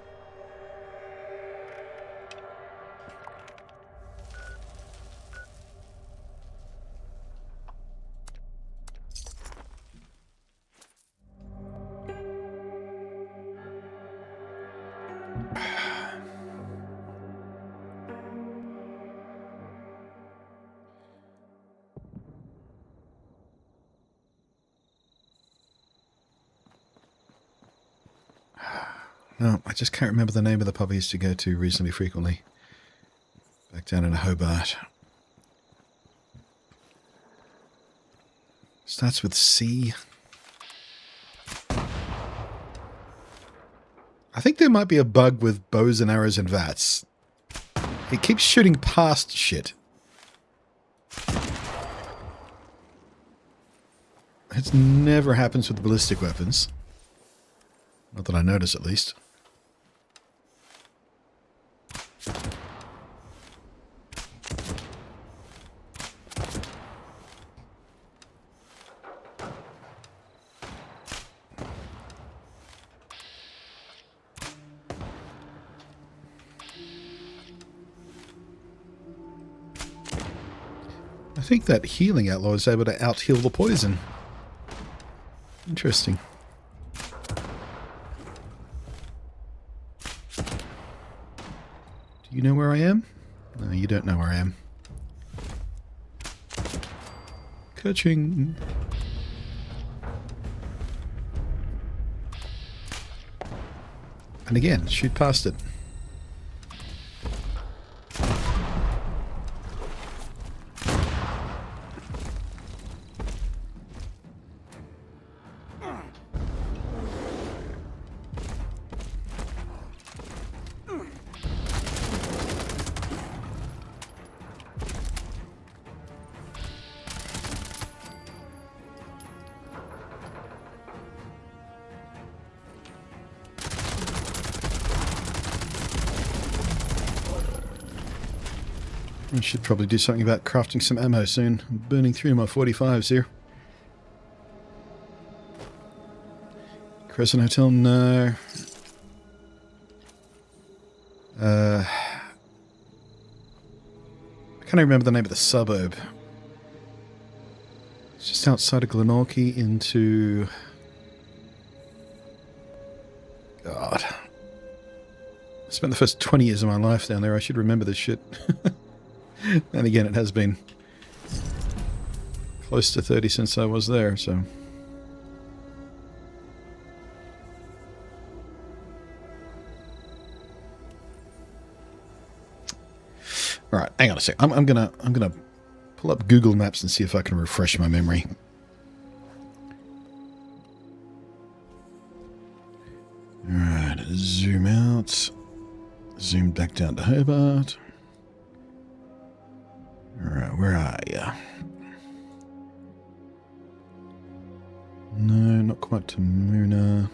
No, I just can't remember the name of the pub I used to go to reasonably frequently. Back down in Hobart. Starts with C. I think there might be a bug with bows and arrows and VATS. It keeps shooting past shit. It never happens with ballistic weapons. Not that I notice, at least. I think that healing outlaw is able to out-heal the poison. Interesting. Do you know where I am? No, you don't know where I am. Catching. And again, shoot past it. I should probably do something about crafting some ammo soon. I'm burning through my 45s here. Crescent Hotel, no. I can't remember the name of the suburb. It's just outside of Glenorchy into... God. I spent the first 20 years of my life down there. I should remember this shit. And again, it has been close to 30 since I was there, so... All right, hang on a sec. I'm gonna pull up Google Maps and see if I can refresh my memory. All right, zoom out, zoom back down to Hobart. All right, where are you? No, not quite to Muna.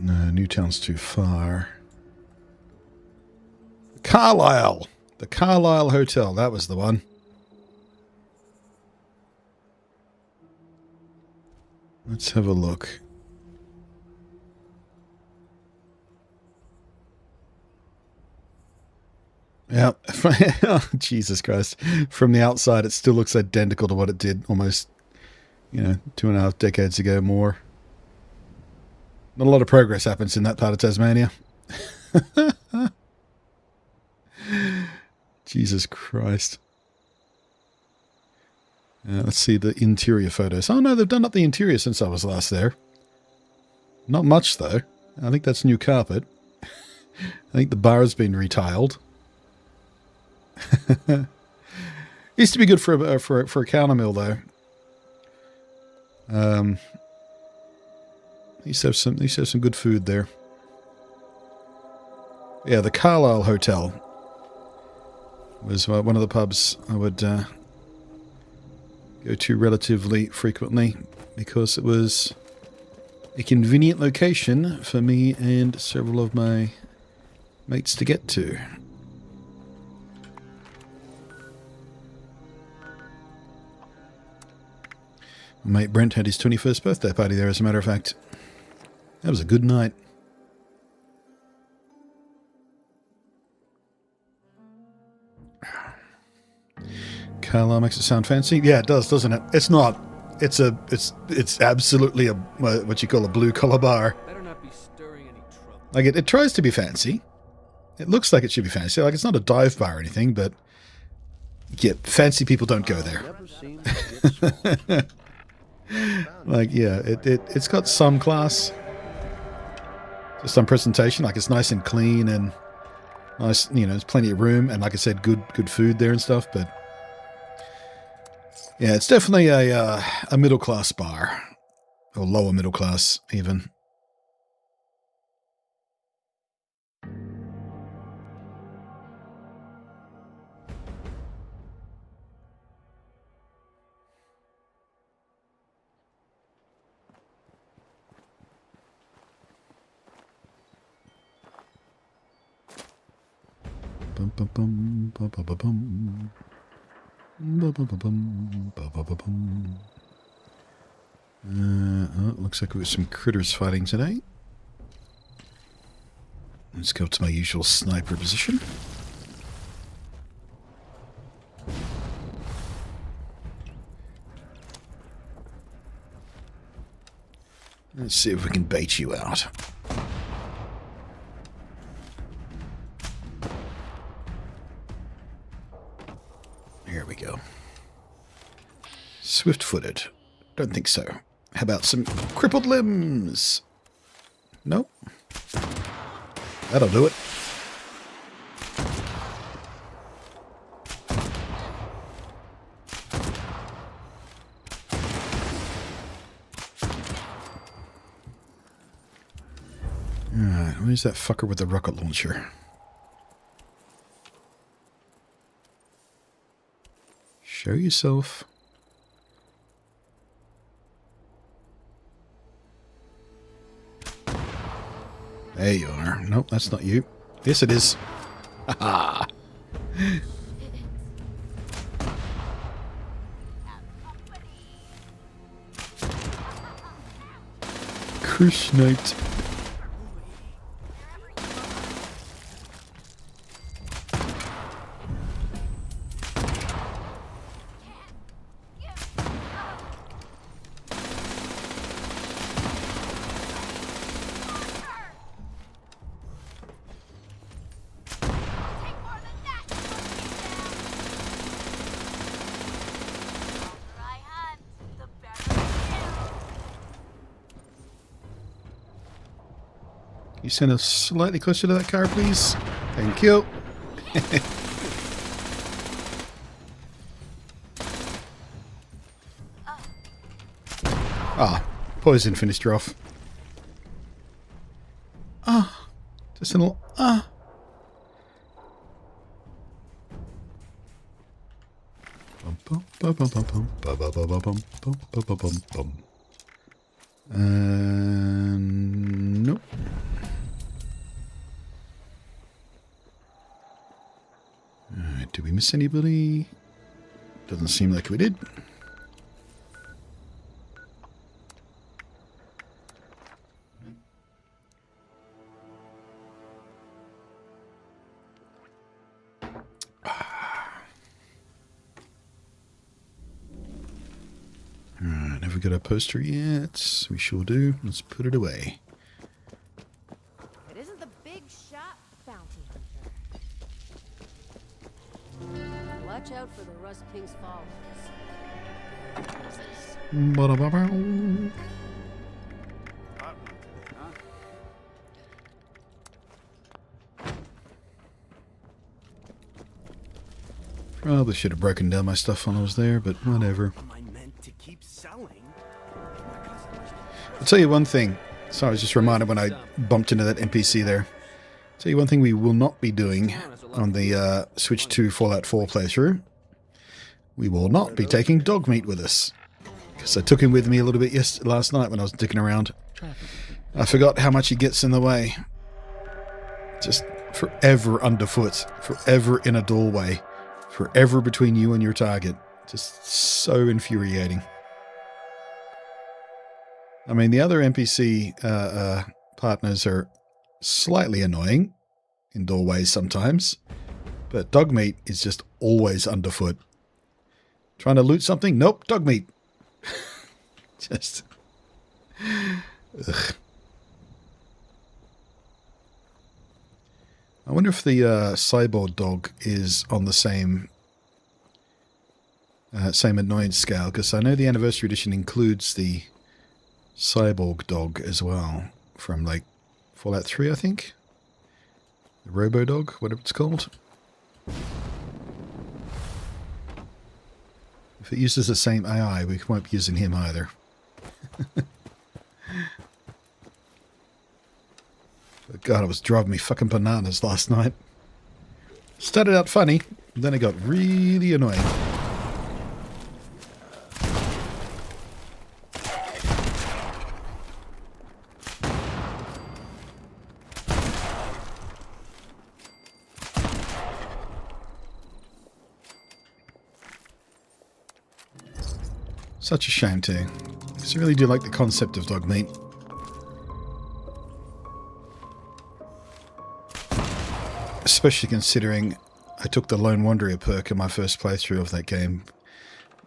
No, Newtown's too far. Carlisle! The Carlisle Hotel, that was the one. Let's have a look. Yeah, oh, Jesus Christ. From the outside, it still looks identical to what it did almost, 2.5 decades ago more. Not a lot of progress happens in that part of Tasmania. Jesus Christ. Let's see the interior photos. Oh no, they've done up the interior since I was last there. Not much though. I think that's new carpet. I think the bar has been retiled. Used to be good for a counter mill though. Used to have some good food there. Yeah, the Carlisle Hotel was one of the pubs I would go to relatively frequently because it was a convenient location for me and several of my mates to get to. My mate Brent had his 21st birthday party there, as a matter of fact. That was a good night. Carlisle makes it sound fancy. Yeah, it does, doesn't it? It's not. It's absolutely a what you call a blue collar bar. Better not be stirring any trouble. Like it tries to be fancy. It looks like it should be fancy. Like it's not a dive bar or anything, but yeah, fancy people don't go there. Like yeah, it's got some class. Just some presentation, like it's nice and clean and nice, there's plenty of room and like I said, good food there and stuff, but yeah, it's definitely a middle class bar. Or lower middle class even. Bum, bum, bum, bum, bum, bum, bum. Bum, bum, bum, bum, bum, bum, bum. Looks like we've got some critters fighting today. Let's go to my usual sniper position. Let's see if we can bait you out. Here we go. Swift-footed. Don't think so. How about some crippled limbs? Nope. That'll do it. where's that fucker with the rocket launcher? Show yourself. There you are. Nope, that's not you. Yes, it is. Haha. Chris Knight. You send us slightly closer to that car, please? Thank you. Ah, poison finished her off. Ah, just a little, ah. Nope. Did we miss anybody? Doesn't seem like we did. Alright, have we got a poster yet? We sure do. Let's put it away. It isn't the big shot bounty hunter. Watch out for the Rust King's followers. Probably should have broken down my stuff when I was there, but whatever. I'll tell you one thing. Sorry, I was just reminded when I bumped into that NPC there. I'll tell you one thing we will not be doing on the Switch 2 Fallout 4 playthrough. We will not be taking dog meat with us. Because I took him with me a little bit last night when I was dicking around. I forgot how much he gets in the way. Just forever underfoot. Forever in a doorway. Forever between you and your target. Just so infuriating. I mean, the other NPC partners are slightly annoying in doorways sometimes, but dog meat is just always underfoot. Trying to loot something? Nope, dog meat. Just... ugh. I wonder if the cyborg dog is on the same annoyance scale, because I know the Anniversary Edition includes the cyborg dog as well, from like Fallout 3, I think. The Robo Dog, whatever it's called. If it uses the same AI, we won't be using him either. But God, it was driving me fucking bananas last night. Started out funny, then it got really annoying. Such a shame too, because I really do like the concept of dog meat. Especially considering I took the Lone Wanderer perk in my first playthrough of that game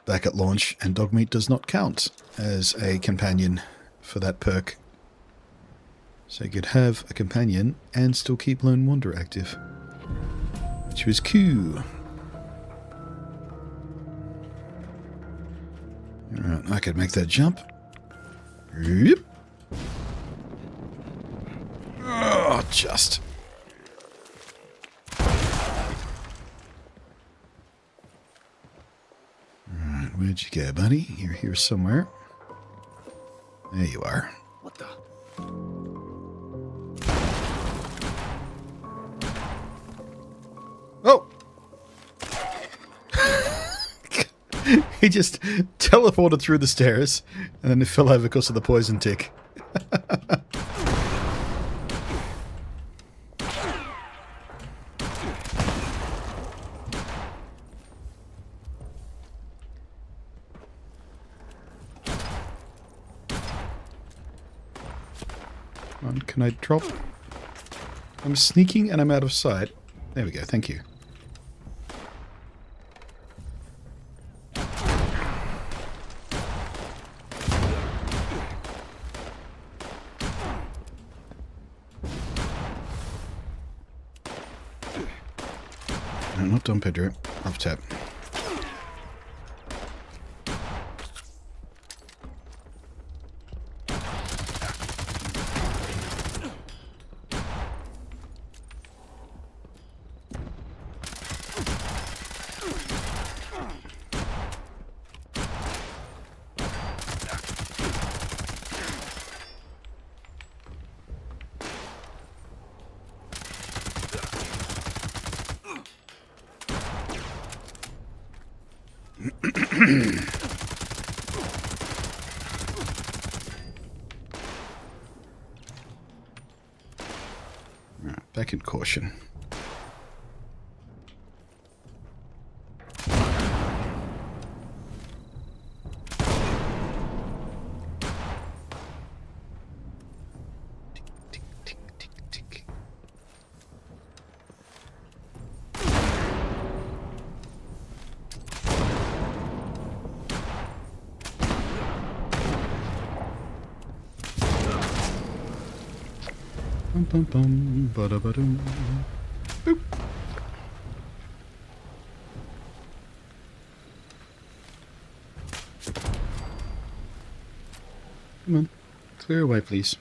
back at launch, and dog meat does not count as a companion for that perk. So you could have a companion and still keep Lone Wanderer active, which was cool. Alright, I could make that jump. Yep. Oh, just. Alright, where'd you go, buddy? You're here somewhere. There you are. What the? He just teleported through the stairs, and then he fell over because of the poison tick. Can I drop? I'm sneaking and I'm out of sight. There we go, thank you. No, not Don Pedro. Off tap. Back in caution. Tick, tick, tick, tick. Bum bum bum, bada badum. Boop. Come on, clear away, please.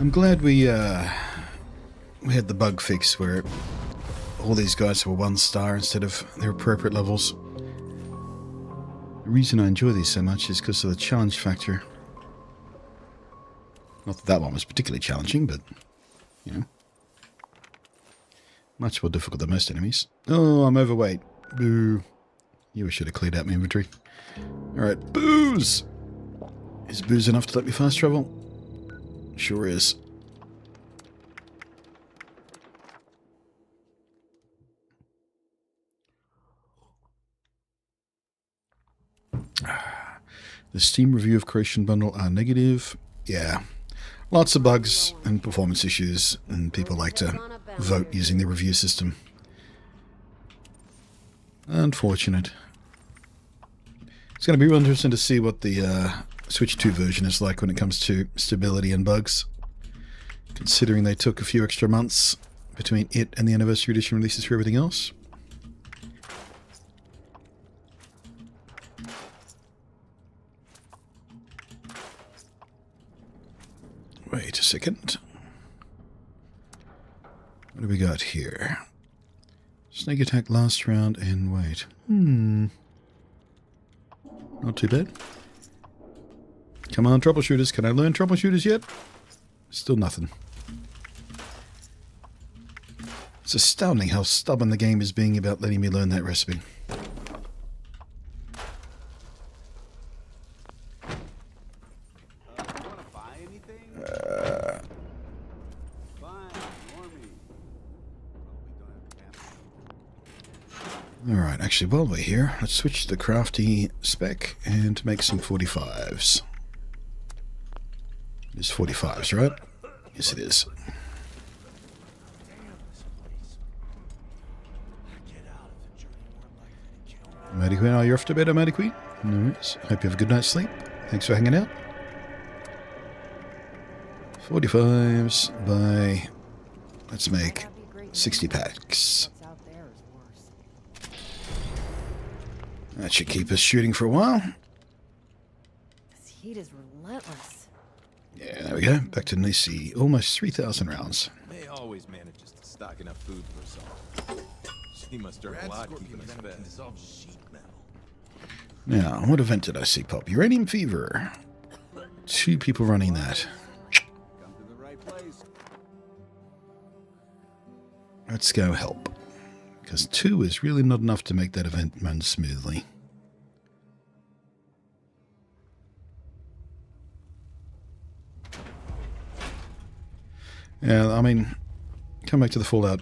I'm glad we had the bug fix where all these guys were 1 star instead of their appropriate levels. The reason I enjoy these so much is because of the challenge factor. Not that that one was particularly challenging, but, you know. Much more difficult than most enemies. Oh, I'm overweight. Boo. You should have cleared out my inventory. Alright, booze! Is booze enough to let me fast travel? Sure is. The Steam review of Creation Bundle are negative. Yeah. Lots of bugs and performance issues, and people like to vote using the review system. Unfortunate. It's going to be real interesting to see what the Switch 2 version is like when it comes to stability and bugs. Considering they took a few extra months between it and the Anniversary Edition releases for everything else. Wait a second. What do we got here? Snake attack last round and wait. Not too bad. Come on, troubleshooters. Can I learn troubleshooters yet? Still nothing. It's astounding how stubborn the game is being about letting me learn that recipe. Alright, actually, while we're here, let's switch to the crafty spec and make some 45s. It's 45s, right? Yes, it is. Matty Queen, are you off to bed, Matty Queen? No worries. Hope you have a good night's sleep. Thanks for hanging out. 45s by... let's make 60 packs. That should keep us shooting for a while. This heat is relentless. Yeah, there we go. Back to Nisi. Almost 3,000 rounds. May always manages to stock enough food for herself. She must earn a lot keeping us fed. Now, what event did I see pop? Uranium Fever. 2 people running that. Come to the right place. Let's go help. Because 2 is really not enough to make that event run smoothly. Yeah, I mean, come back to the Fallout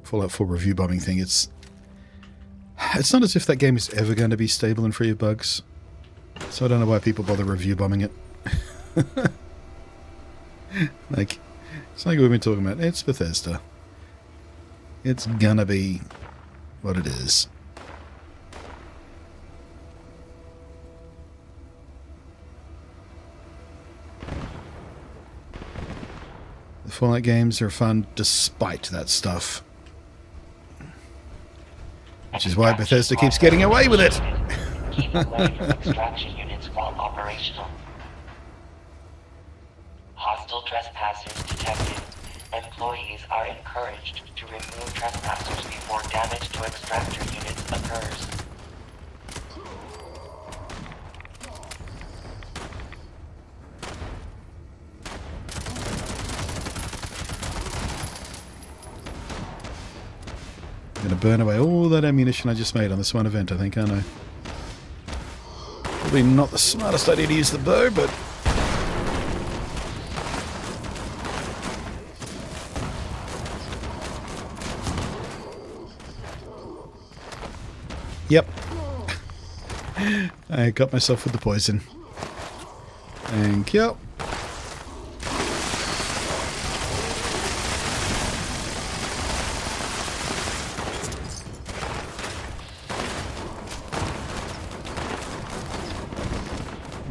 4 review bombing thing. It's not as if that game is ever going to be stable and free of bugs. So I don't know why people bother review bombing it. Like, it's like we've been talking about. It's Bethesda. It's gonna be what it is. The Fallout games are fun despite that stuff. Which is why Bethesda keeps getting away with it. Keep away from extraction units while operational. Hostile trespassers detected. Employees are encouraged to remove trespassers before damage to extractor units occurs. I'm going to burn away all that ammunition I just made on this one event, I think, aren't I? Probably not the smartest idea to use the bow, but... Yep. I got myself with the poison. Thank you.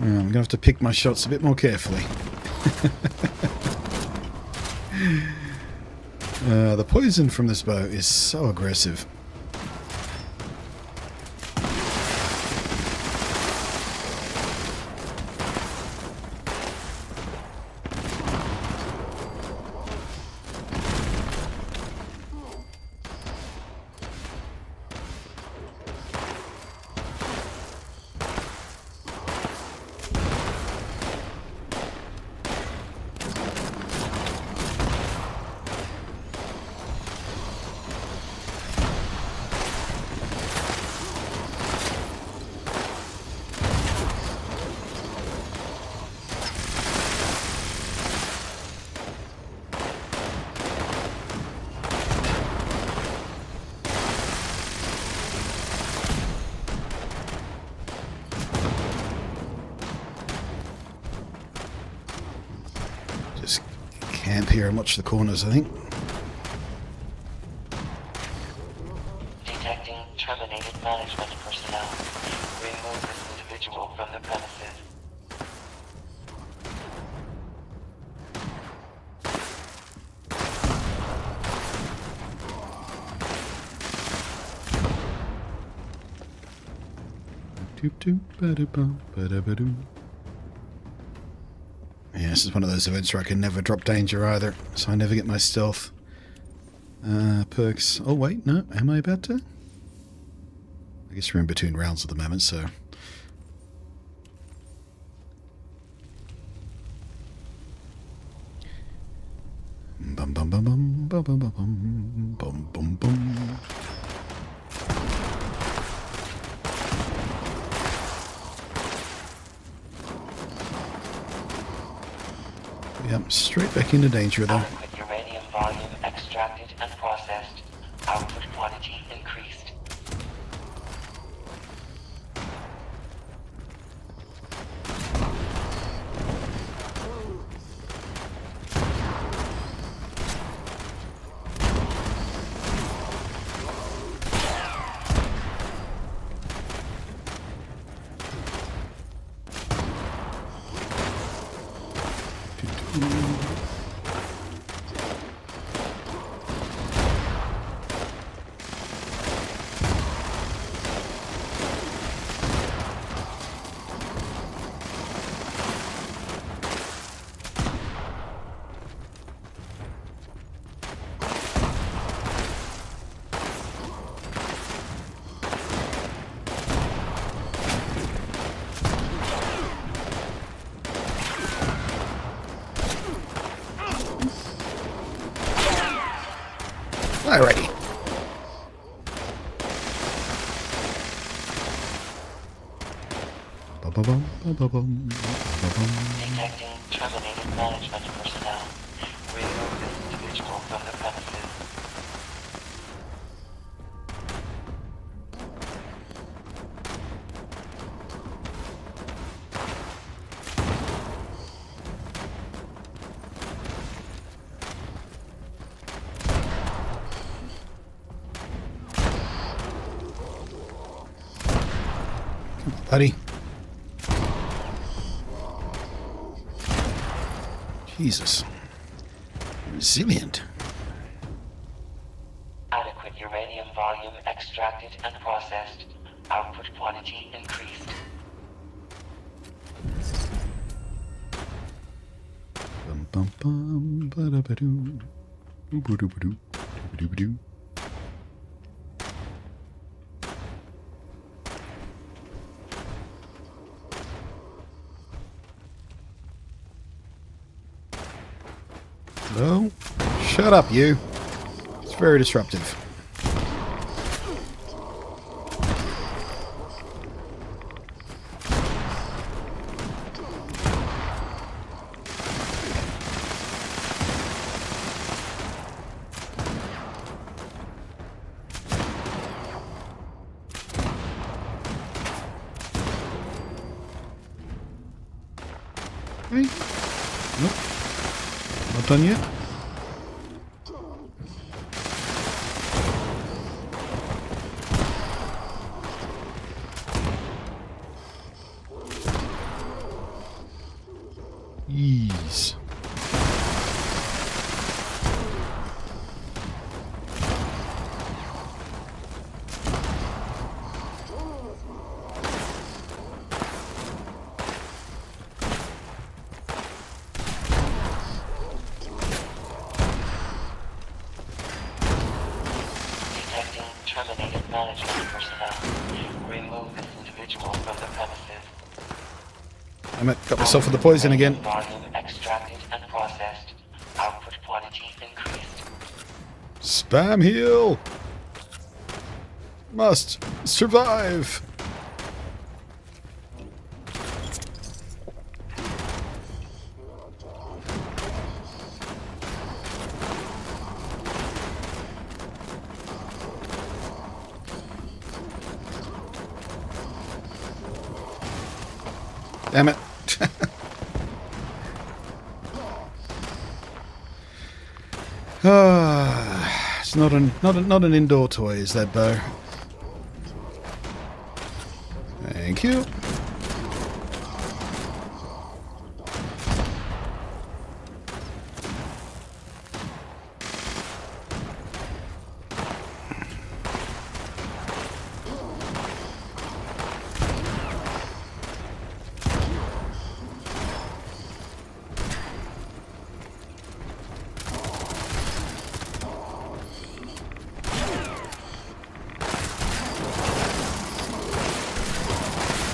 I'm going to have to pick my shots a bit more carefully. The poison from this bow is so aggressive. Camp here and watch the corners, I think. Detecting terminated management personnel. Remove this individual from the premises. Yeah, this is one of those events where I can never drop danger either, so I never get my stealth perks. Oh wait, no, am I about to? I guess we're in between rounds at the moment, so... Bum bum bum bum bum bum bum bum bum bum. Yep, straight back into danger though. Adequate uranium volume extracted and processed. Output quantity increased. Die already. Detecting terminated management personnel. Remove this individual from the premises. Buddy. Jesus. Resilient. Adequate uranium volume extracted and processed. Output quantity increased. Bum bum bum ba-da-ba-doo. Boo-doo-ba-doo. Doo-ba-doo-ba-doo. Hello? Shut up, you. It's very disruptive. Hey. Nope. Not done yet. Ease. Detecting terminated management personnel. Remove this individual from the premises. Damn it, got myself with the poison again. Volume extracted and processed. Output quantity increased. Spam heal! Must survive! Damn it. It's not an indoor toy, is that bow? Thank you.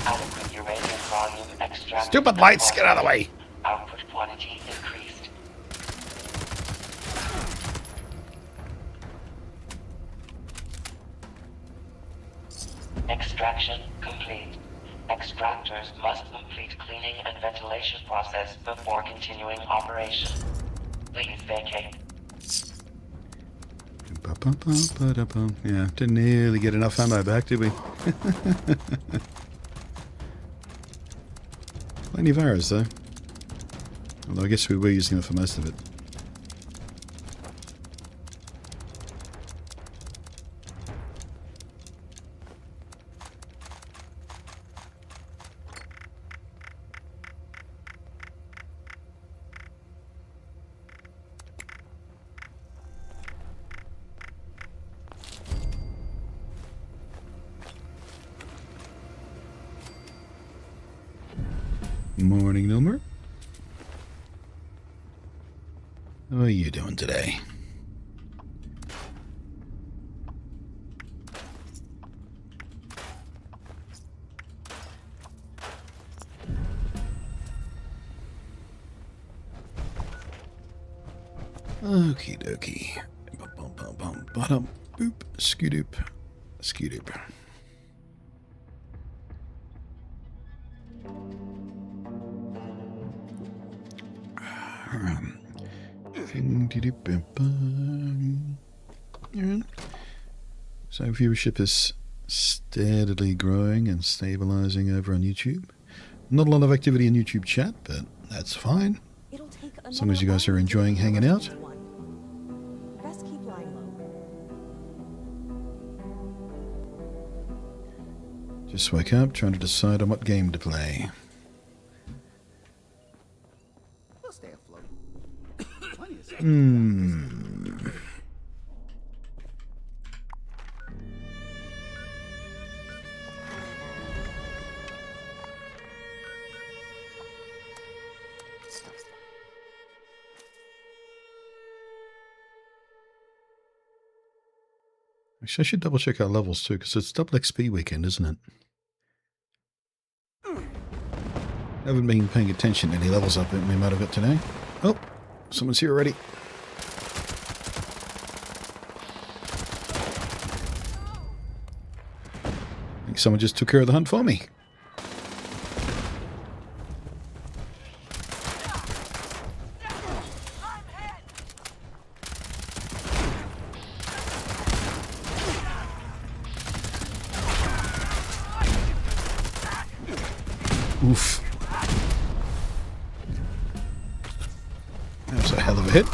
Adequate uranium volume extracted. Stupid lights, get out of the way! Output quantity increased. Extraction complete. Extractors must complete cleaning and ventilation process before continuing operation. Please vacate. Yeah, didn't nearly get enough ammo back, did we? Plenty of arrows, though. Although I guess we were using them for most of it. Morning, Milmer. How are you doing today? Okie dokie. Bum, bum, bum, Bottom. Boop. Skoodoop. Skoodoop. So viewership is steadily growing and stabilizing over on YouTube. Not a lot of activity in YouTube chat, but that's fine. As long as you guys are enjoying hanging out. Best keep lying low. Just woke up, trying to decide on what game to play. We'll stay afloat. Actually, I should double check our levels too, because it's double XP weekend, isn't it? I haven't been paying attention to any levels up we might have got today. Oh, someone's here already. I think someone just took care of the hunt for me. Oof. That was a hell of a hit.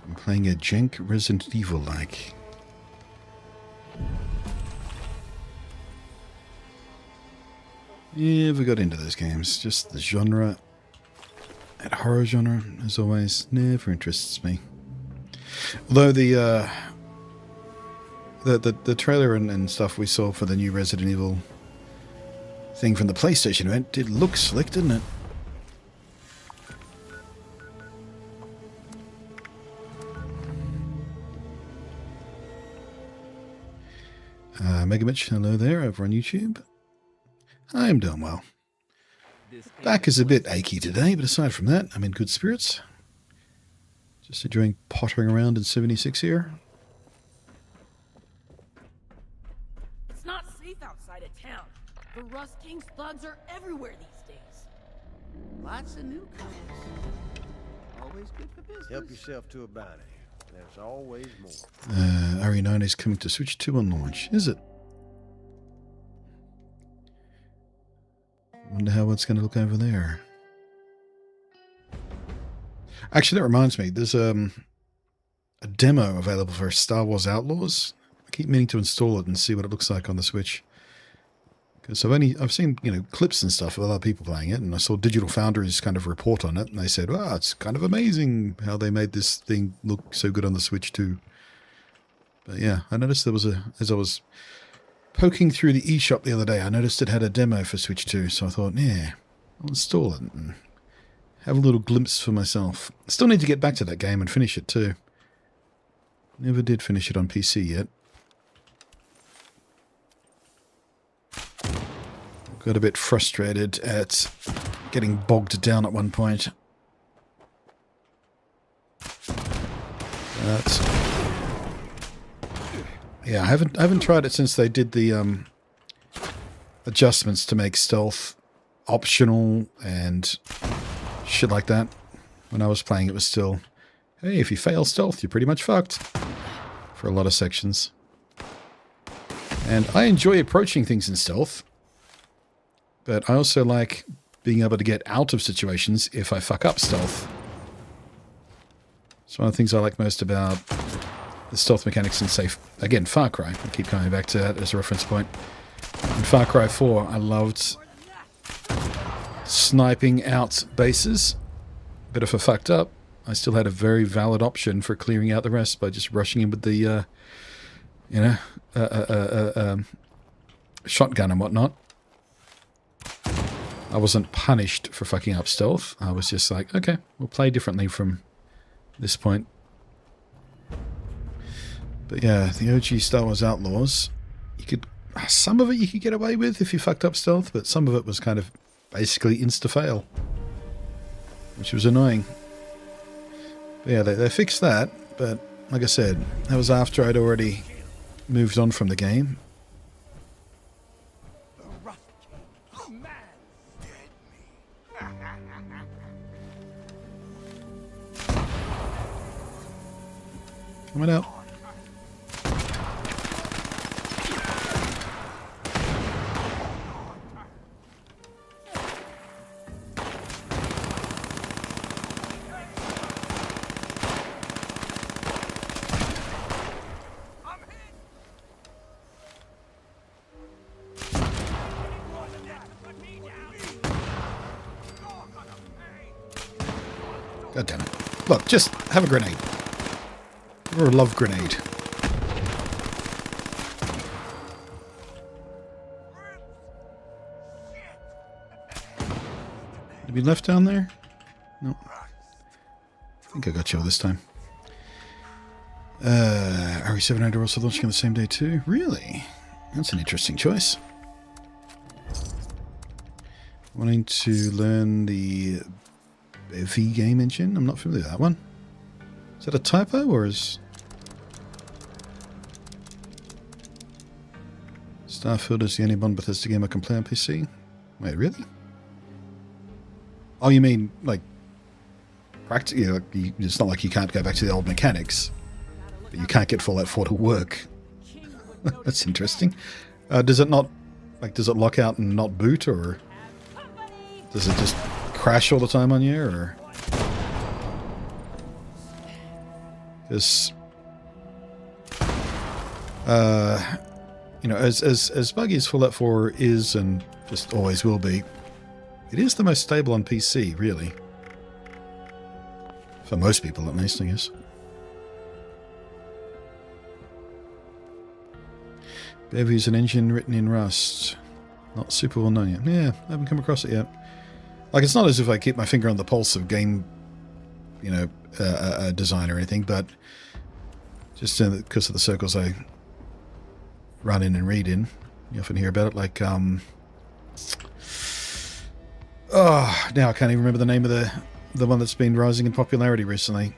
I'm playing a jank Resident Evil-like. Never got into those games. Just the genre, that horror genre, as always, never interests me. Although the trailer and stuff we saw for the new Resident Evil thing from the PlayStation event did look slick, didn't it? Mega Mitch, hello there over on YouTube. I am doing well. Back is a bit achy today, but aside from that, I'm in good spirits. Just enjoying pottering around in 76 here. It's not safe outside of town. The Rust King's thugs are everywhere these days. Lots of newcomers. Always good for business. Help yourself to a bounty. There's always more. RE9 is coming to Switch 2 on launch, is it? Wonder how it's going to look over there. Actually, that reminds me. There's a demo available for Star Wars Outlaws. I keep meaning to install it and see what it looks like on the Switch. Because I've seen clips and stuff of other people playing it, and I saw Digital Foundry's kind of report on it, and they said, "Wow, it's kind of amazing how they made this thing look so good on the Switch too." But yeah, I noticed there was as I was poking through the eShop the other day, I noticed it had a demo for Switch 2, so I thought, yeah, I'll install it and have a little glimpse for myself. Still need to get back to that game and finish it too. Never did finish it on PC yet. Got a bit frustrated at getting bogged down at one point. Yeah, I haven't tried it since they did the adjustments to make stealth optional and shit like that. When I was playing, it was still, hey, if you fail stealth, you're pretty much fucked for a lot of sections. And I enjoy approaching things in stealth, but I also like being able to get out of situations if I fuck up stealth. It's one of the things I like most about the stealth mechanics in, say, again, Far Cry. I keep coming back to that as a reference point. In Far Cry 4, I loved sniping out bases, but if I fucked up, I still had a very valid option for clearing out the rest by just rushing in with the, shotgun and whatnot. I wasn't punished for fucking up stealth. I was just like, okay, we'll play differently from this point. But yeah, the OG Star Wars Outlaws, you could, some of it you could get away with if you fucked up stealth, but some of it was kind of basically insta-fail, which was annoying. But yeah, they fixed that, but like I said, that was after I'd already moved on from the game. Coming out. God damn it. Look, just have a grenade. Or a love grenade. Did we left down there? No. I think I got you all this time. RE700 also launching on the same day too? Really? That's an interesting choice. Wanting to learn the V game engine? I'm not familiar with that one. Is that a typo or is... Starfield is the only one Bethesda game I can play on PC? Wait, really? Oh, you mean, like, practically, like, it's not like you can't go back to the old mechanics, but you can't get Fallout 4 to work. That's interesting. Does it not, like, does it lock out and not boot, or does it just crash all the time on you, or... Because, you know, as buggy as Fallout 4 is and just always will be, it is the most stable on PC, really. For most people, at least, I guess. Bev is an engine written in Rust. Not super well known yet. Yeah, I haven't come across it yet. Like, it's not as if I keep my finger on the pulse of game, you know, design or anything, but just because of the circles I run in and read in, you often hear about it, like, oh, now I can't even remember the name of the one that's been rising in popularity recently.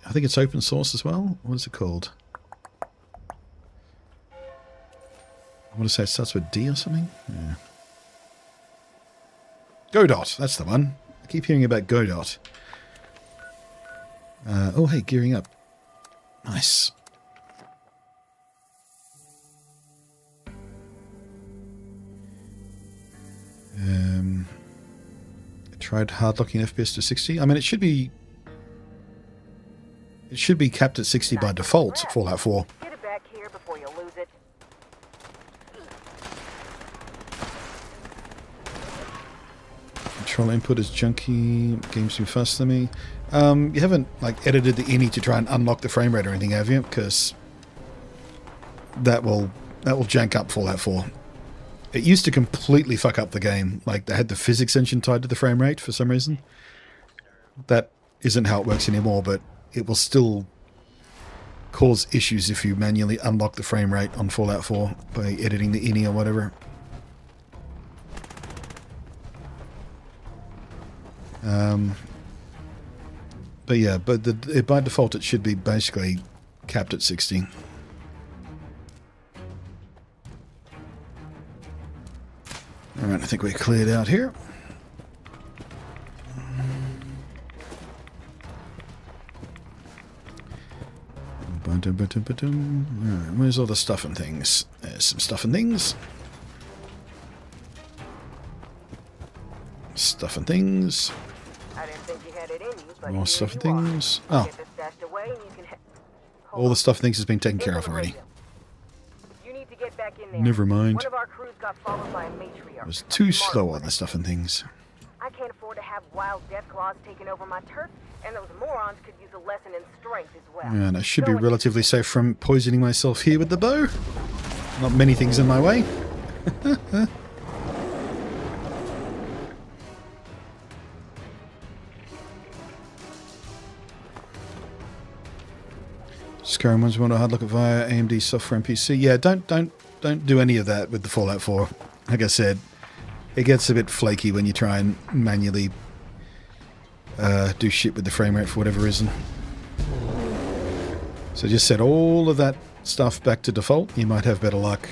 I think it's open source as well. What is it called? I want to say it starts with D or something. Yeah. Godot, that's the one. I keep hearing about Godot. Oh, hey, gearing up. Nice. I tried hard locking FPS to 60. I mean, it should be capped at 60 by default, Fallout 4. Get it back here before you lose it. Control input is junky. Game's too fast to me. You haven't like edited the INI to try and unlock the frame rate or anything, have you? Because that will jank up Fallout 4. It used to completely fuck up the game. Like, they had the physics engine tied to the frame rate for some reason. That isn't how it works anymore, but it will still cause issues if you manually unlock the frame rate on Fallout 4 by editing the INI or whatever. But yeah, but by default it should be basically capped at 60. Alright, I think we're cleared out here. Alright, where's all the stuff and things? There's some stuff and things. Stuff and things. I didn't think you had it in you, but More stuff and things. Oh. All the stuff and things has been taken care of already. You need to get back in there. Never mind. One of our crews got followed by a matriarch. I was too slow on the stuff and things. I can't afford to have wild death claws taking over my turf, and those morons could use a lesson in strength as well. And I should be relatively safe from poisoning myself here with the bow. Not many things in my way. Skyrim ones want a hard look at via AMD software and PC. Yeah, don't do any of that with the Fallout 4. Like I said, it gets a bit flaky when you try and manually do shit with the frame rate for whatever reason. So just set all of that stuff back to default. You might have better luck.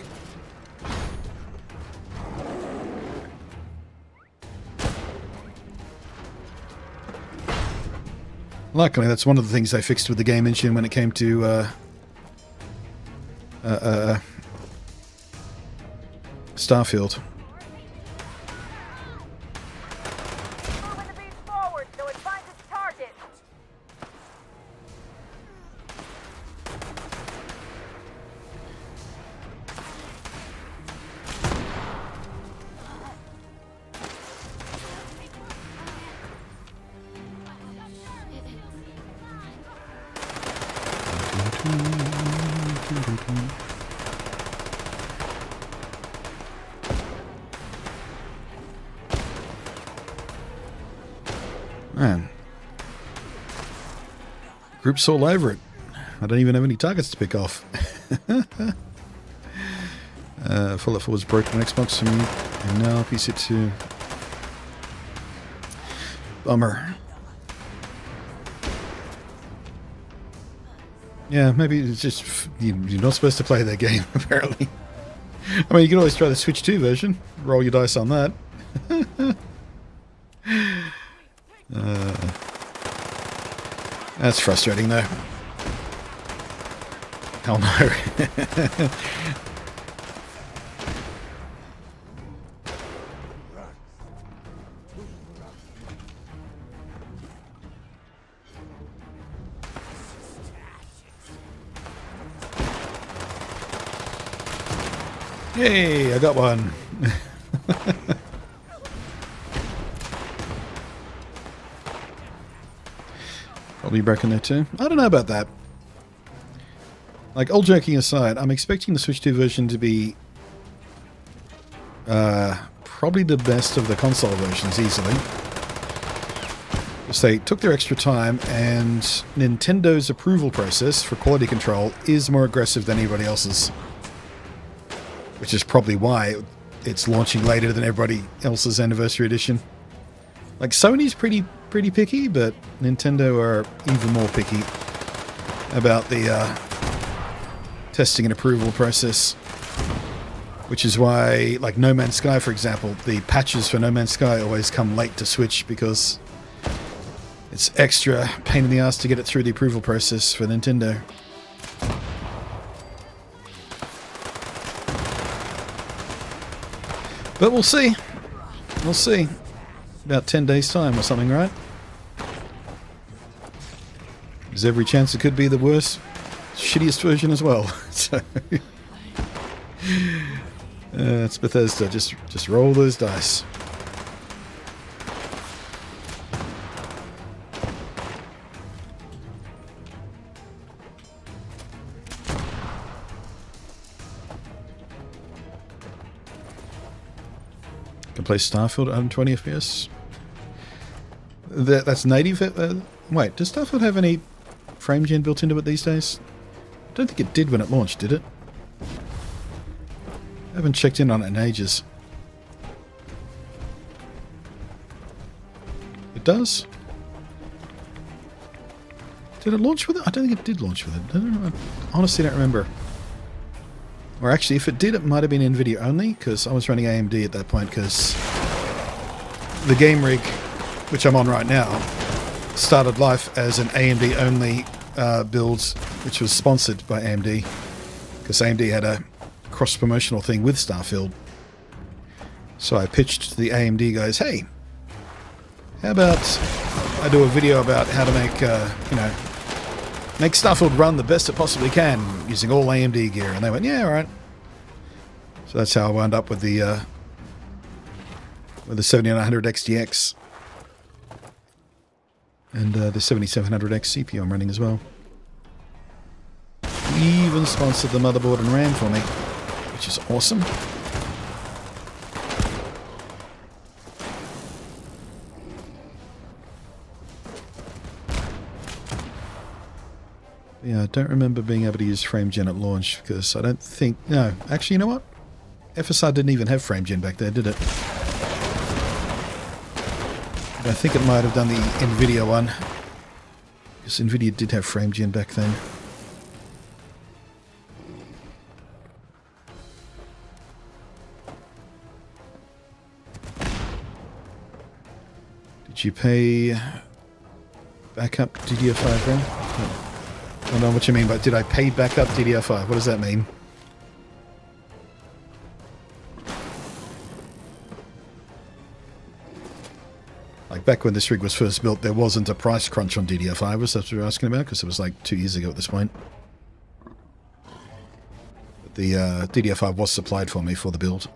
Luckily, that's one of the things they fixed with the game engine when it came to Starfield. Moving the beast forward so it finds its target. Man. Groups all over it. I don't even have any targets to pick off. Fallout 4 was broken on Xbox for me, and now PC 2. Bummer. Yeah, maybe it's just you're not supposed to play that game, apparently. I mean, you can always try the Switch 2 version. Roll your dice on that. That's frustrating, though. Hell no. Yay, I got one. Probably broken there too. I don't know about that. Like, all joking aside, I'm expecting the Switch 2 version to be probably the best of the console versions, easily. Because they took their extra time, and Nintendo's approval process for quality control is more aggressive than anybody else's. Which is probably why it's launching later than everybody else's Anniversary Edition. Like, Sony's pretty picky, but Nintendo are even more picky about the testing and approval process. Which is why, like No Man's Sky, for example, the patches for No Man's Sky always come late to Switch, because it's extra pain in the ass to get it through the approval process for Nintendo. But we'll see. We'll see. About 10 days' time or something, right? There's every chance it could be the worst, shittiest version as well. So it's Bethesda. Just roll those dice. Can play Starfield at 120 FPS. That's native. Wait, does Starfield have any frame gen built into it these days? I don't think it did when it launched, did it? I haven't checked in on it in ages. It does? Did it launch with it? I don't think it did launch with it. I don't know. I honestly don't remember. Or actually, if it did, it might have been NVIDIA only, because I was running AMD at that point, because the game rig, which I'm on right now, started life as an AMD only build, which was sponsored by AMD, because AMD had a cross-promotional thing with Starfield. So I pitched to the AMD guys, hey, how about I do a video about how to make, make Starfield run the best it possibly can using all AMD gear. And they went, yeah, all right. So that's how I wound up with the 7900 XTX. And the 7700X CPU I'm running as well. Even sponsored the motherboard and RAM for me, which is awesome. Yeah, I don't remember being able to use FrameGen at launch because I don't think... No, actually, you know what? FSR didn't even have FrameGen back there, did it? But I think it might have done the NVIDIA one. Because NVIDIA did have FrameGen back then. Did you pay backup DDR5 RAM? I don't know what you mean, but did I pay backup DDR5? What does that mean? Like back when this rig was first built, there wasn't a price crunch on DDR5, was that what you're asking about? Because it was like 2 years ago at this point. But the DDR5 was supplied for me for the build.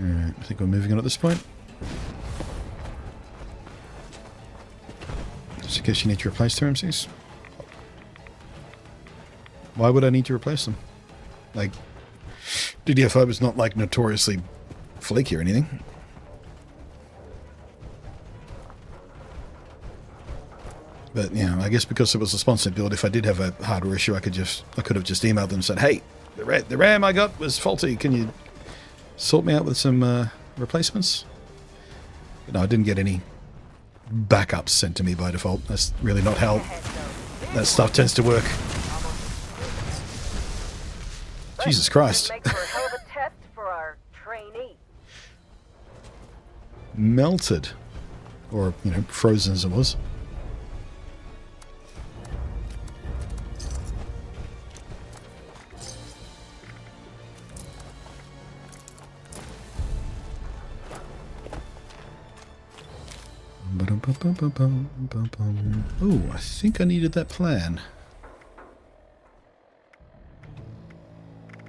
Alright, I think we're moving on at this point. Just in case you need to replace the MCs. Why would I need to replace them? Like, DDR5 is not like notoriously flaky or anything. But, you know, I guess because it was a sponsored build, if I did have a hardware issue, I could have just emailed them and said, hey, the RAM I got was faulty, can you sort me out with some replacements? But no, I didn't get any backups sent to me by default. That's really not how that stuff tends to work. Jesus Christ. Melted. Or, you know, frozen as it was. Oh, I think I needed that plan.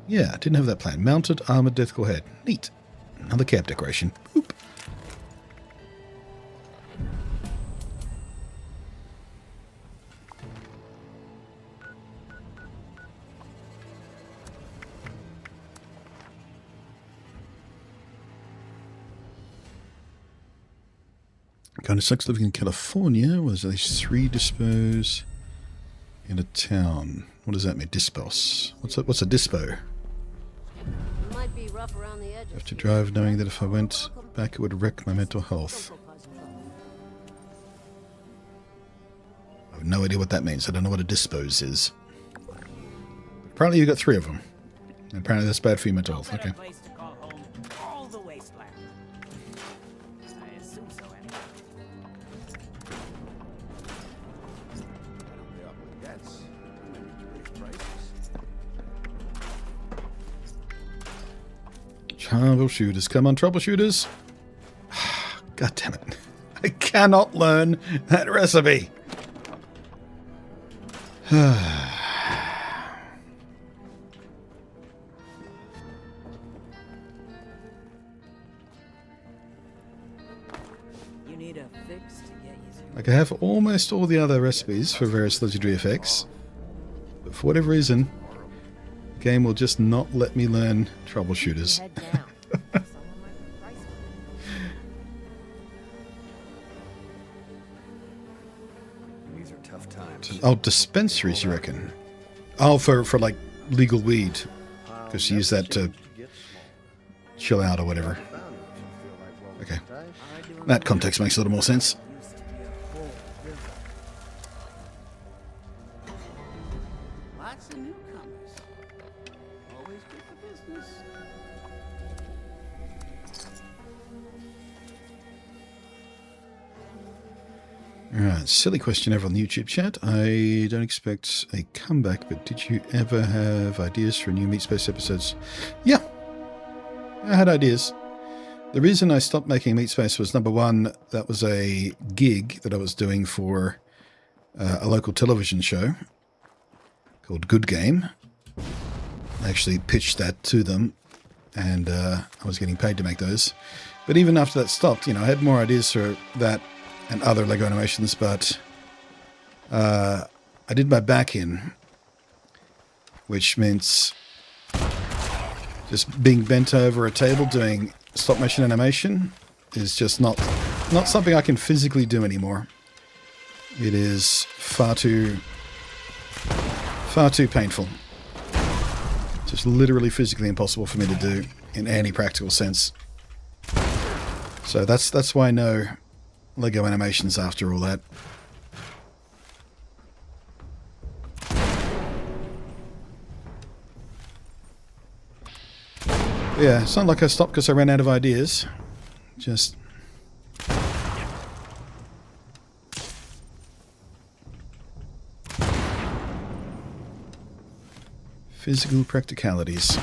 Yeah, I didn't have that plan. Mounted armored deathcore head. Neat. Another camp decoration. Boop. Kind of sucks living in California. Was at least 3 dispos in a town. What does that mean? Dispos. What's a dispo? Might be rough around the edges. I have to drive knowing that if I went back it would wreck my mental health. I have no idea what that means. I don't know what a dispose is. Apparently you got 3 of them. And apparently that's bad for your mental health. Okay. Troubleshooters. Come on, troubleshooters. God damn it. I cannot learn that recipe. You need a fix to get you. Like I have almost all the other recipes for various legendary effects. But for whatever reason, the game will just not let me learn troubleshooters. These are tough times. Oh, dispensaries, you reckon? Oh, for like legal weed. Because you use that to chill out or whatever. Okay. That context makes a little more sense. Lots of newcomers. Always good for business. Alright, silly question over on the YouTube chat. I don't expect a comeback, but did you ever have ideas for new Meat Space episodes? Yeah, I had ideas. The reason I stopped making Meat Space was, number one, that was a gig that I was doing for a local television show called Good Game. I actually pitched that to them, and I was getting paid to make those. But even after that stopped, you know, I had more ideas for that and other LEGO animations, but I did my back in, which means just being bent over a table doing stop motion animation is just not something I can physically do anymore. It is far too painful. Just literally physically impossible for me to do in any practical sense. So that's why no Lego animations after all that. Yeah, it's not like I stopped because I ran out of ideas. Just... physical practicalities.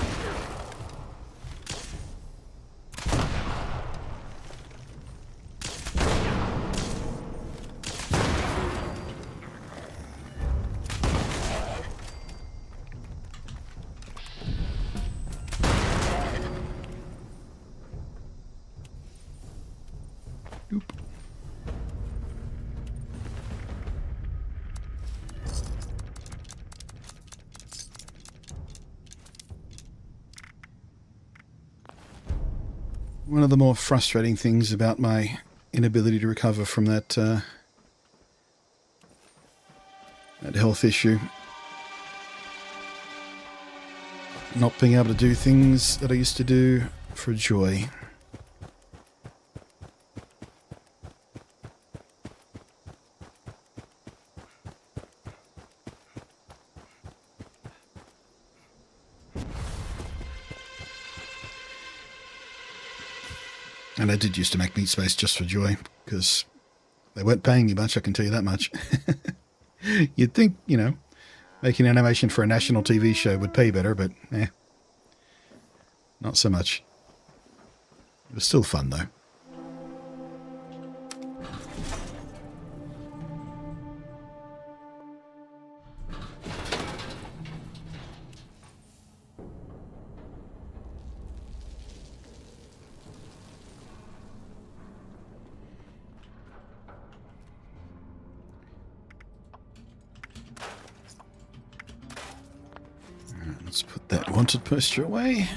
One of the more frustrating things about my inability to recover from that health issue. Not being able to do things that I used to do for joy. And I did used to make Meat Space just for joy, because they weren't paying me much, I can tell you that much. You'd think, you know, making animation for a national TV show would pay better, but not so much. It was still fun, though. Let's put that wanted poster away.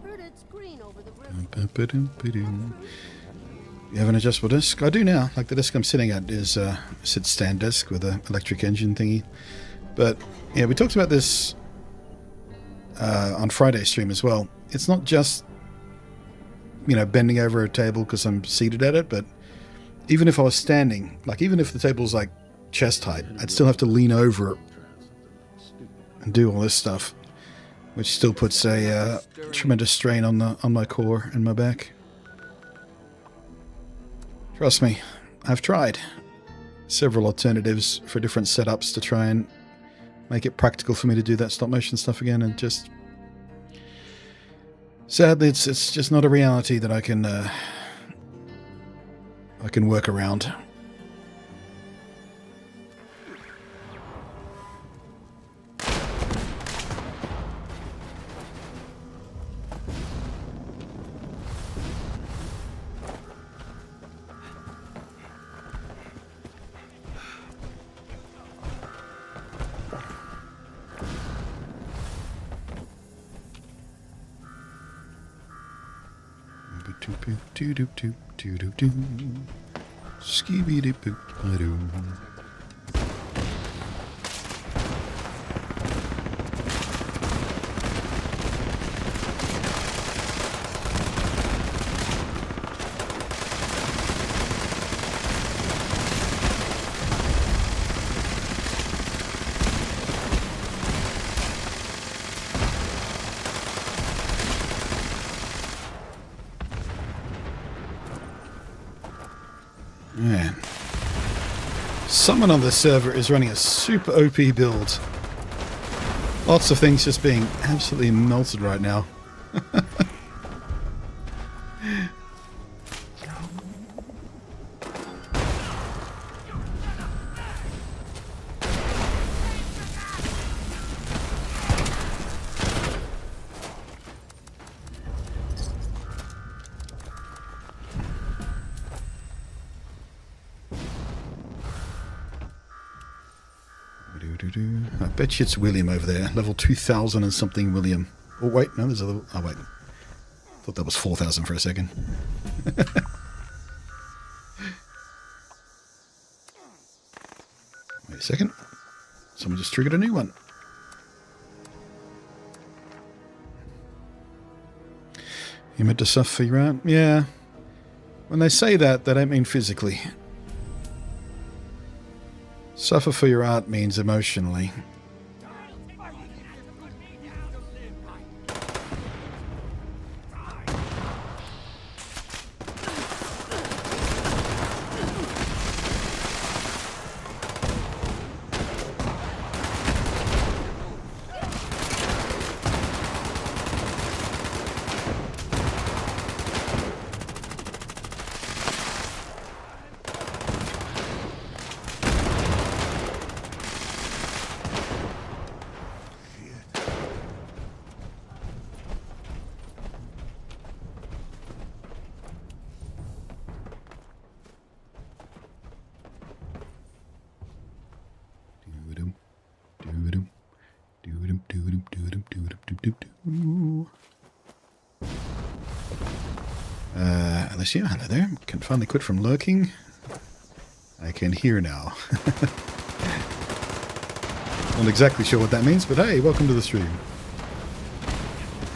Heard it's green over the river. You have an adjustable desk? I do now. Like the desk I'm sitting at is a sit-stand desk with an electric engine thingy. But yeah, we talked about this on Friday's stream as well. It's not just, you know, bending over a table because I'm seated at it, but even if I was standing, like even if the table's like chest height, I'd still have to lean over it and do all this stuff, which still puts a tremendous strain on my core and my back. Trust me, I've tried several alternatives for different setups to try and make it practical for me to do that stop motion stuff again, and just sadly it's just not a reality that I can work around. Skibidi-boop-ba-doo. Man. Someone on this server is running a super OP build. Lots of things just being absolutely melted right now. I bet you it's William over there. Level 2000 and something William. Oh, wait. No, there's a level... Oh, wait. Thought that was 4,000 for a second. Wait a second. Someone just triggered a new one. You meant to suffer your art? Yeah. When they say that, they don't mean physically. Suffer for your art means emotionally. Alicia, hello there. Can finally quit from lurking. I can hear now. Not exactly sure what that means, but hey, welcome to the stream.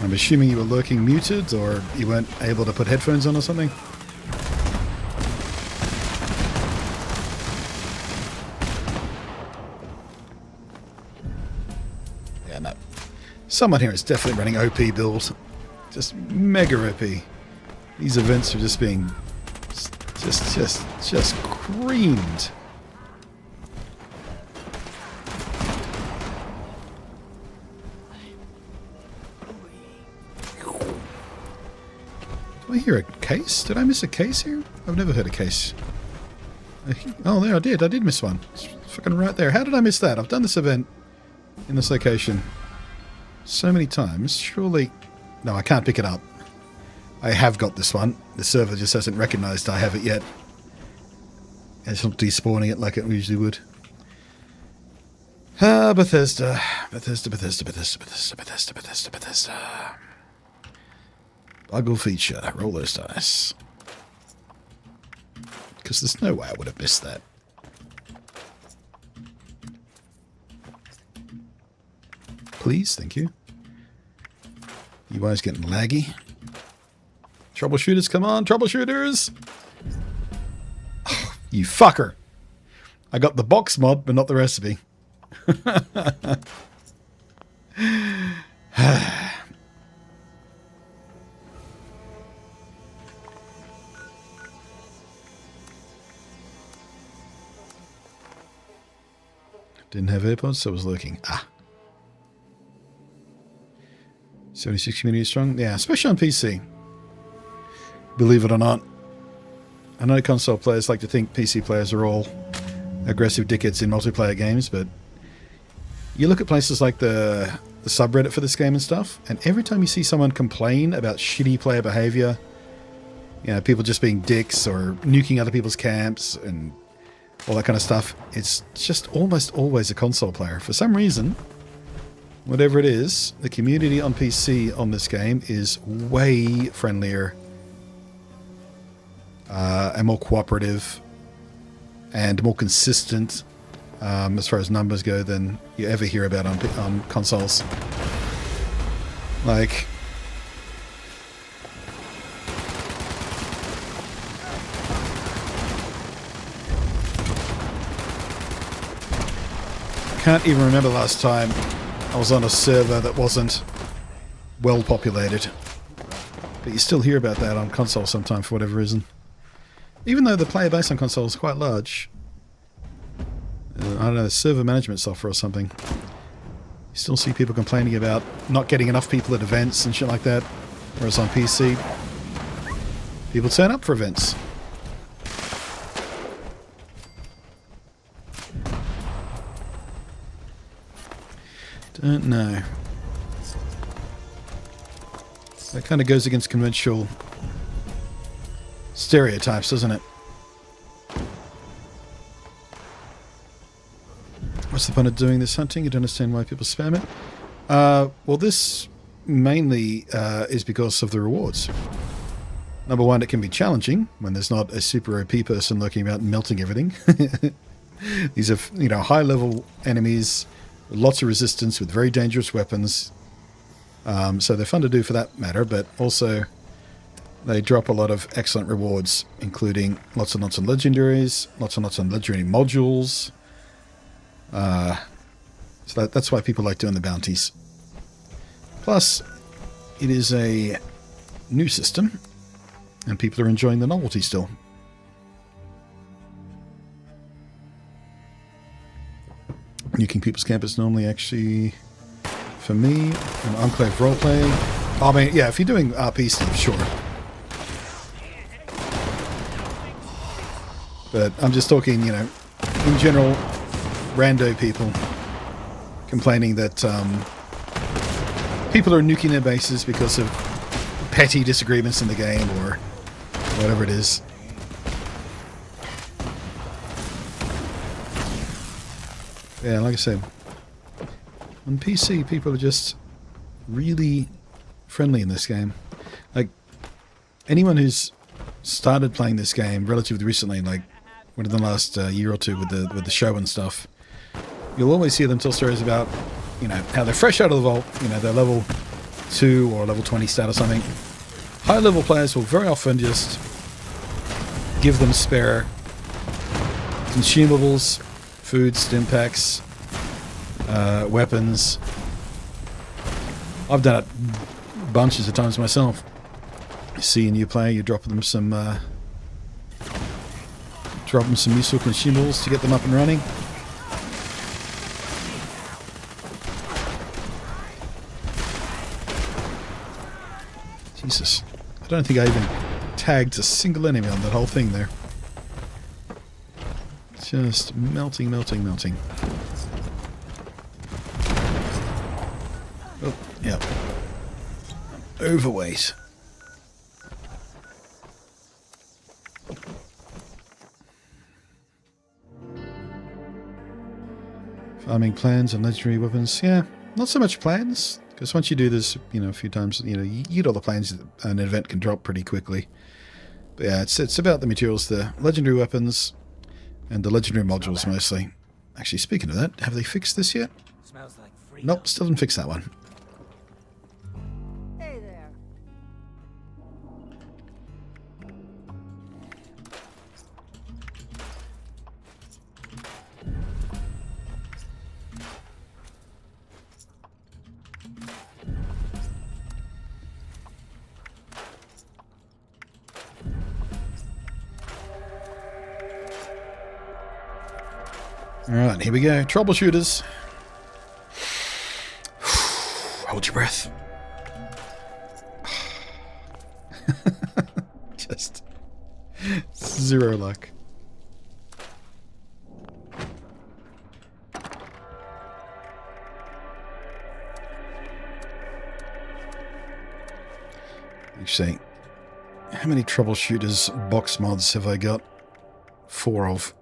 I'm assuming you were lurking muted, or you weren't able to put headphones on or something? Yeah, no. Someone here is definitely running OP build. Just mega OP. These events are just being just creamed. Do I hear a case? Did I miss a case here? I've never heard a case. Oh, there I did. I did miss one. It's fucking right there. How did I miss that? I've done this event in this location so many times. Surely... No, I can't pick it up. I have got this one. The server just hasn't recognized I have it yet. It's not despawning it like it usually would. Ah, Bethesda. Bethesda. Buggle feature. Roll those dice. Because there's no way I would have missed that. Please, thank you. You guys getting laggy? Troubleshooters, come on, troubleshooters! Oh, you fucker! I got the box mod, but not the recipe. Didn't have AirPods, so I was lurking. 76 community strong? Yeah, especially on PC. Believe it or not. I know console players like to think PC players are all aggressive dickheads in multiplayer games, but you look at places like the subreddit for this game and stuff, and every time you see someone complain about shitty player behavior, you know, people just being dicks or nuking other people's camps and all that kind of stuff, it's just almost always a console player. For some reason, whatever it is, the community on PC on this game is way friendlier and more cooperative and more consistent as far as numbers go than you ever hear about on consoles. Like, I can't even remember the last time I was on a server that wasn't well populated. But you still hear about that on console sometime for whatever reason. Even though the player base on console is quite large. I don't know, server management software or something. You still see people complaining about not getting enough people at events and shit like that. Whereas on PC, people turn up for events. Don't know. That kind of goes against conventional stereotypes, doesn't it? What's the point of doing this hunting? You don't understand why people spam it. Well, this mainly is because of the rewards. Number one, it can be challenging when there's not a super OP person lurking about and melting everything. These are, high-level enemies, lots of resistance with very dangerous weapons. So they're fun to do for that matter, but also they drop a lot of excellent rewards, including lots and lots of legendaries, lots and lots of legendary modules. So that's why people like doing the bounties. Plus, it is a new system, and people are enjoying the novelty still. Nuking People's Camp is normally actually, for me, an Enclave roleplay. I mean, yeah, if you're doing RP stuff, sure. But I'm just talking, in general, rando people complaining that people are nuking their bases because of petty disagreements in the game or whatever it is. Yeah, like I said, on PC, people are just really friendly in this game. Like, anyone who's started playing this game relatively recently, like within the last year or two with the show and stuff, you'll always hear them tell stories about, how they're fresh out of the vault, they're level 2 or level 20 stat or something. High-level players will very often just give them spare consumables, food, stim packs, weapons. I've done it bunches of times myself. You see a new player, you drop them some useful consumables to get them up and running. Jesus. I don't think I even tagged a single enemy on that whole thing there. Just melting, melting, melting. Oh, yeah. I'm overweight. Farming plans and legendary weapons. Yeah, not so much plans. Because once you do this, a few times, you get all the plans an event can drop pretty quickly. But yeah, it's about the materials, the legendary weapons, and the legendary modules mostly. Actually, speaking of that, have they fixed this yet? Smells like freedom. Nope, still didn't fix that one. Hey there. Alright, here we go. Troubleshooters. Hold your breath. Just zero luck. Actually, how many troubleshooters box mods have I got? 4 of.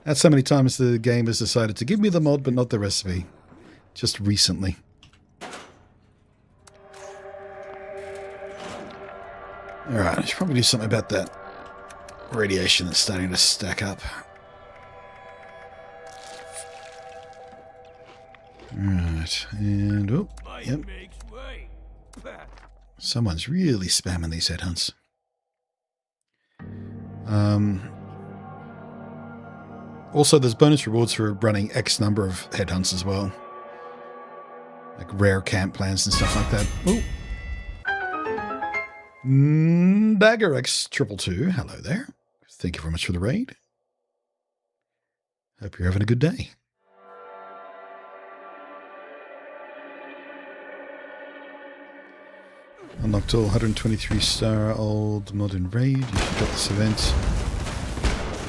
That's how many times the game has decided to give me the mod but not the recipe. Just recently. Alright, I should probably do something about that radiation that's starting to stack up. Alright, and oh, yep. Someone's really spamming these headhunts. Also, there's bonus rewards for running X number of headhunts as well. Like rare camp plans and stuff like that. Ooh. Dagger X222, hello there. Thank you very much for the raid. Hope you're having a good day. Unlocked all 123-star old modern raid. You should drop this event.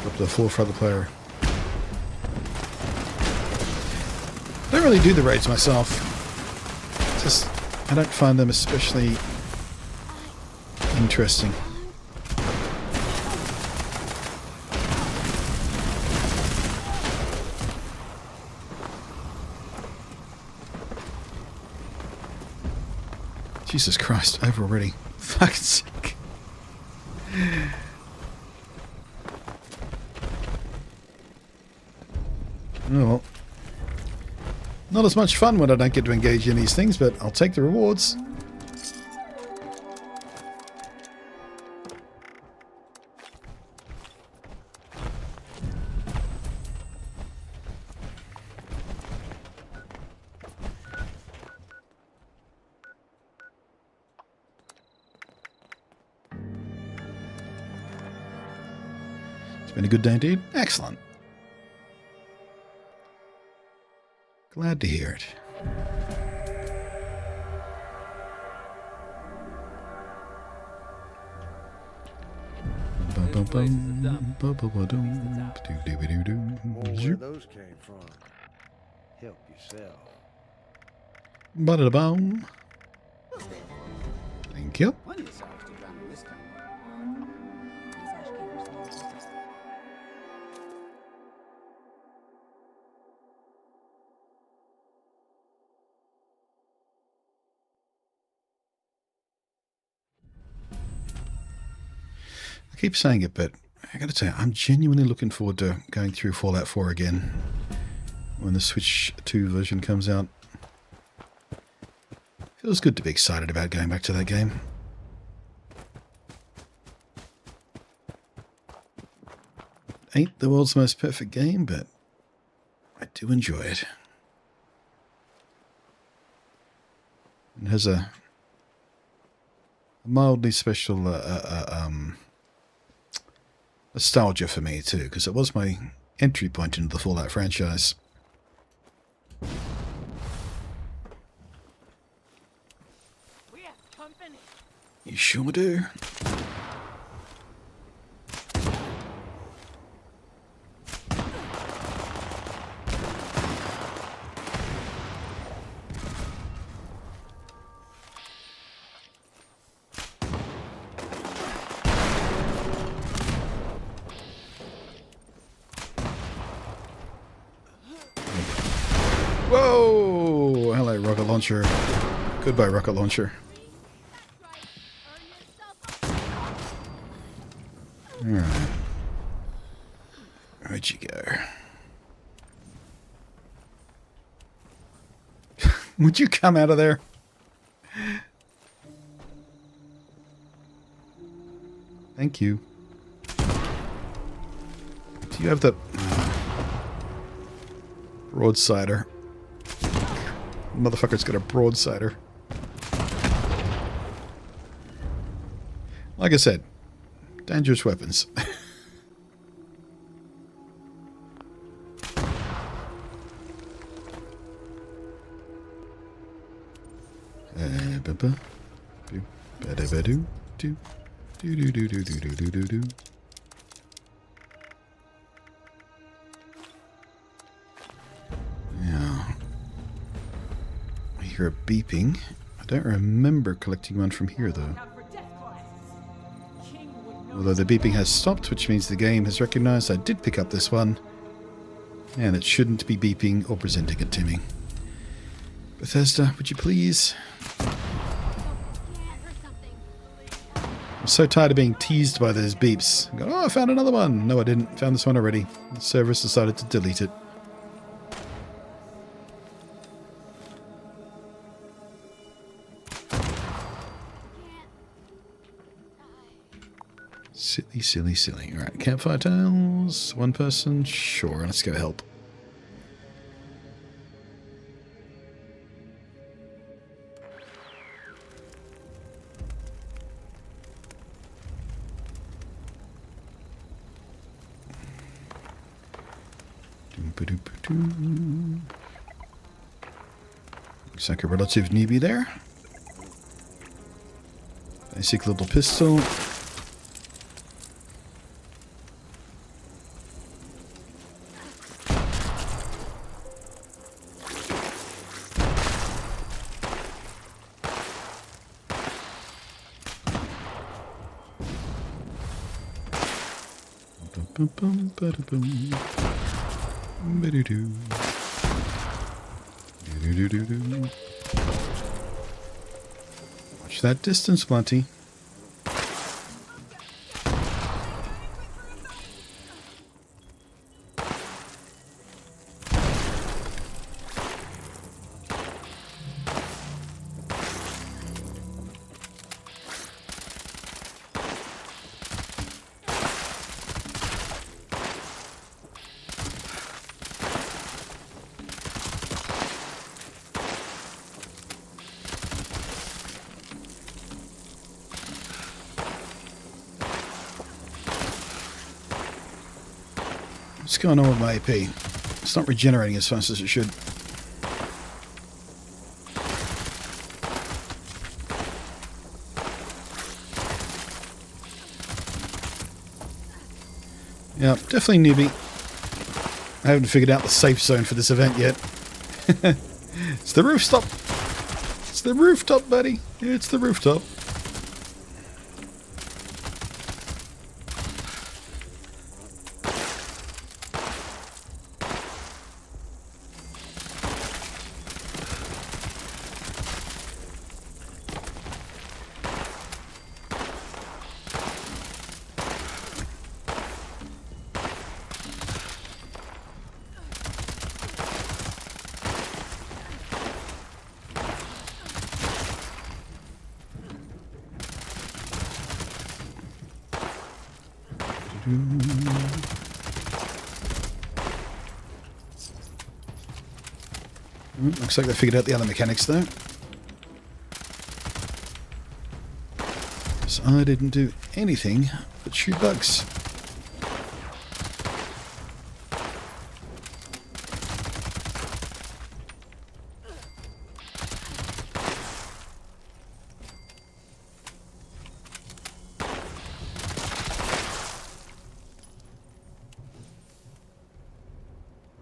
Drop the 4 for other player. I don't really do the raids myself. Just, I don't find them especially interesting. Jesus Christ, over already. Fucking sick. Oh well. Not as much fun when I don't get to engage in these things, but I'll take the rewards. It's been a good day indeed. Excellent. Glad to hear it. Where those came from. Help yourself. Ba-da-da-boom. Thank you. I keep saying it, but I gotta tell you, I'm genuinely looking forward to going through Fallout 4 again when the Switch 2 version comes out. Feels good to be excited about going back to that game. Ain't the world's most perfect game, but I do enjoy it. It has a mildly special nostalgia for me too, because it was my entry point into the Fallout franchise. We have company. You sure do. Whoa! Hello, rocket launcher. Goodbye, rocket launcher. Alright. Where'd you go? Would you come out of there? Thank you. Do you have the broadsider? Motherfucker's got a broadsider. Like I said, dangerous weapons. Yeah. I hear a beeping. I don't remember collecting one from here though. Although the beeping has stopped, which means the game has recognized I did pick up this one. And it shouldn't be beeping or presenting it to me. Bethesda, would you please? I'm so tired of being teased by those beeps. I go, oh, I found another one. No, I didn't. Found this one already. The service decided to delete it. Silly, silly, silly. Alright, campfire tiles. One person. Sure, let's go help. Looks like a relative newbie there. Basic little pistol. Watch that distance, Plenty. What's going on with my AP? It's not regenerating as fast as it should. Yeah, definitely newbie. I haven't figured out the safe zone for this event yet. It's the rooftop. It's the rooftop, buddy. It's the rooftop. Looks like they figured out the other mechanics though. So I didn't do anything but shoot bugs.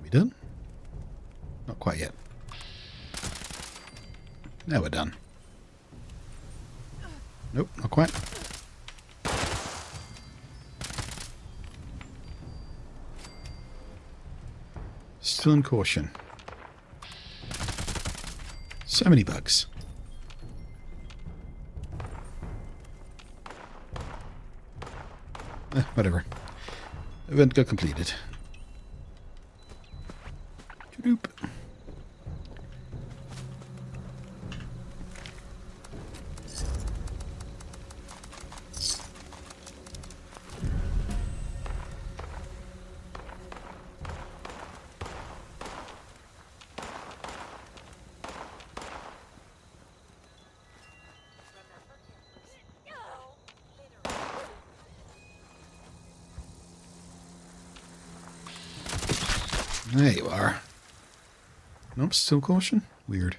We done? Not quite yet. Now we're done. Nope, not quite. Still in caution. So many bugs. Whatever. Event got completed. Doop. There you are. Nope, still caution? Weird.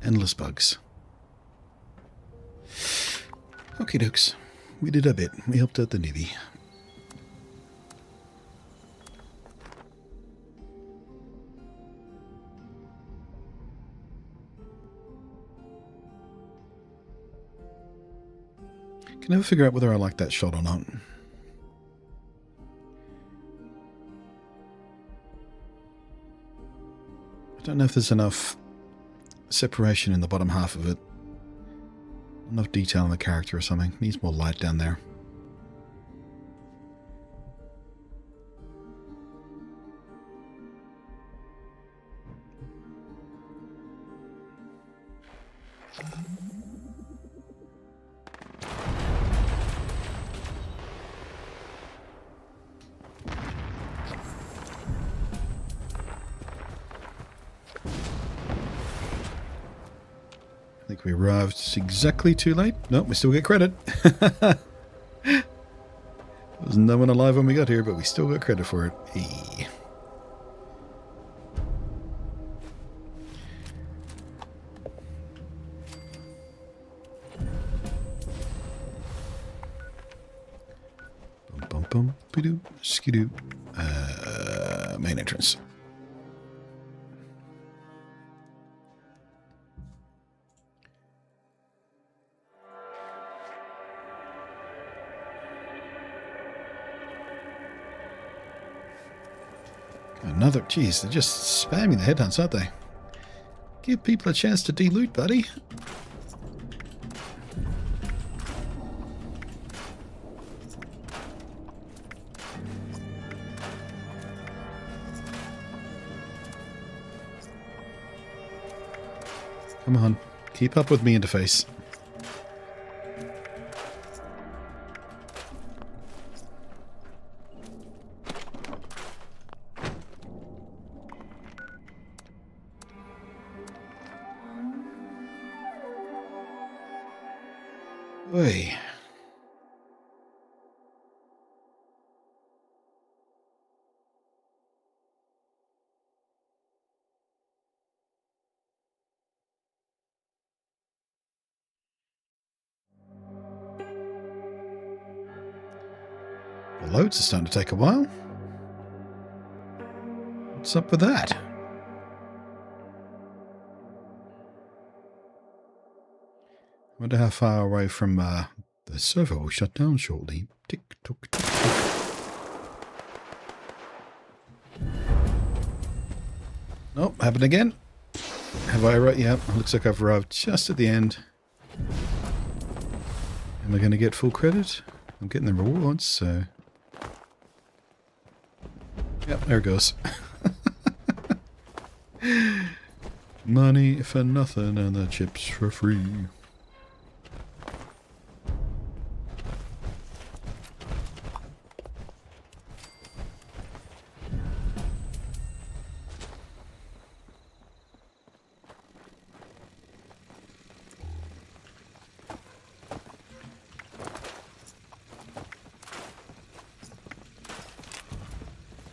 Endless bugs. Okie dokes. We did a bit. We helped out the newbie. Can never figure out whether I like that shot or not. I don't know if there's enough separation in the bottom half of it. Enough detail in the character or something. Needs more light down there. I think we arrived exactly too late. Nope, we still get credit. There was no one alive when we got here, but we still got credit for it. Hey. Bum bum bum bidoo skidoo. Main entrance. Another, geez, they're just spamming the headhunts, aren't they? Give people a chance to de-loot, buddy. Come on. Keep up with me, interface. Oi. The loads are starting to take a while. What's up with that? Wonder how far away from the server will shut down shortly. Tick tock tick tock. Nope, happened again. Have I arrived? Yep, looks like I've arrived just at the end. Am I going to get full credit? I'm getting the rewards, so... Yep, there it goes. Money for nothing and the chips for free.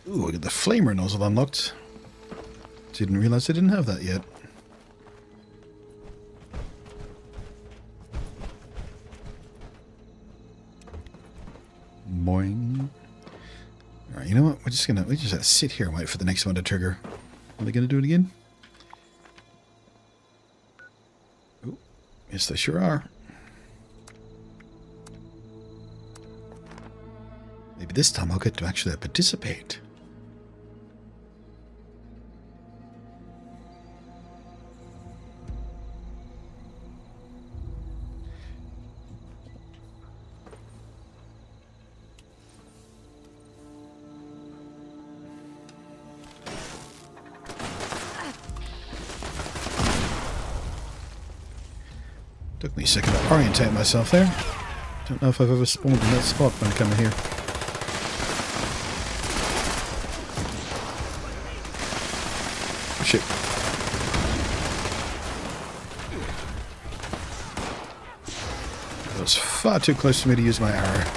Ooh, I got the flamer nozzle unlocked. Didn't realize I didn't have that yet. Boing. Alright, you know what? We just gotta sit here and wait for the next one to trigger. Are they gonna do it again? Oh, yes they sure are. Maybe this time I'll get to actually participate. Took me a second to orientate myself there. Don't know if I've ever spawned in that spot when I come in here. Oh, shit. That was far too close for me to use my arrow.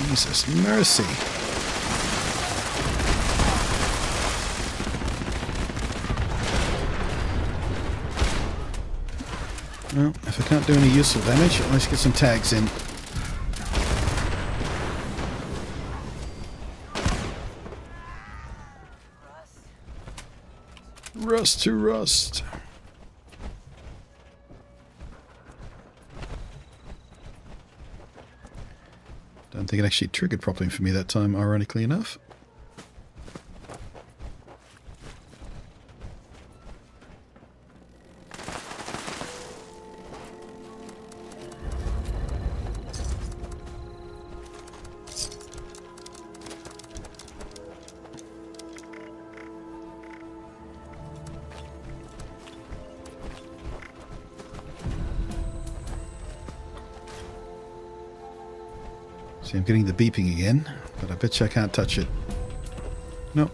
Jesus mercy. Well, if I can't do any useful damage, let's get some tags in. Rust to rust. Don't think it actually triggered properly for me that time, ironically enough. See, I'm getting the beeping again, but I bet you I can't touch it. Nope.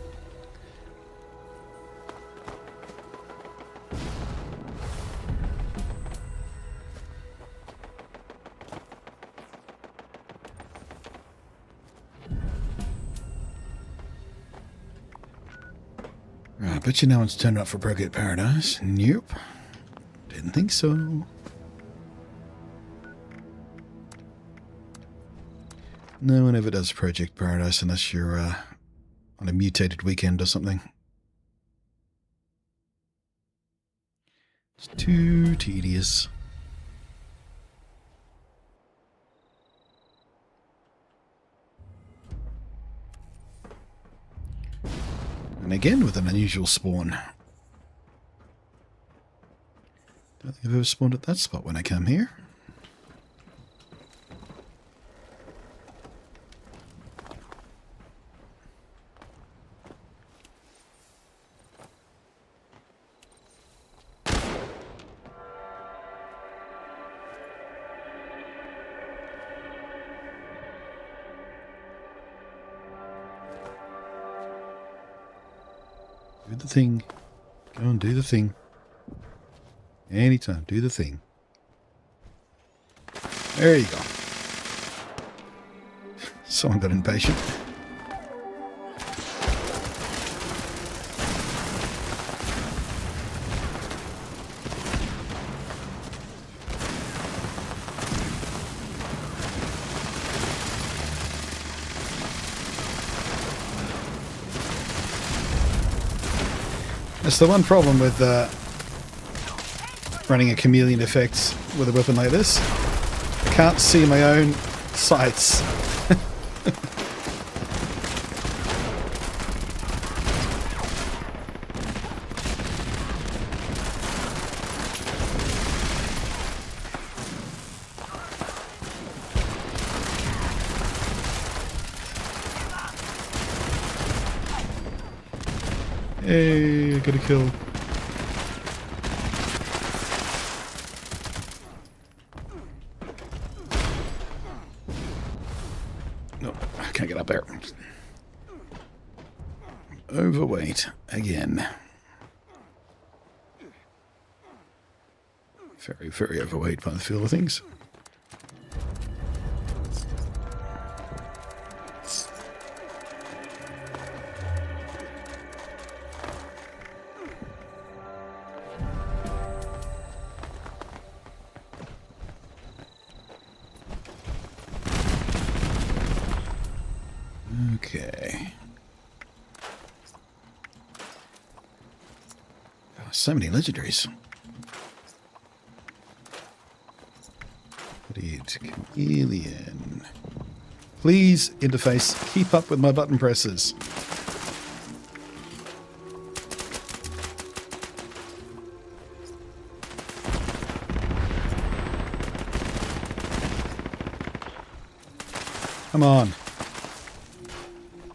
I bet you no one's turned up for Brogate Paradise. Nope. Didn't think so. No one ever does Project Paradise unless you're on a mutated weekend or something. It's too tedious. And again with an unusual spawn. Don't think I've ever spawned at that spot when I come here. Do the thing. Go and do the thing. Anytime, do the thing. There you go. Someone got impatient. That's the one problem with running a chameleon effect with a weapon like this. I can't see my own sights. Hey, I got a kill. No, I can't get up there. Overweight again. Very, very overweight by the feel of things. Okay. Oh, so many legendaries. Chameleon. Please, interface, keep up with my button presses. Come on.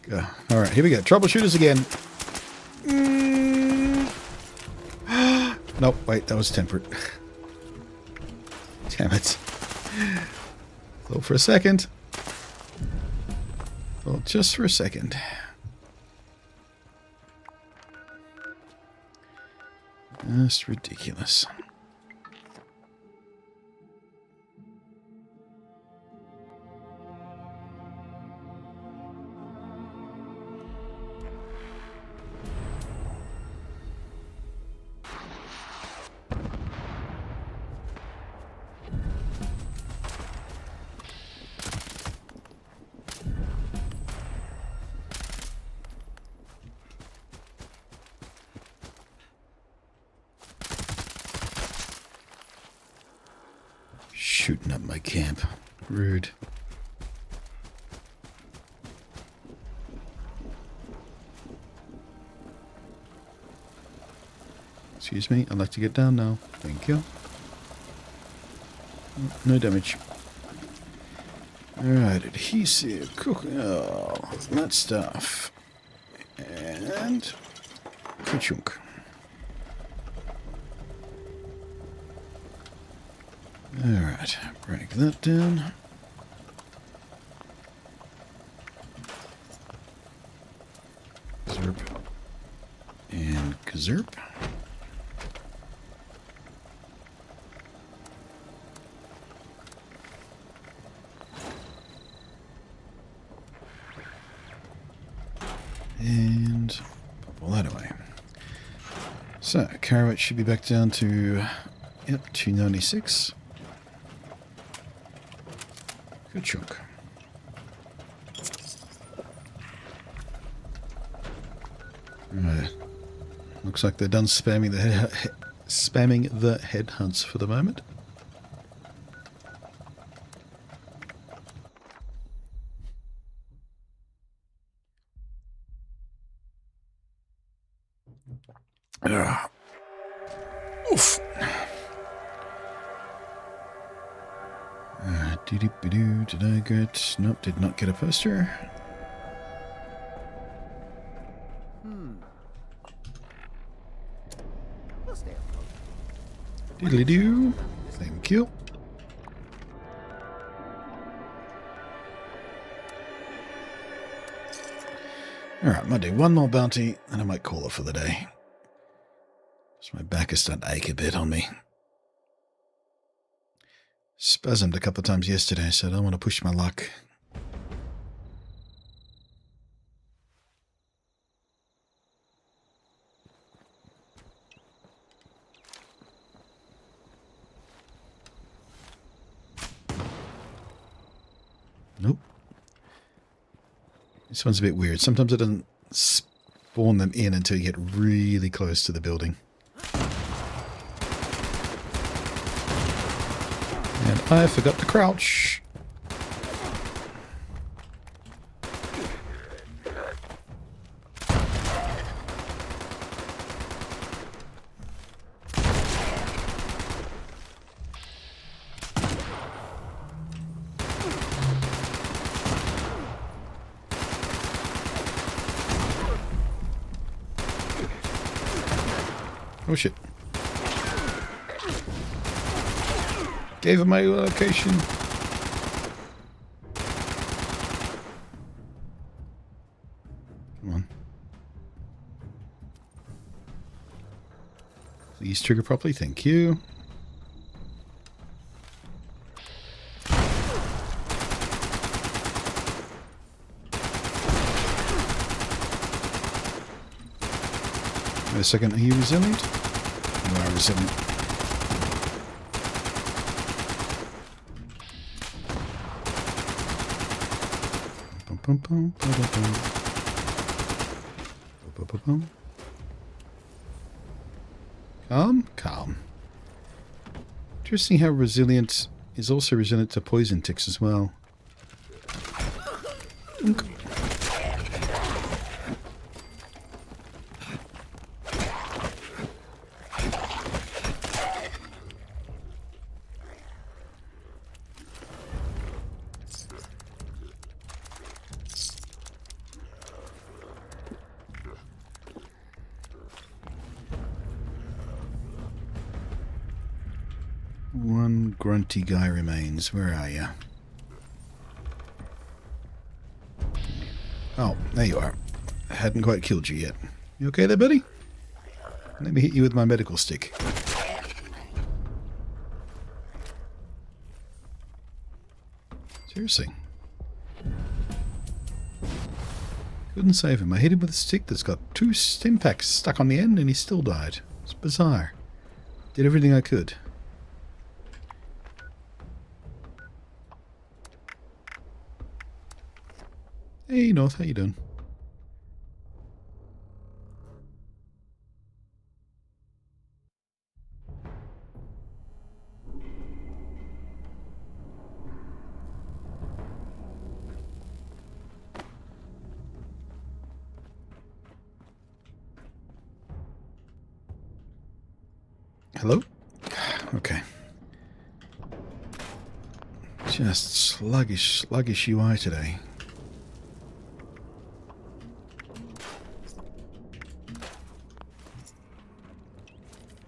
Go. All right, here we go. Troubleshooters again. Nope, wait, that was temperate. Damn it. Thought for a second. Thought just for a second. Just ridiculous. Shooting up my camp. Rude. Excuse me, I'd like to get down now. Thank you. No damage. Alright, adhesive, cook, oh, that stuff. And ka-chunk. Alright, break that down. Zerp. And kazerp. And pop all that away. So, carrot should be back down to, yep, 296. Good chunk. Looks like they're done spamming the headhunts for the moment. Oof. Did I get... Nope, did not get a poster. Diddly-doo. Thank you. Alright, might do one more bounty, and I might call it for the day. So my back is starting to ache a bit on me. Spasmed a couple of times yesterday, so I don't want to push my luck. Nope. This one's a bit weird. Sometimes it doesn't spawn them in until you get really close to the building. And I forgot to crouch. Oh shit. Gave him my location. Come on. Please trigger properly, thank you. Wait a second, are you resilient? You are resilient. Bum, bum, bum, bum, bum. Bum, bum, bum. Calm? Calm. Interesting how resilient is also resilient to poison ticks as well. Dunk. One grunty guy remains. Where are you? Oh, there you are. I hadn't quite killed you yet. You okay there, buddy? Let me hit you with my medical stick. Seriously. Couldn't save him. I hit him with a stick that's got 2 stim packs stuck on the end and he still died. It's bizarre. Did everything I could. Hey North, how you doing? Hello? Okay. Just sluggish UI today.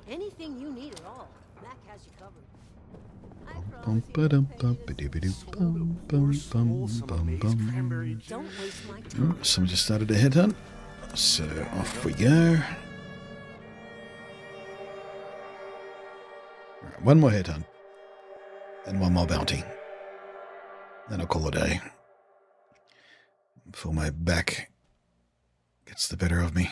Anything you need at all, Mac has you covered. Bum ba dum bum ba doo ba doo bum bum bum bum bum. Don't waste my time. Oh, someone just started a headhunt, so off we go. Right, one more headhunt, and one more bounty. Then I'll call it a day. Before my back gets the better of me.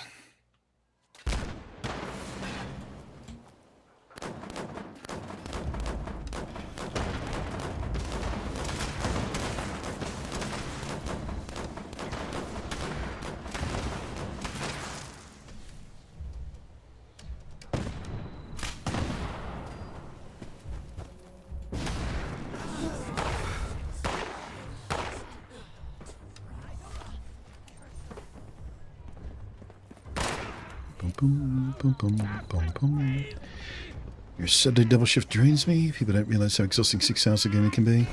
Boom, boom, boom, boom, boom. Your Saturday double shift drains me. People don't realize how exhausting 6 hours of gaming can be.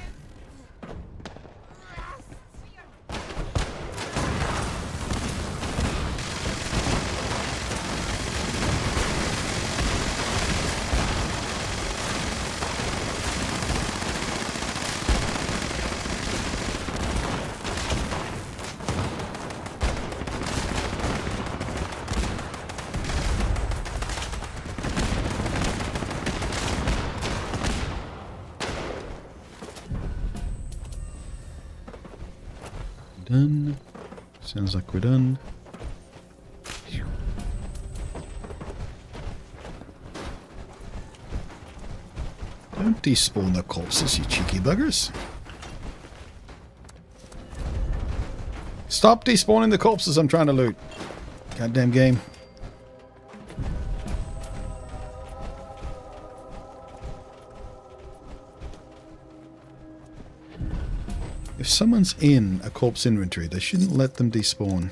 Done. Sounds like we're done. Don't despawn the corpses, you cheeky buggers. Stop despawning the corpses I'm trying to loot. Goddamn game. If someone's in a corpse inventory, they shouldn't let them despawn.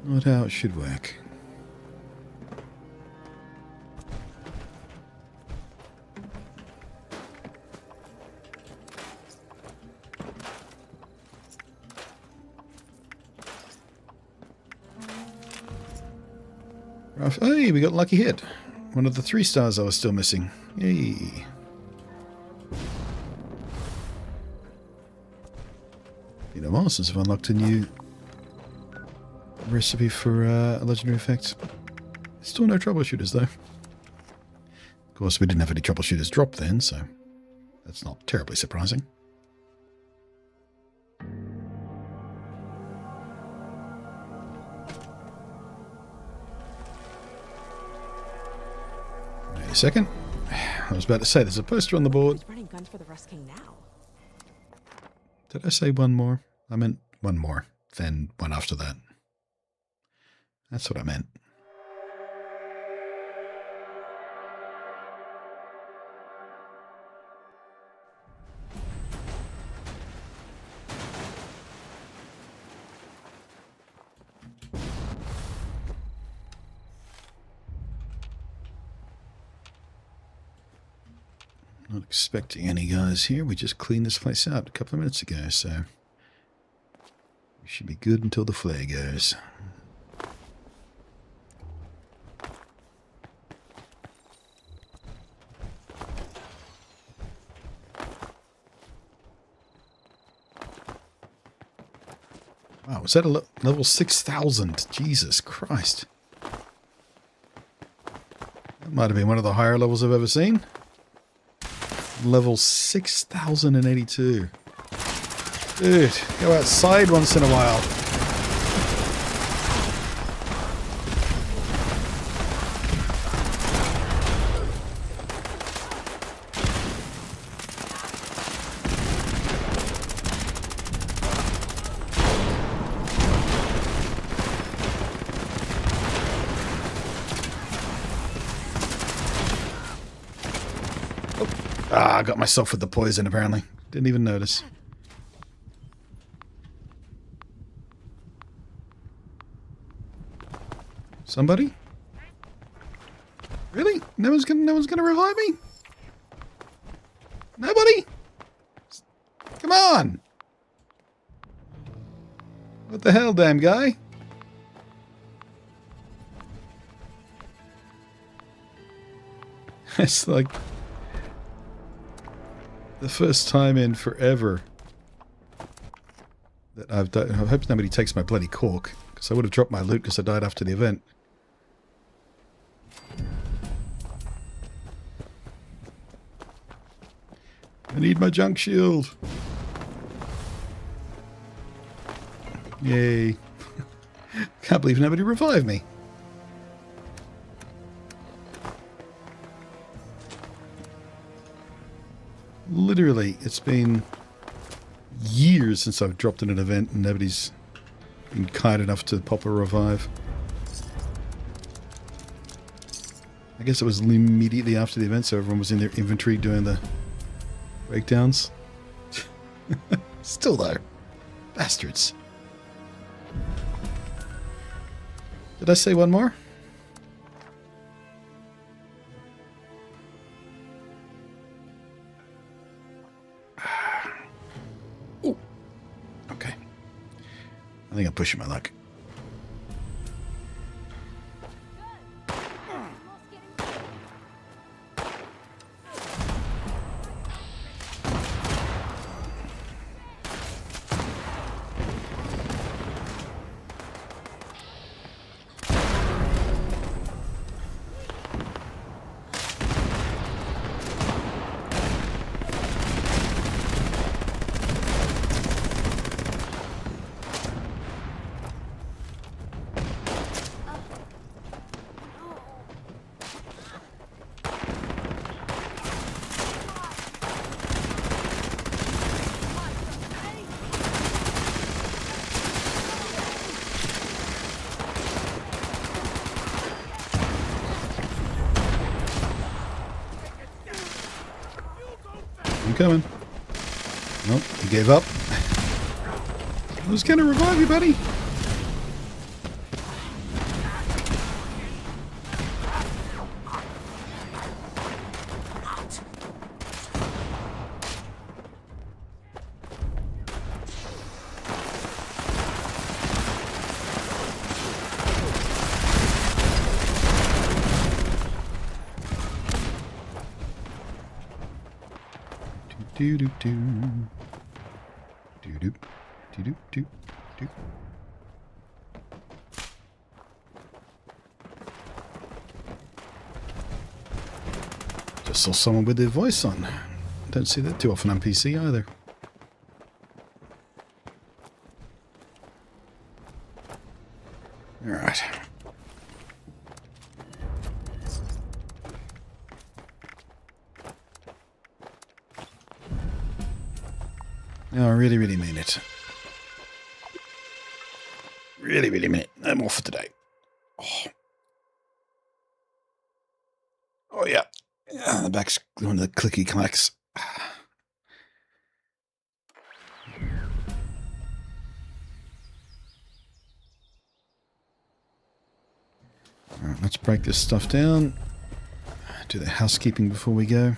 Not how it should work. Hey, we got lucky hit. One of the 3 stars I was still missing. Yay. Been a while since I've unlocked a new recipe for a legendary effect. Still no troubleshooters though. Of course, we didn't have any troubleshooters drop then, so that's not terribly surprising. Wait a second. I was about to say there's a poster on the board. Who's running guns for the Rust King now? Did I say one more? I meant one more, then one after that. That's what I meant. Not expecting any guys here. We just cleaned this place out a couple of minutes ago, so we should be good until the flare goes. Wow, was that a level 6,000? Jesus Christ. That might have been one of the higher levels I've ever seen. Level 6,082. Dude, go outside once in a while. I got myself with the poison, apparently. Didn't even notice. Somebody? Really? No one's gonna revive me? Nobody? Come on! What the hell, damn guy? It's like the first time in forever that I've died. I hope nobody takes my bloody cork, because I would have dropped my loot because I died after the event. I need my junk shield. Yay. Can't believe nobody revived me. Literally, it's been years since I've dropped in an event and nobody's been kind enough to pop a revive. I guess it was immediately after the event, so everyone was in their inventory doing the breakdowns. Still though. Bastards. Did I say one more? Ooh. Okay. I think I'm pushing my luck. I'm coming. Nope, he gave up. I was gonna revive you, buddy. Do do do do do do do do do. Just saw someone with their voice on. Don't see that too often on PC either. All right. No, I really, really mean it. Really, really mean it. No more for today. Oh yeah. Yeah, the back's going to the clicky clacks. Alright, let's break this stuff down. Do the housekeeping before we go.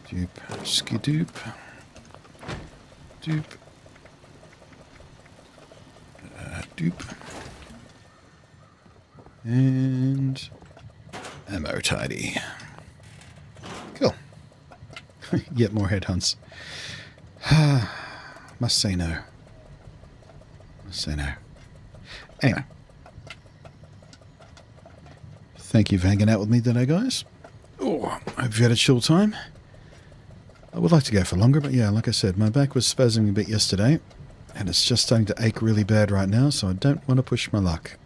Dupe, skidoop, dupe, dupe, and ammo tidy. Cool. Yet more headhunts. Must say no. Must say no. Anyway. Thank you for hanging out with me today, guys. Oh, I hope you had a chill time. I would like to go for longer, but yeah, like I said, my back was spasming a bit yesterday, and it's just starting to ache really bad right now, so I don't want to push my luck.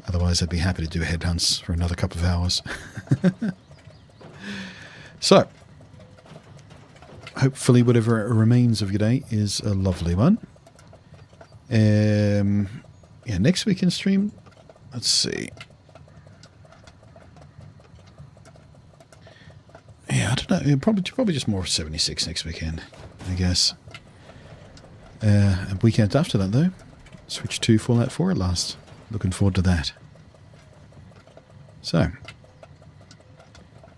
Otherwise, I'd be happy to do headhunts for another couple of hours. So, hopefully whatever remains of your day is a lovely one. Yeah, next weekend stream, let's see. Yeah, I don't know. Probably just more 76 next weekend, I guess. A weekend after that, though, Switch 2 Fallout 4 at last. Looking forward to that. So,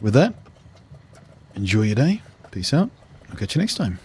with that, enjoy your day. Peace out. I'll catch you next time.